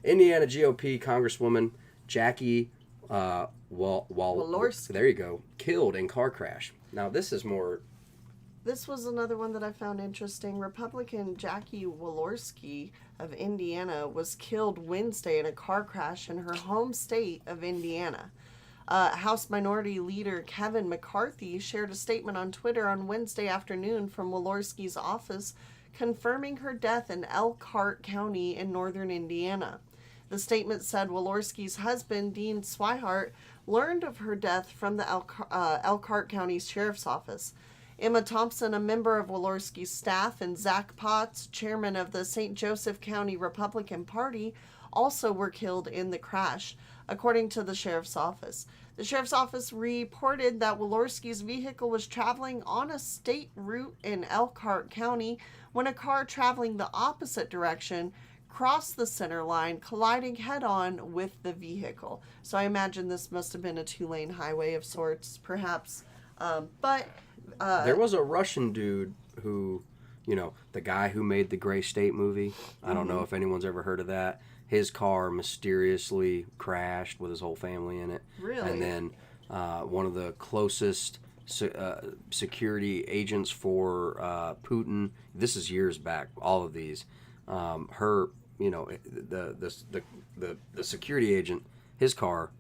Indiana GOP Congresswoman Jackie Walorski. There you go. Killed in car crash. Now this is more. This was another one that I found interesting. Republican Jackie Walorski of Indiana was killed Wednesday in a car crash in her home state of Indiana. House Minority Leader Kevin McCarthy shared a statement on Twitter on Wednesday afternoon from Walorski's office confirming her death in Elkhart County in northern Indiana. The statement said Walorski's husband, Dean Swihart, learned of her death from the Elkhart County Sheriff's Office. Emma Thompson, a member of Walorski's staff, and Zach Potts, chairman of the St. Joseph County Republican Party, also were killed in the crash, according to the Sheriff's Office. The Sheriff's Office reported that Walorski's vehicle was traveling on a state route in Elkhart County when a car traveling the opposite direction crossed the center line, colliding head-on with the vehicle. So I imagine this must have been a 2-lane highway of sorts, perhaps. There was a Russian dude who the guy who made the Gray State movie. I don't know if anyone's ever heard of that. His car mysteriously crashed with his whole family in it. Really? And then one of the closest security agents for Putin. This is years back. All of these, the security agent, his car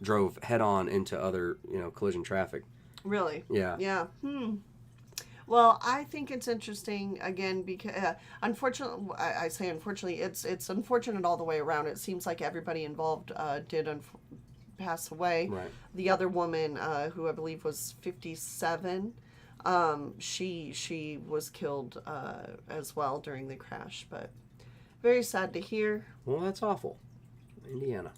drove head on into other collision traffic. Really? Yeah. Yeah. Well, I think it's interesting again because unfortunately, I say unfortunately, it's unfortunate all the way around. It seems like everybody involved did pass away. Right. The other woman, who I believe was 57, she was killed as well during the crash. But very sad to hear. Well, that's awful. Indiana.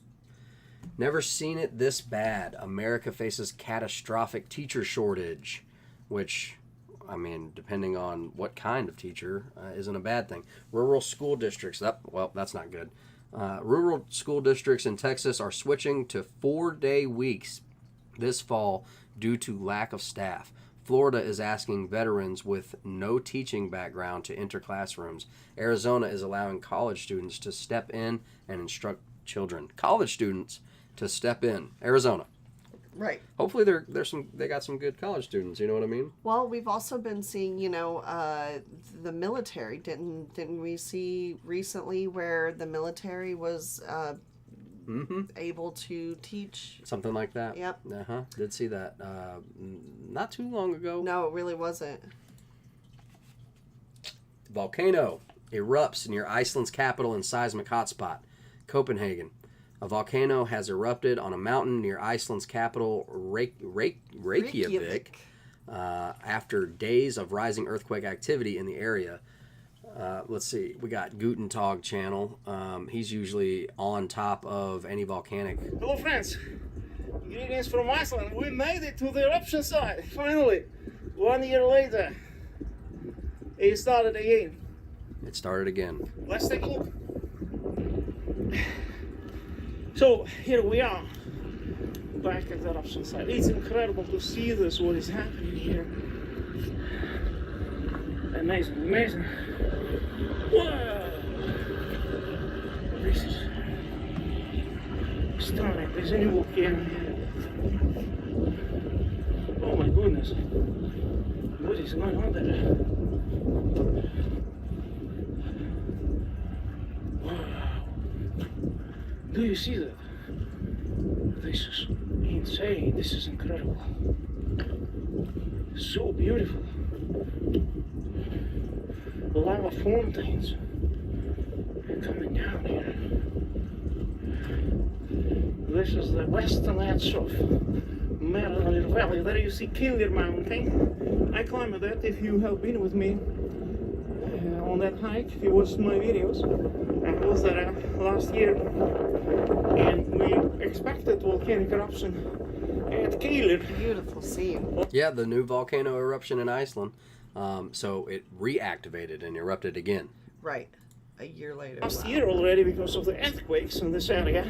Never seen it this bad. America faces catastrophic teacher shortage, which, I mean, depending on what kind of teacher, isn't a bad thing. Rural school districts, that's not good. Rural school districts in Texas are switching to 4-day weeks this fall due to lack of staff. Florida is asking veterans with no teaching background to enter classrooms. Arizona is allowing college students to step in and instruct children. College students to step in. Arizona. Right. Hopefully they got some good college students, you know what I mean? Well, we've also been seeing, the military. Didn't we see recently where the military was able to teach? Something like that. Yep. Did see that not too long ago. No, it really wasn't. Volcano erupts near Iceland's capital and seismic hotspot, Copenhagen. A volcano has erupted on a mountain near Iceland's capital, Reykjavik, after days of rising earthquake activity in the area. Let's see, we got Guten Tag channel. He's usually on top of any volcanic. Hello, friends. Greetings from Iceland. We made it to the eruption site, finally. 1 year later, it started again. It started again. Let's take a look. So here we are, back at the eruption site. It's incredible to see this, what is happening here. Amazing, amazing. Whoa! This is stunning. There's a new volcano here. Oh my goodness. What is going on there? Do you see that? This is insane. This is incredible. So beautiful. The lava fountains are coming down here. This is the western edge of Mandela Valley. There you see Killer Mountain. I climbed that if you have been with me on that hike. If you watched my videos. I was there last year, and we expected volcanic eruption at Keilir. Beautiful scene. Yeah, the new volcano eruption in Iceland. So it reactivated and erupted again. Right. A year later. Last year already, because of the earthquakes in this area,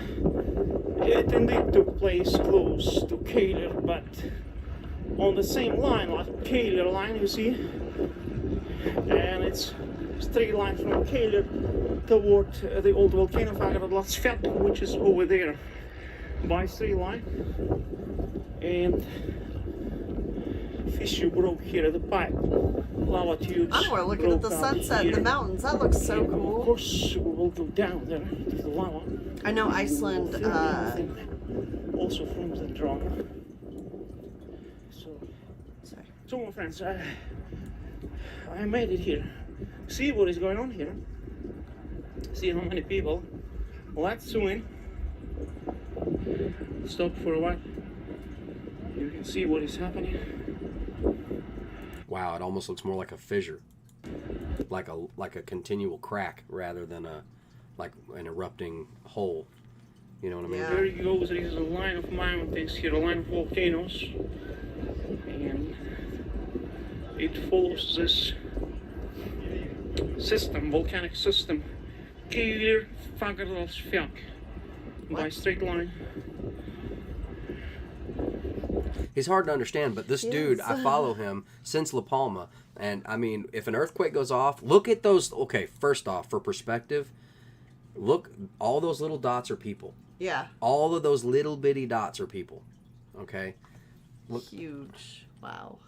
it indeed took place close to Keilir, but on the same line, like Keilir line, you see, and it's straight line from Keilir toward the old volcano Fagerlandsfjall, which is over there by straight line, and fissure broke here at the pipe. Lava tubes. I'm more looking at the sunset in the mountains. That looks so and cool. Of course, we will go down there to the lava. I know Iceland. Also from the drone. So my friends, I made it here. See what is going on here. See how many people. Let's zoom in. Stop for a while. You can see what is happening. Wow, it almost looks more like a fissure, like a continual crack rather than like an erupting hole. You know what I mean? There you go. There is a line of mountains here, a line of volcanoes, and it follows this system, volcanic system, Keilir Fagerlandsfjall, by straight line. He's hard to understand, but this dude, I follow him since La Palma. And I mean, if an earthquake goes off, look at those. Okay, first off, for perspective, look, all those little dots are people. Yeah. All of those little bitty dots are people. Okay? Look. Huge. Wow.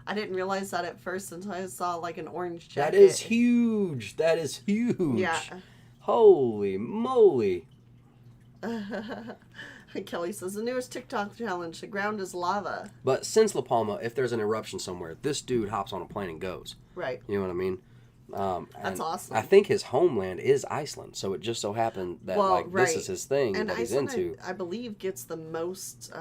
I didn't realize that at first until I saw like an orange jacket. That is huge. That is huge. Yeah. Holy moly. Kelly says, the newest TikTok challenge, the ground is lava. But since La Palma, if there's an eruption somewhere, this dude hops on a plane and goes. Right. You know what I mean? That's awesome. I think his homeland is Iceland, so it just so happened that this is his thing and that Iceland, he's into. I believe gets the most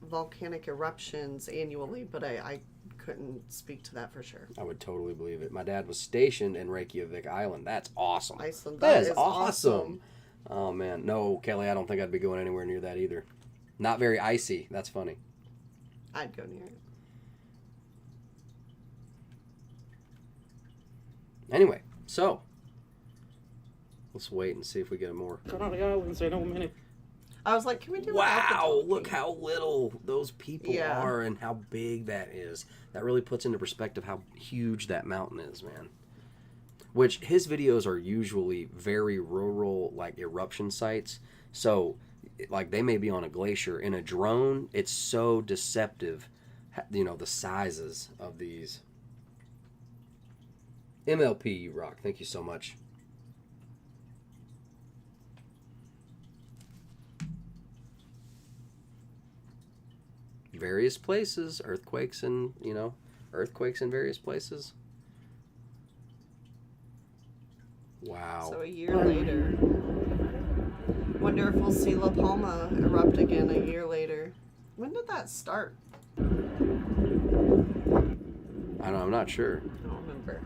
volcanic eruptions annually, but I couldn't speak to that for sure. I would totally believe it. My dad was stationed in Reykjavik Island. That's awesome. Iceland, that is awesome. Oh man, no, Kelly, I don't think I'd be going anywhere near that either. Not very icy. That's funny. I'd go near it. Anyway, so let's wait and see if we get more. I was like, can we do Wow, look how little those people are and how big that is. That really puts into perspective how huge that mountain is, man. Which his videos are usually very rural, like eruption sites. So, like, they may be on a glacier. In a drone, it's so deceptive, you know, the sizes of these. MLP, you rock. Thank you so much. Various places, earthquakes and, you know, earthquakes in various places. Wow. So a year later. Wonder if we'll see La Palma erupt again a year later. When did that start? I don't know, I'm not sure. I don't remember.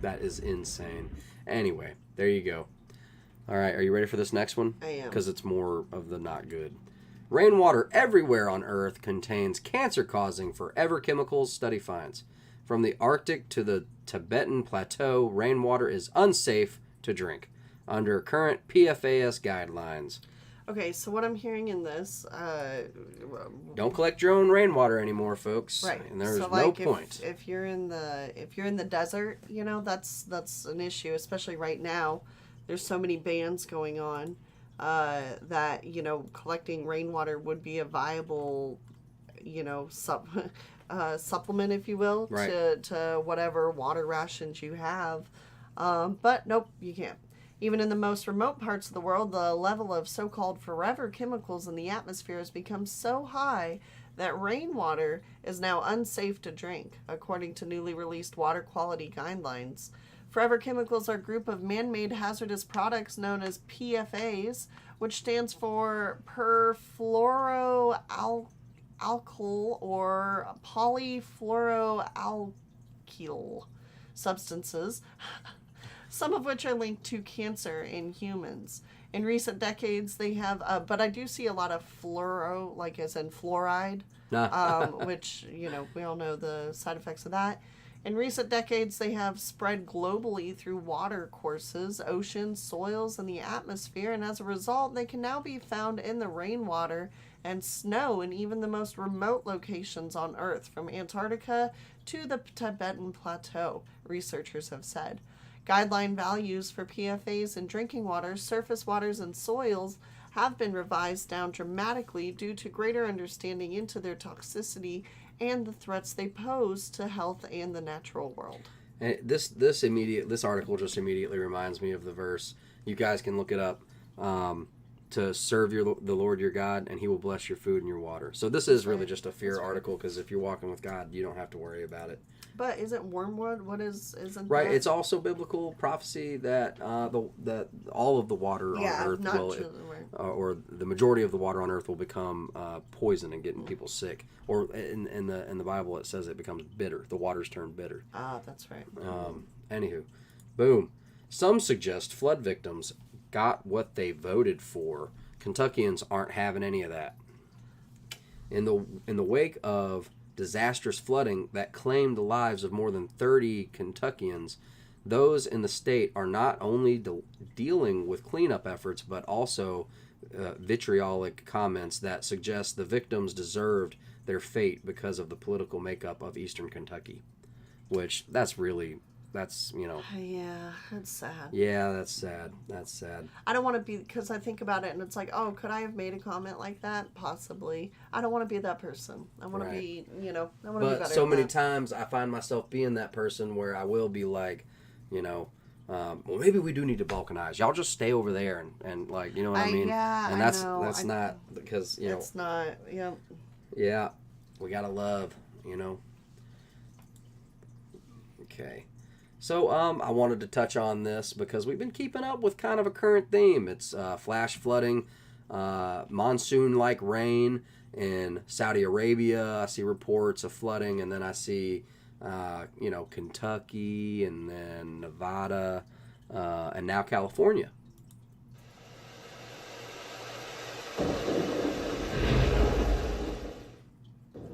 That is insane. Anyway, there you go. All right, are you ready for this next one? I am. Because it's more of the not good. Rainwater everywhere on Earth contains cancer-causing forever chemicals, study finds. From the Arctic to the Tibetan Plateau, rainwater is unsafe to drink under current PFAS guidelines. Okay, so what I'm hearing in this... Don't collect your own rainwater anymore, folks. Right. And there's so, no like, point. If you're in the desert, you know, that's an issue, especially right now. There's so many bans going on that, you know, collecting rainwater would be a viable, you know, supplement, if you will, right, to whatever water rations you have. But nope, you can't. Even in the most remote parts of the world, the level of so-called forever chemicals in the atmosphere has become so high that rainwater is now unsafe to drink, according to newly released water quality guidelines. Forever chemicals are a group of man-made hazardous products known as PFAs, which stands for perfluoroalkyl or polyfluoroalkyl substances, some of which are linked to cancer in humans. In recent decades, they have, but I do see a lot of fluoro, like as in fluoride, which, you know, we all know the side effects of that. In recent decades, they have spread globally through water courses, oceans, soils, and the atmosphere, and as a result, they can now be found in the rainwater and snow in even the most remote locations on Earth, from Antarctica to the Tibetan Plateau, researchers have said. Guideline values for PFAs in drinking water, surface waters, and soils have been revised down dramatically due to greater understanding into their toxicity and the threats they pose to health and the natural world. And this article just immediately reminds me of the verse. You guys can look it up. To serve the Lord your God, and He will bless your food and your water. So this is really just a fear article, because if you're walking with God, you don't have to worry about it. But isn't wormwood? What isn't right? That? It's also biblical prophecy that that all of the water on Earth will, or the majority of the water on Earth will become poison and getting people sick. Or in the Bible it says it becomes bitter. The waters turn bitter. Ah, that's right. Anywho, boom. Some suggest flood victims got what they voted for. Kentuckians aren't having any of that. In the wake of disastrous flooding that claimed the lives of more than 30 Kentuckians, those in the state are not only dealing with cleanup efforts, but also vitriolic comments that suggest the victims deserved their fate because of the political makeup of Eastern Kentucky. Which, that's, you know. Yeah, that's sad. Yeah, that's sad. That's sad. I don't want to be, because I think about it and it's like, oh, could I have made a comment like that? Possibly. I don't want to be that person. I want to be, you know, I want to be better. But so many times I find myself being that person where I will be like, you know, well, maybe we do need to balkanize. Y'all just stay over there and like, you know what I mean? Yeah, and that's not, because, you know. It's not, yeah. Yeah, we gotta love, you know. Okay. So, I wanted to touch on this because we've been keeping up with kind of a current theme. It's flash flooding, monsoon-like rain in Saudi Arabia. I see reports of flooding, and then I see, you know, Kentucky, and then Nevada, and now California.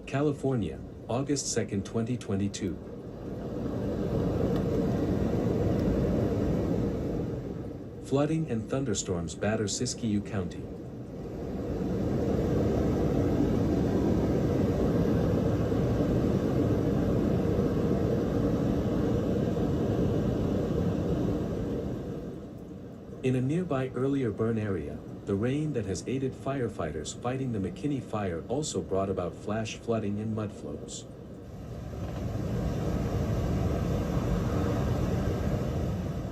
California, August 2nd, 2022. Flooding and thunderstorms batter Siskiyou County. In a nearby earlier burn area, the rain that has aided firefighters fighting the McKinney fire also brought about flash flooding and mud flows.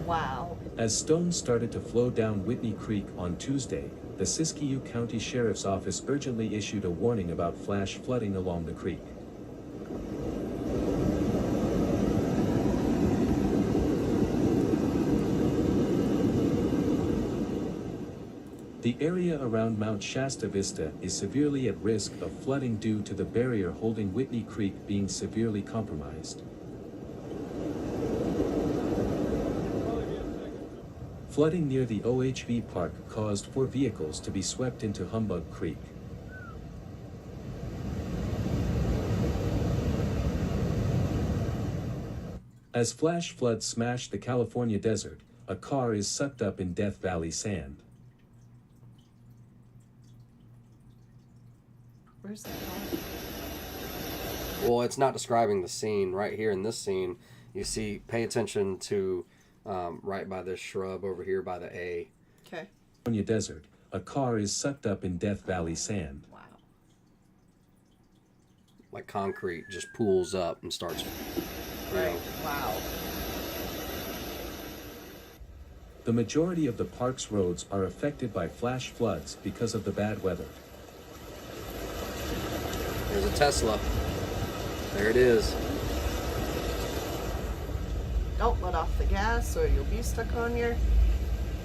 Wow. As stones started to flow down Whitney Creek on Tuesday, the Siskiyou County Sheriff's Office urgently issued a warning about flash flooding along the creek. The area around Mount Shasta Vista is severely at risk of flooding due to the barrier holding Whitney Creek being severely compromised. Flooding near the OHV Park caused 4 vehicles to be swept into Humbug Creek. As flash floods smash the California desert, a car is sucked up in Death Valley sand. Where's the car? Well, it's not describing the scene. Right here in this scene, you see, pay attention to right by this shrub over here by the A. Okay. California desert, a car is sucked up in Death Valley sand. Wow. Like concrete just pools up and starts. Right. Wow. The majority of the park's roads are affected by flash floods because of the bad weather. There's a Tesla. There it is. Don't let off the gas or you'll be stuck on your...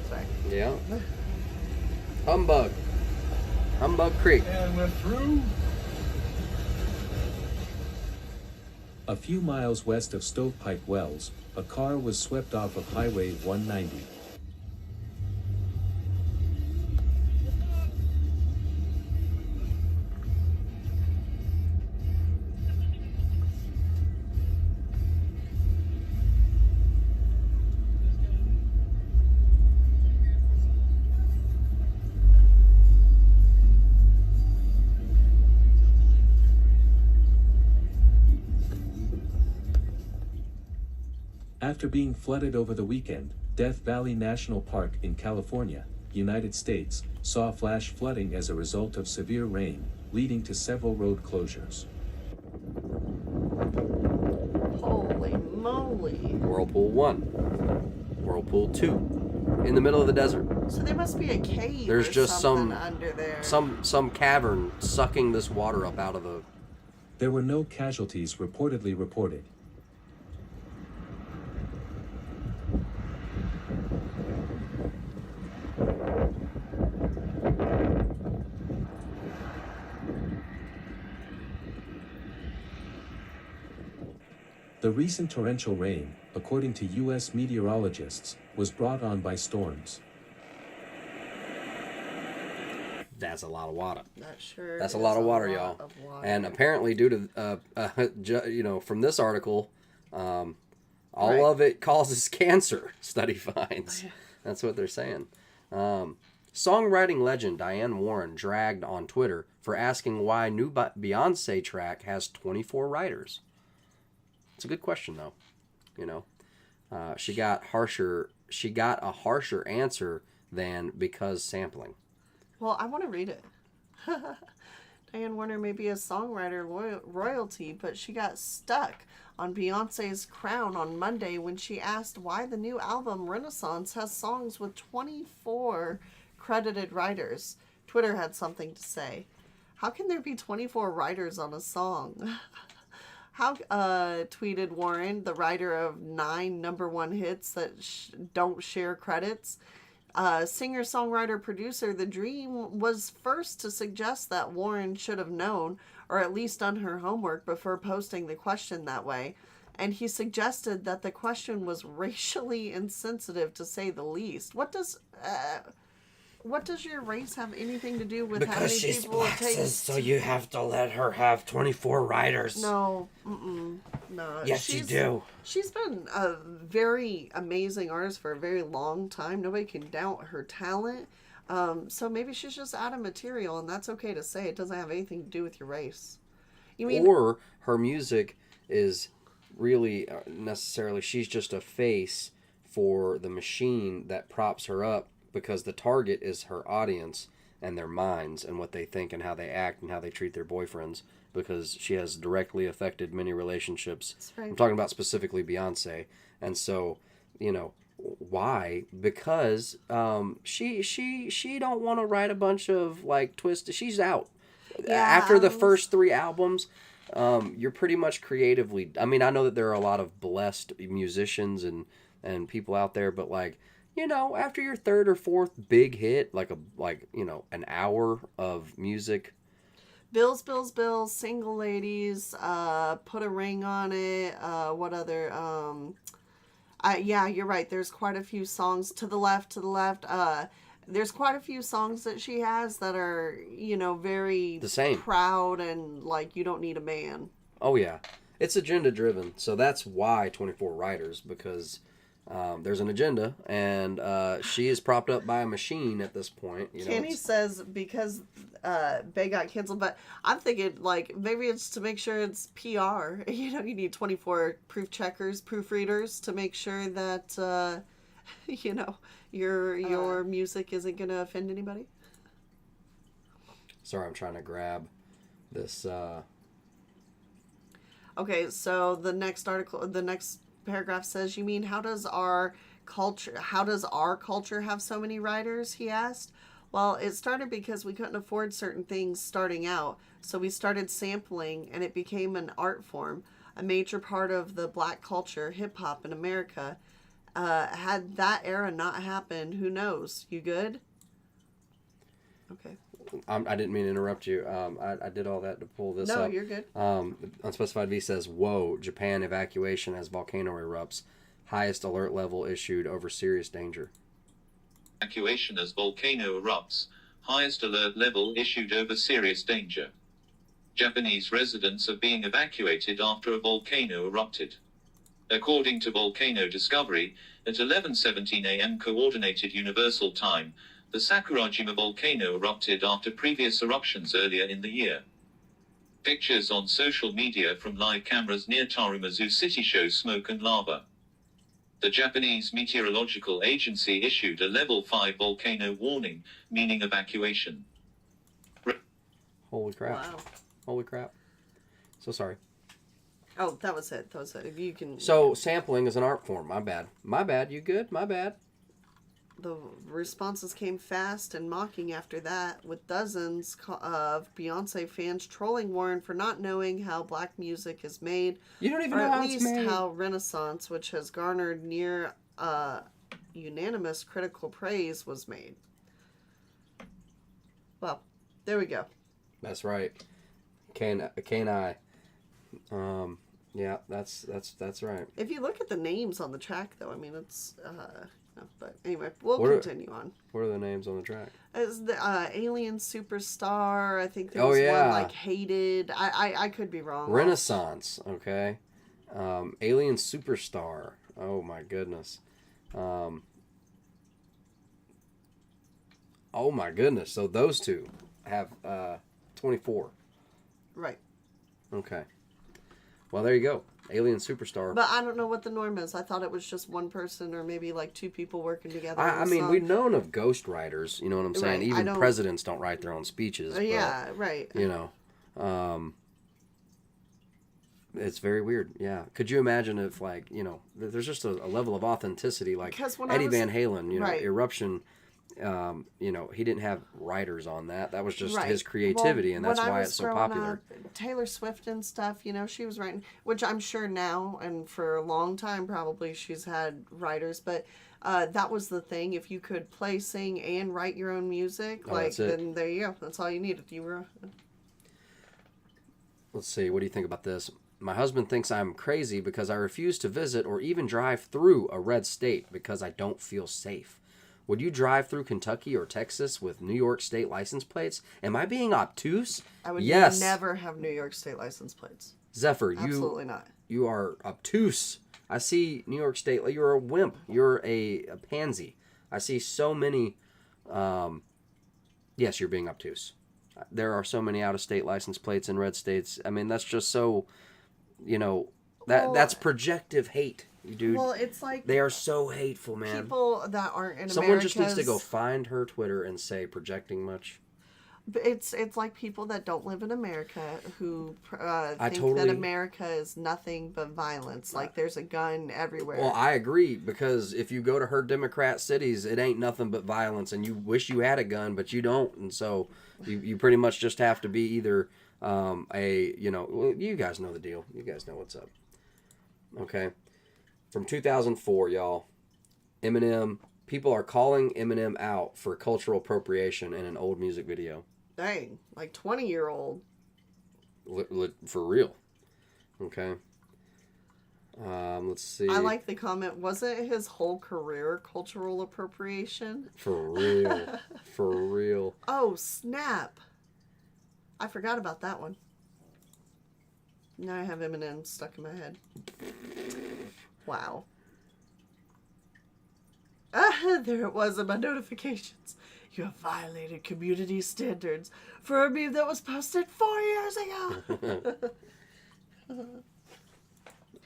Sorry. Yeah. Humbug. Humbug Creek. And we're through. A few miles west of Stovepipe Wells, a car was swept off of Highway 190. After being flooded over the weekend, Death Valley National Park in California, United States, saw flash flooding as a result of severe rain, leading to several road closures. Holy moly. Whirlpool 1. Whirlpool 2. In the middle of the desert. So there must be a cave There's or just something under there. some cavern sucking this water up out of the... There were no casualties reportedly reported. The recent torrential rain, according to U.S. meteorologists, was brought on by storms. That's a lot of water. That sure. That's a is lot of water, lot y'all. of water. And apparently, due to from this article, all of it causes cancer. Study finds. That's what they're saying. Songwriting legend Diane Warren dragged on Twitter for asking why new Beyonce track has 24 writers. It's a good question, though. She got a harsher answer than because sampling. Well, I want to read it. Diane Warner may be a songwriter royalty, but she got stuck on Beyonce's crown on Monday when she asked why the new album Renaissance has songs with 24 credited writers. Twitter had something to say. How can there be 24 writers on a song? How tweeted Warren, the writer of 9 #1 hits that don't share credits. Singer, songwriter, producer The Dream was first to suggest that Warren should have known, or at least done her homework before posting the question that way. And he suggested that the question was racially insensitive, to say the least. What does your race have anything to do with how many people it takes? So you have to let her have 24 writers. No, no. Yes, you do. She's been a very amazing artist for a very long time. Nobody can doubt her talent. So maybe she's just out of material, and that's okay to say. It doesn't have anything to do with your race. Or her music is really necessarily, she's just a face for the machine that props her up, because the target is her audience and their minds and what they think and how they act and how they treat their boyfriends, because she has directly affected many relationships. Right. I'm talking about specifically Beyonce. And so, why? Because she don't want to write a bunch of twisted. She's out. Yeah. After the first 3 albums, you're pretty much creatively. I mean, I know that there are a lot of blessed musicians and people out there, but after your 3rd or 4th big hit, an hour of music. Bills, Single Ladies, Put a Ring on It, what other, yeah, you're right, there's quite a few songs, To the Left, there's quite a few songs that she has that are, very the same. Proud and You Don't Need a Man. Oh yeah, it's agenda driven, so that's why 24 writers, because there's an agenda, and she is propped up by a machine at this point. Kenny says because Bay got canceled, but I'm thinking maybe it's to make sure it's PR. You need 24 proof checkers, proofreaders to make sure that your music isn't going to offend anybody. Sorry, I'm trying to grab this. Okay, so the next paragraph says, you mean how does our culture have so many writers, he asked. Well, it started because we couldn't afford certain things starting out, so we started sampling, and it became an art form, a major part of the black culture, hip-hop in America. Had that era not happened, who knows? You good? Okay. I didn't mean to interrupt you. I did all that to pull this up. No, you're good. Unspecified V says, whoa, Japan evacuation as volcano erupts. Highest alert level issued over serious danger. Evacuation as volcano erupts. Highest alert level issued over serious danger. Japanese residents are being evacuated after a volcano erupted. According to Volcano Discovery, at 11:17 a.m. Coordinated Universal Time, the Sakurajima volcano erupted after previous eruptions earlier in the year. Pictures on social media from live cameras near Tarumazu City show smoke and lava. The Japanese Meteorological Agency issued a level 5 volcano warning, meaning evacuation. Holy crap. Wow. Holy crap. So sorry. Oh, that was it. If you can... So, sampling is an art form. My bad. My bad. You good? My bad. The responses came fast and mocking after that, with dozens of Beyonce fans trolling Warren for not knowing how black music is made. You don't even or know how at it's least made. how Renaissance, which has garnered near unanimous critical praise, was made. Well, there we go. That's right. Can I? Yeah, that's right. If you look at the names on the track, though, I mean, it's No, but anyway, we'll continue on. What are the names on the track? It's the Alien Superstar. I think there Oh, was yeah. one like Hated. I could be wrong. Renaissance, okay. Alien Superstar. Oh my goodness. Oh my goodness. So those two have 24. Right. Okay. Well, there you go. Alien Superstar. But I don't know what the norm is. I thought it was just one person or maybe like two people working together. I mean, we've known of ghost writers. You know what I'm saying? Right. Even presidents don't write their own speeches. But, yeah, right. You know, it's very weird. Yeah. Could you imagine if, like, you know, there's just a level of authenticity, like Eddie Van Halen, you know, right. Eruption. You know, he didn't have writers on that. That was just his creativity, and that's why it's so popular. Up, Taylor Swift and stuff, you know, she was writing, which I'm sure now and for a long time probably she's had writers, but that was the thing. If you could play, sing, and write your own music, then there you go. That's all you needed. You were. Let's see. What do you think about this? My husband thinks I'm crazy because I refuse to visit or even drive through a red state because I don't feel safe. Would you drive through Kentucky or Texas with New York State license plates? Am I being obtuse? I would yes. never have New York State license plates. Zephyr, absolutely not. You are obtuse. I see New York State. You're a wimp. You're a pansy. I see so many. Yes, you're being obtuse. There are so many out-of-state license plates in red states. I mean, that's just so. You know, that's projective hate. Dude, well, it's like they are so hateful, man. People that aren't in Someone just needs to go find her Twitter and say projecting much. It's like people that don't live in America who think that America is nothing but violence. Like there's a gun everywhere. Well, I agree, because if you go to her Democrat cities, it ain't nothing but violence, and you wish you had a gun, but you don't, and so you pretty much just have to be either you guys know the deal. You guys know what's up. Okay. From 2004, y'all, Eminem, people are calling Eminem out for cultural appropriation in an old music video. Dang, like 20-year-old. For real. Okay. Let's see. I like the comment, wasn't his whole career cultural appropriation? For real. For real. Oh, snap. I forgot about that one. Now I have Eminem stuck in my head. Wow. There it was in my notifications. You have violated community standards for a meme that was posted 4 years ago.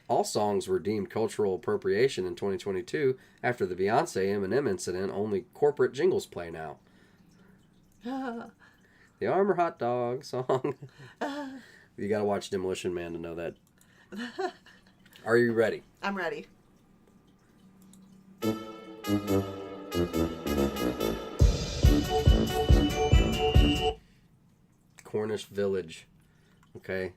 All songs were deemed cultural appropriation in 2022 after the Beyonce Eminem incident. Only corporate jingles play now. The Armor Hot Dog song. You gotta watch Demolition Man to know that. Are you ready? I'm ready. Cornish village. Okay.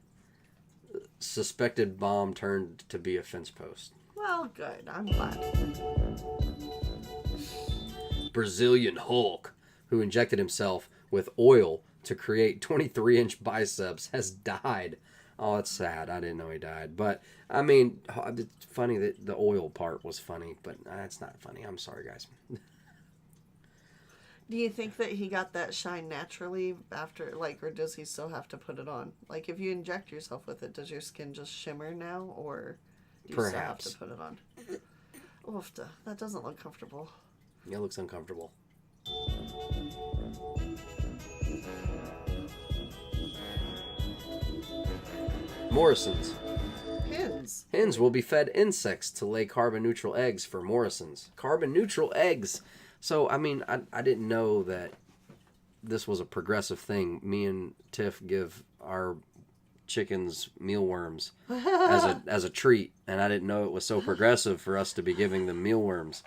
Suspected bomb turned to be a fence post. Well, good. I'm glad. Brazilian Hulk, who injected himself with oil to create 23-inch biceps, has died. Oh, it's sad. I didn't know he died. But, I mean, it's funny that the oil part was funny, but it's not funny. I'm sorry, guys. Do you think that he got that shine naturally after, like, or does he still have to put it on? Like, if you inject yourself with it, does your skin just shimmer now, or do you Perhaps. still have to put it on? Oof, that doesn't look comfortable. It looks uncomfortable. Morrisons. Hens. Hens will be fed insects to lay carbon-neutral eggs for Morrisons. Carbon-neutral eggs. So, I mean, I didn't know that this was a progressive thing. Me and Tiff give our chickens mealworms as a treat, and I didn't know it was so progressive for us to be giving them mealworms.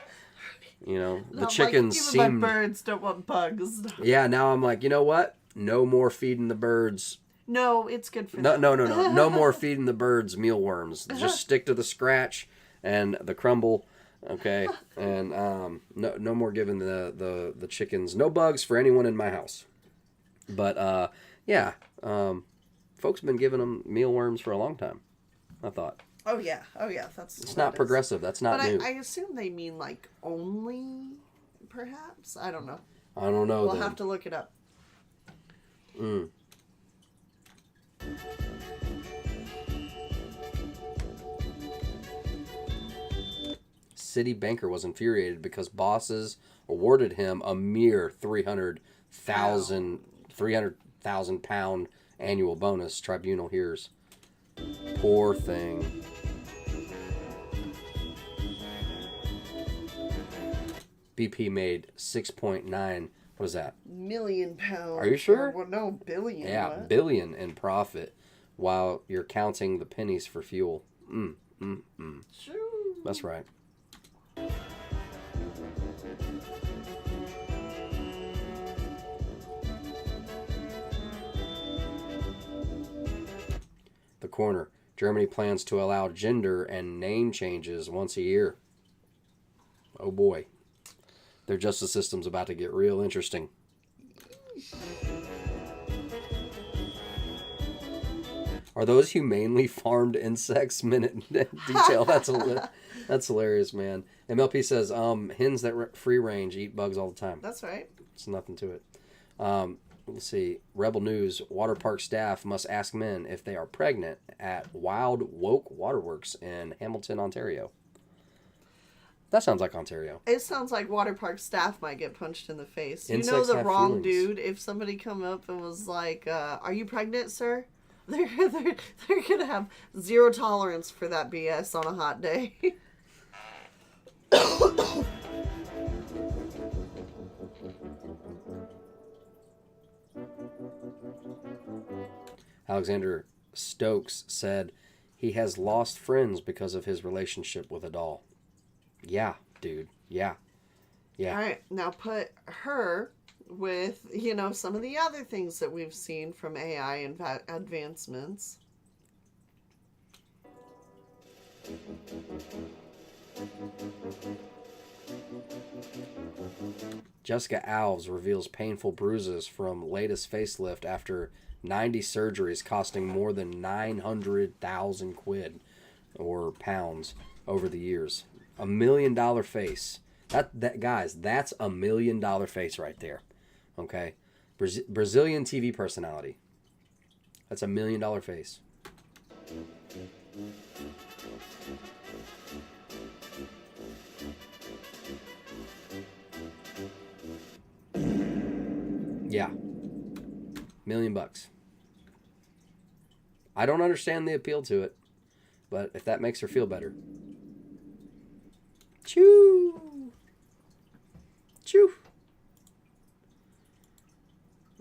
You know, the chickens like, seem... my birds don't want bugs. Yeah, now I'm like, you know what? No more feeding the birds. No, it's good for them. No. No more feeding the birds mealworms. Just stick to the scratch and the crumble, okay? And no more giving the chickens. No bugs for anyone in my house. But folks have been giving them mealworms for a long time, I thought. Oh yeah. That's. It's not progressive. That's not new. I assume they mean like only, perhaps. I don't know. I don't know. We'll have to look it up. City banker was infuriated because bosses awarded him a mere 300,000 pound annual bonus. Tribunal hears. Poor thing. BP made 6.9. What is that? Million pounds. Are you sure? Well, no, billion. Yeah, what? billion in profit while you're counting the pennies for fuel. That's right. The corner. Germany plans to allow gender and name changes once a year. Oh boy. Their justice system's about to get real interesting. Are those humanely farmed insects? Minute detail. That's hilarious, man. MLP says, hens that free range eat bugs all the time. That's right. It's nothing to it. Let's see. Rebel News. Water park staff must ask men if they are pregnant at Wild Woke Waterworks in Hamilton, Ontario. That sounds like Ontario. It sounds like water park staff might get punched in the face. Insects you know the have wrong feelings. dude. If somebody come up and was like, "Are you pregnant, sir?" They're gonna have zero tolerance for that BS on a hot day. Alexander Stokes said he has lost friends because of his relationship with a doll. Yeah, dude. Yeah. All right, now put her with, some of the other things that we've seen from AI and advancements. Jessica Alves reveals painful bruises from latest facelift after 90 surgeries costing more than 900,000 quid or pounds over the years. $1 million face. That guys, that's $1 million face right there. Okay, Brazilian TV personality. That's $1 million face. Yeah. $1 million. I don't understand the appeal to it, but if that makes her feel better. Choo! Choo!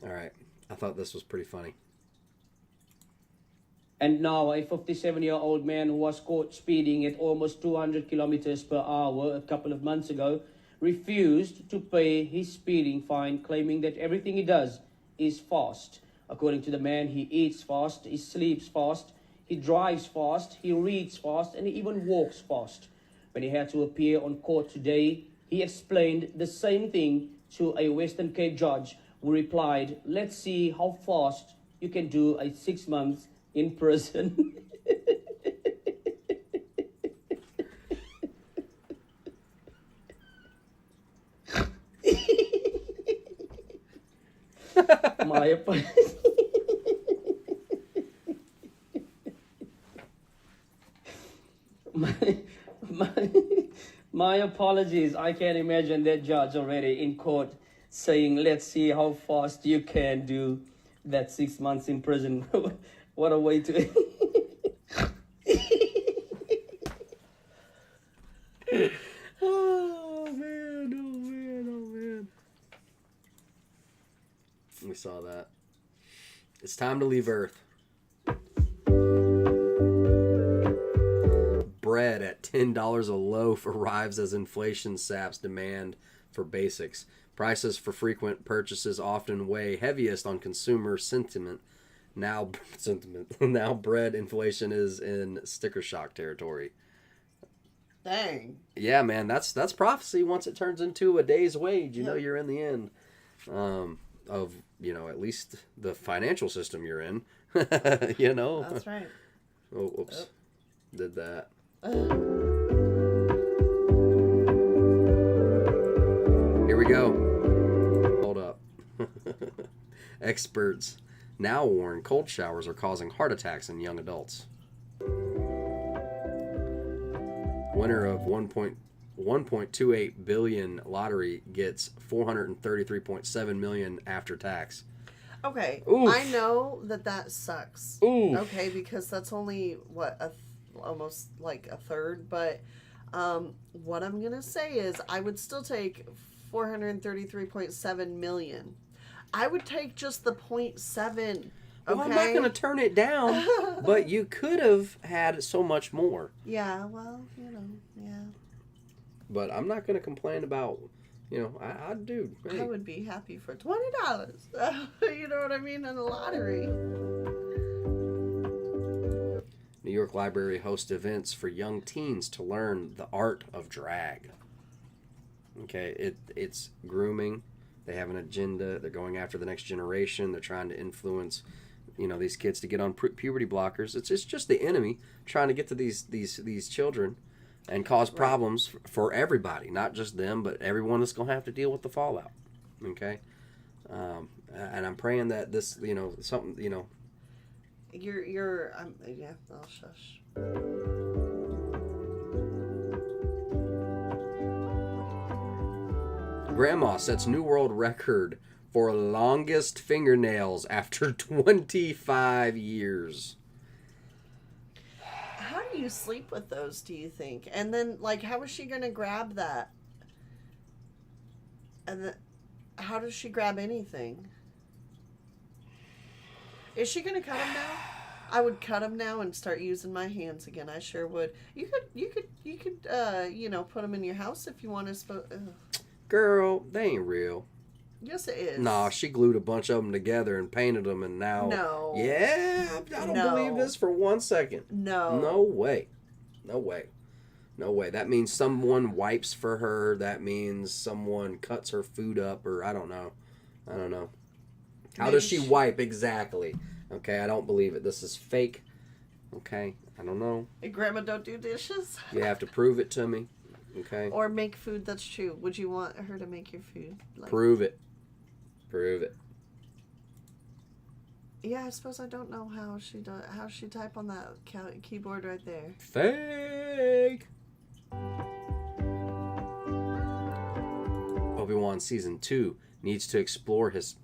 Alright. I thought this was pretty funny. And now a 57-year-old man who was caught speeding at almost 200 kilometers per hour a couple of months ago refused to pay his speeding fine, claiming that everything he does is fast. According to the man, he eats fast, he sleeps fast, he drives fast, he reads fast, and he even walks fast. When he had to appear on court today, he explained the same thing to a Western Cape judge who replied, "Let's see how fast you can do a 6 months in prison." My apologies. My apologies. I can imagine that judge already in court saying, "Let's see how fast you can do that 6 months in prison." What a way to... Oh man. We saw that. It's time to leave Earth. Bread at $10 a loaf arrives as inflation saps demand for basics. Prices for frequent purchases often weigh heaviest on consumer sentiment. Now bread inflation is in sticker shock territory. Dang. Yeah, man, that's prophecy. Once it turns into a day's wage, you know you're in the end of, at least the financial system you're in. That's right. Oh, oops. Did that. Here we go. Hold up. Experts now warn cold showers are causing heart attacks in young adults. Winner of 1.28 billion lottery gets 433.7 million after tax. Okay, Oof. I know that sucks. Oof. Okay, because that's only what almost like a third. But what I'm gonna say is, I would still take 433.7 million. I would take just the 0.7. Okay? Well, I'm not gonna turn it down, but you could have had so much more. Yeah, well, yeah. But I'm not gonna complain about. I do. Hey. I would be happy for $20. You know what I mean? In a lottery. New York Library hosts events for young teens to learn the art of drag. Okay, it's grooming. They have an agenda. They're going after the next generation. They're trying to influence, these kids to get on puberty blockers. It's just the enemy trying to get to these children and cause problems for everybody, not just them, but everyone that's going to have to deal with the fallout. Okay? And I'm praying that this, something, yeah, I'll shush. Grandma sets new world record for longest fingernails after 25 years. How do you sleep with those, do you think? And then, how is she going to grab that? And then, how does she grab anything? Is she going to cut them now? I would cut them now and start using my hands again. I sure would. You could, put them in your house if you want to. Girl, they ain't real. Yes, it is. Nah, she glued a bunch of them together and painted them, and now... No. Yeah, I don't believe this for 1 second. No. No way. No way. No way. That means someone wipes for her. That means someone cuts her food up, or I don't know. How does she wipe exactly? Okay, I don't believe it. This is fake. Okay, I don't know. Grandma don't do dishes? You have to prove it to me. Okay. Or make food that's true. Would you want her to make your food? Prove it. Prove it. Yeah, I suppose I don't know how she type on that keyboard right there. Fake. Obi-Wan Season 2 needs to explore his...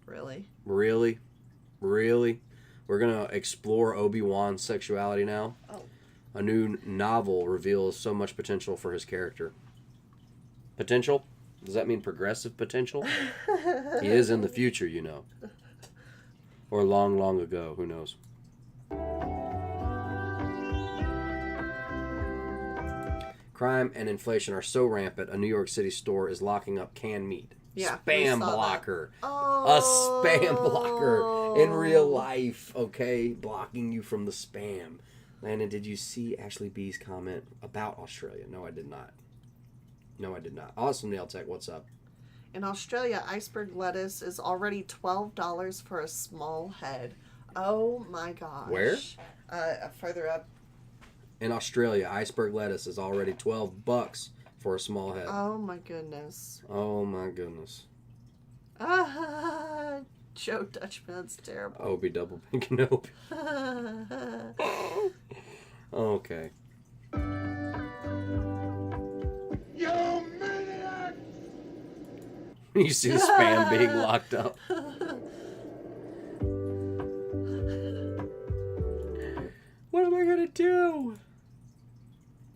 Really? Really? We're going to explore Obi-Wan's sexuality now? Oh. A new novel reveals so much potential for his character. Potential? Does that mean progressive potential? He is in the future, Or long, long ago. Who knows? Crime and inflation are so rampant, a New York City store is locking up canned meat. Yeah, Spam blocker. Oh. A spam blocker in real life, okay? Blocking you from the spam. Landon, did you see Ashley B's comment about Australia? No, I did not. Awesome, Nail Tech, what's up? In Australia, iceberg lettuce is already $12 for a small head. Oh my gosh. Where? Further up. In Australia, iceberg lettuce is already $12 for a small head. Oh my goodness. Joe Dutchman's terrible. Obi double pink Kenobi. Okay. You maniac! You see the spam being locked up. What am I gonna do?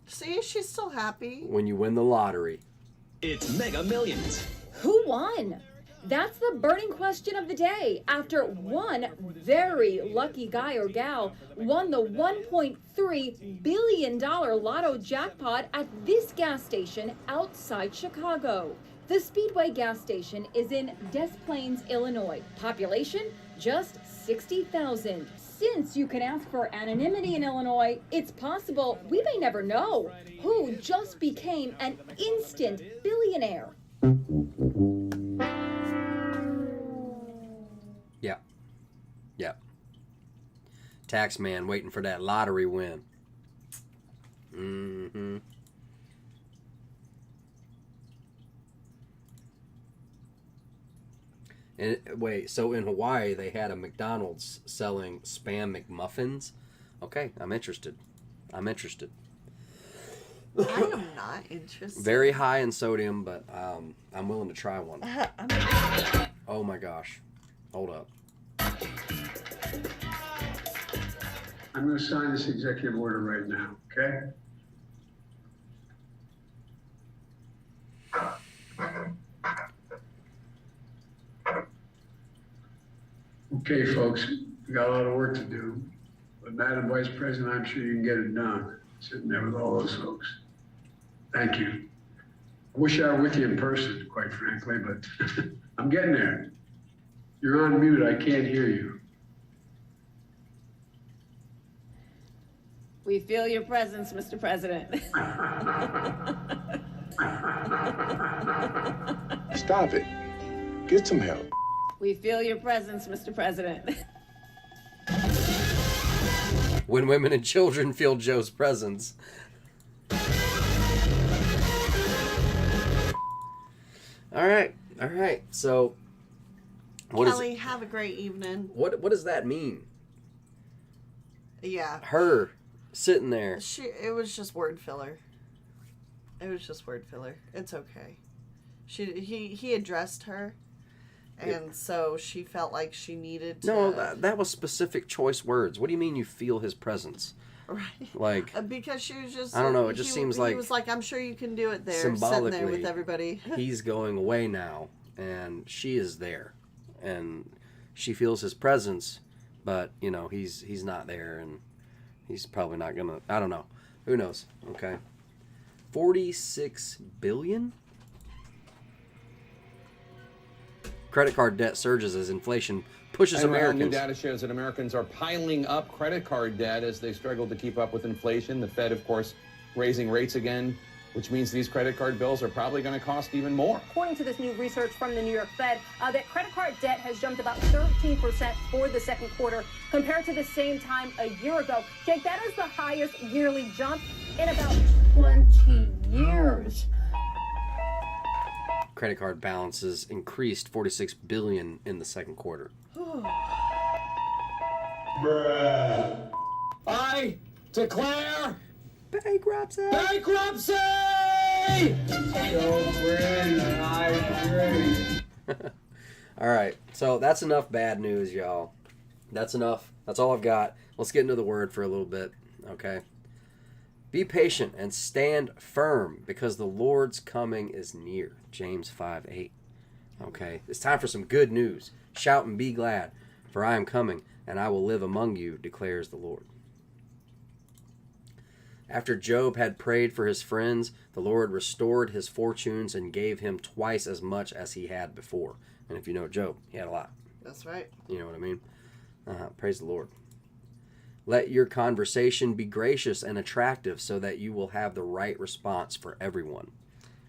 See, she's still happy. When you win the lottery. It's Mega Millions. Who won? That's the burning question of the day after one very lucky guy or gal won the $1.3 billion lotto jackpot at this gas station outside Chicago. The Speedway gas station is in Des Plaines, Illinois. Population, just 60,000. Since you can ask for anonymity in Illinois, it's possible we may never know who just became an instant billionaire. Yeah. Tax man waiting for that lottery win. Mm-hmm. And wait, so in Hawaii they had a McDonald's selling Spam McMuffins? Okay, I'm interested. I am not interested. Very high in sodium, but I'm willing to try one. Oh my gosh. Hold up. I'm going to sign this executive order right now, okay? Okay, folks, we got a lot of work to do, but Madam Vice President, I'm sure you can get it done, sitting there with all those folks. Thank you. I wish I were with you in person, quite frankly, but I'm getting there. You're on mute, I can't hear you. We feel your presence, Mr. President. Stop it. Get some help. We feel your presence, Mr. President. When women and children feel Joe's presence. All right. So, Kelly, have a great evening. What does that mean? Yeah. Her sitting there. It was just word filler. It's okay. He addressed her, and so she felt like she needed to. No, that was specific choice words. What do you mean you feel his presence? Right. Like because she was just. I don't know. It just seems like he was like, I'm sure you can do it there, symbolically, sitting there with everybody. He's going away now, and she is there, and she feels his presence, but he's not there, and he's probably not gonna. I don't know. Who knows? Okay. 46 billion. Credit card debt surges as inflation pushes Americans. New data shows that Americans are piling up credit card debt as they struggle to keep up with inflation. The Fed, of course, raising rates again, which means these credit card bills are probably going to cost even more. According to this new research from the New York Fed, that credit card debt has jumped about 13% for the second quarter compared to the same time a year ago. Jake, that is the highest yearly jump in about 20 years. Credit card balances increased 46 billion in the second quarter. I declare bankruptcy! Bankruptcy! All right, so that's enough bad news, y'all. That's enough. That's all I've got. Let's get into the word for a little bit, okay? Be patient and stand firm because the Lord's coming is near. James 5:8. Okay, it's time for some good news. Shout and be glad, for I am coming, and I will live among you, declares the Lord. After Job had prayed for his friends, the Lord restored his fortunes and gave him twice as much as he had before. And if you know Job, he had a lot. That's right. You know what I mean? Praise the Lord. Let your conversation be gracious and attractive so that you will have the right response for everyone.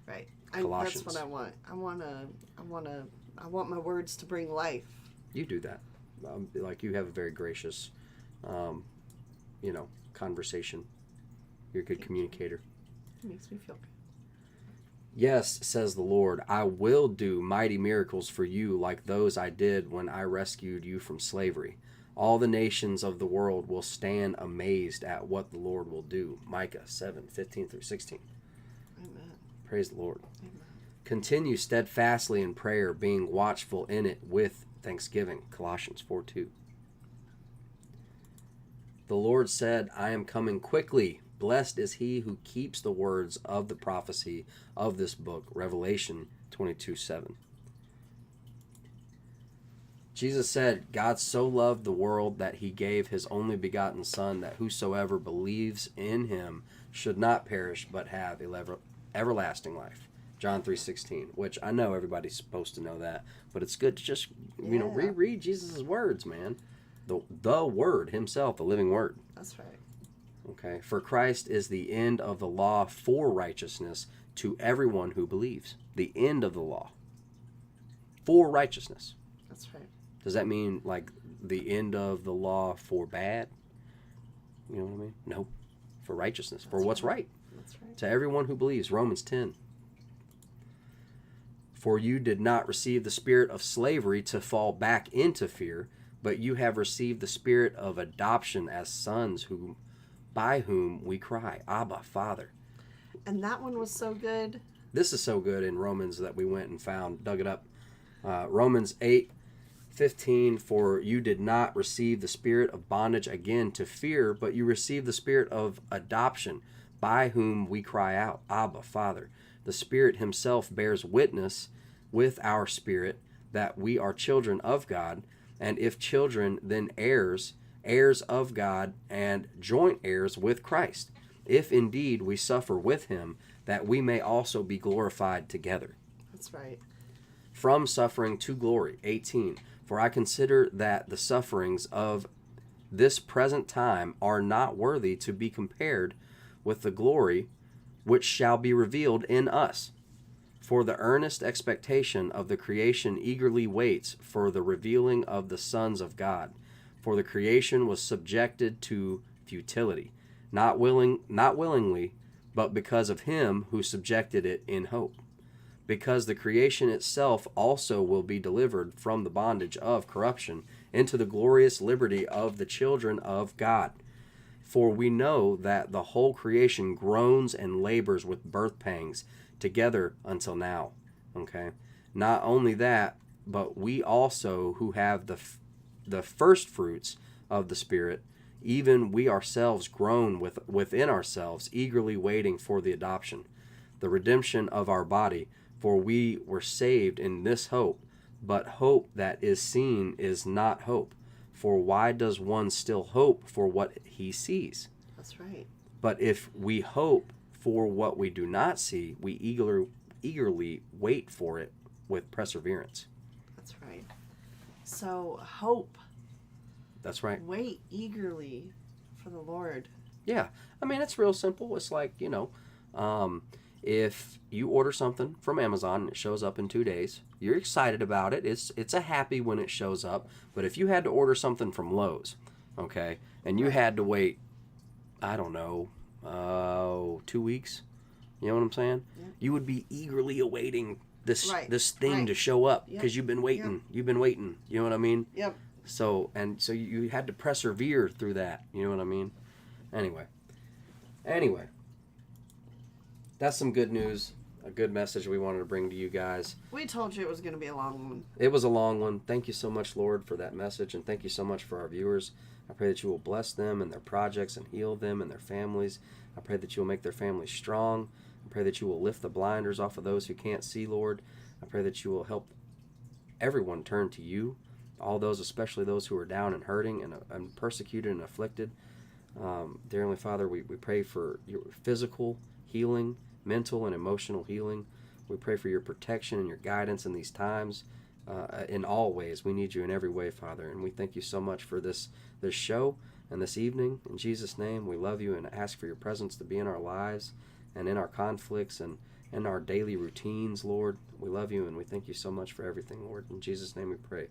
Right. Colossians. That's what I want. I want my words to bring life. You do that. Like you have a very gracious, conversation. You're a good communicator. It makes me feel good. Yes, says the Lord, I will do mighty miracles for you like those I did when I rescued you from slavery. All the nations of the world will stand amazed at what the Lord will do. Micah 7:15-16. Amen. Praise the Lord. Amen. Continue steadfastly in prayer, being watchful in it with thanksgiving. Colossians 4:2. The Lord said, I am coming quickly. Blessed is he who keeps the words of the prophecy of this book. Revelation 22:7. Jesus said, God so loved the world that he gave his only begotten Son, that whosoever believes in him should not perish, but have everlasting life. John 3:16, which I know everybody's supposed to know that, but it's good to just, reread Jesus' words, man. The Word himself, the living Word. That's right. Okay, for Christ is the end of the law for righteousness to everyone who believes. The end of the law for righteousness. That's right. Does that mean like the end of the law for bad? You know what I mean? Nope. for righteousness, for what's right. That's right. To everyone who believes. Romans 10. For you did not receive the spirit of slavery to fall back into fear, but you have received the spirit of adoption as sons, by whom we cry, Abba, Father. And that one was so good. This is so good in Romans that we went and found, dug it up. Romans 8:15, for you did not receive the spirit of bondage again to fear, but you received the spirit of adoption, by whom we cry out, Abba, Father. The Spirit himself bears witness with our spirit that we are children of God, and if children, then heirs, heirs of God, and joint heirs with Christ, if indeed we suffer with him, that we may also be glorified together. That's right. From suffering to glory. 18. For I consider that the sufferings of this present time are not worthy to be compared with the glory which shall be revealed in us. For the earnest expectation of the creation eagerly waits for the revealing of the sons of God. For the creation was subjected to futility, not willingly, but because of him who subjected it in hope. Because the creation itself also will be delivered from the bondage of corruption into the glorious liberty of the children of God. For we know that the whole creation groans and labors with birth pangs together until now. Okay? Not only that, but we also who have the first fruits of the Spirit, even we ourselves groan within ourselves, eagerly waiting for the adoption, the redemption of our body. For we were saved in this hope, but hope that is seen is not hope. For why does one still hope for what he sees? That's right. But if we hope for what we do not see, we eagerly wait for it with perseverance. That's right. So hope. That's right. Wait eagerly for the Lord. Yeah. I mean, it's real simple. It's like, if you order something from Amazon and it shows up in 2 days, you're excited about it. It's a happy when it shows up. But if you had to order something from Lowe's, okay, and you had to wait, I don't know, 2 weeks, you know what I'm saying? Yeah. You would be eagerly awaiting this thing to show up because you've been waiting. Yep. You've been waiting. You know what I mean? Yep. So you had to persevere through that. You know what I mean? Anyway. That's some good news, a good message we wanted to bring to you guys. We told you it was going to be a long one. It was a long one. Thank you so much, Lord, for that message, and thank you so much for our viewers. I pray that you will bless them and their projects and heal them and their families. I pray that you will make their families strong. I pray that you will lift the blinders off of those who can't see, Lord. I pray that you will help everyone turn to you, all those, especially those who are down and hurting and persecuted and afflicted. Dear Heavenly Father, we pray for your physical healing, mental and emotional healing. We pray for your protection and your guidance in these times. In all ways, we need you in every way, Father. And we thank you so much for this show and this evening. In Jesus' name, we love you and ask for your presence to be in our lives and in our conflicts and in our daily routines, Lord. We love you and we thank you so much for everything, Lord. In Jesus' name we pray.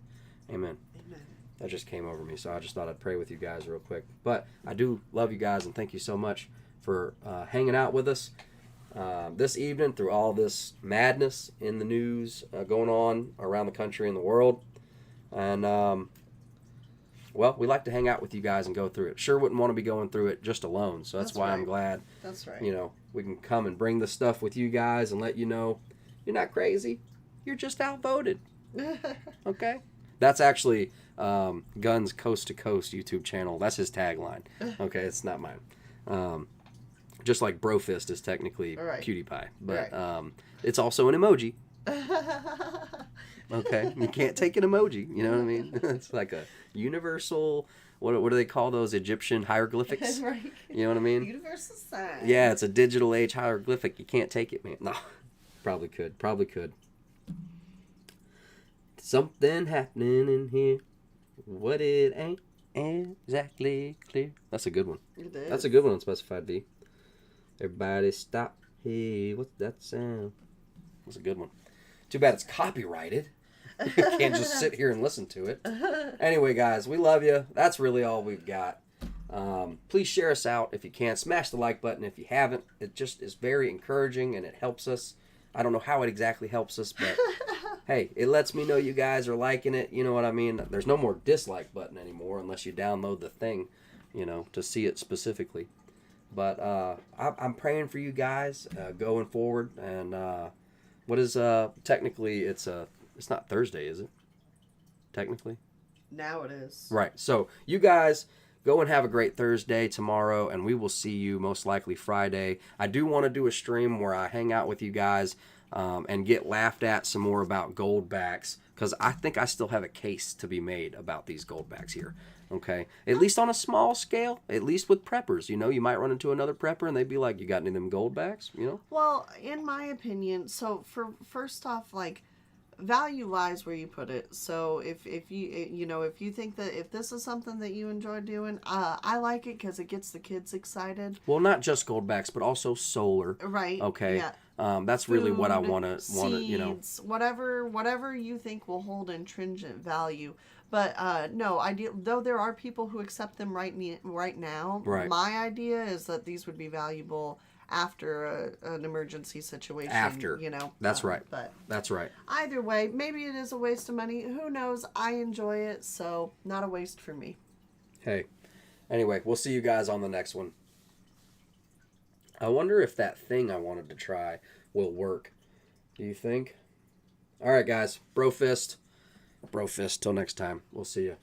Amen. Amen. That just came over me, so I just thought I'd pray with you guys real quick. But I do love you guys and thank you so much for hanging out with us this evening through all this madness in the news going on around the country and the world. And, well, we like to hang out with you guys and go through it. Sure wouldn't want to be going through it just alone, so that's why right. I'm glad, that's right. We can come and bring this stuff with you guys and let you know you're not crazy. You're just outvoted. Okay? That's actually Guns Coast to Coast YouTube channel. That's his tagline. Okay, it's not mine. Just like Brofist is technically right. PewDiePie. But right. It's also an emoji. Okay? You can't take an emoji. You know what I mean? It's like a universal... What do they call those Egyptian hieroglyphics? Right. You know what I mean? Universal sign. Yeah, it's a digital age hieroglyphic. You can't take it, man. No. Probably could. Something happening in here. What it ain't exactly clear. That's a good one. It is. That's a good one on Specified B. Everybody stop. Hey, what's that sound? That's a good one. Too bad it's copyrighted. You can't just sit here and listen to it. Anyway, guys, we love you. That's really all we've got. Please share us out if you can. Smash the like button if you haven't. It just is very encouraging and it helps us. I don't know how it exactly helps us, but hey, it lets me know you guys are liking it. You know what I mean? There's no more dislike button anymore unless you download the thing, to see it specifically. But I'm praying for you guys going forward. And what is technically it's not Thursday, is it? Technically. Now it is. Right. So you guys go and have a great Thursday tomorrow, and we will see you most likely Friday. I do want to do a stream where I hang out with you guys and get laughed at some more about Goldbacks, because I think I still have a case to be made about these Goldbacks here. Okay, at least on a small scale, at least with preppers, you might run into another prepper and they'd be like, "You got any of them Goldbacks?" Well, in my opinion, so first off, like, value lies where you put it. So if you think that if this is something that you enjoy doing, I like it because it gets the kids excited. Well, not just Goldbacks, but also solar. Right. Okay. Yeah. That's really what I want to seeds, whatever you think will hold intrinsic value. But no, though there are people who accept them right now. Right. My idea is that these would be valuable after an emergency situation. That's right. But that's right. Either way, maybe it is a waste of money. Who knows? I enjoy it, so not a waste for me. Hey, anyway, we'll see you guys on the next one. I wonder if that thing I wanted to try will work. Do you think? All right, guys. Bro fist. Till next time. We'll see you.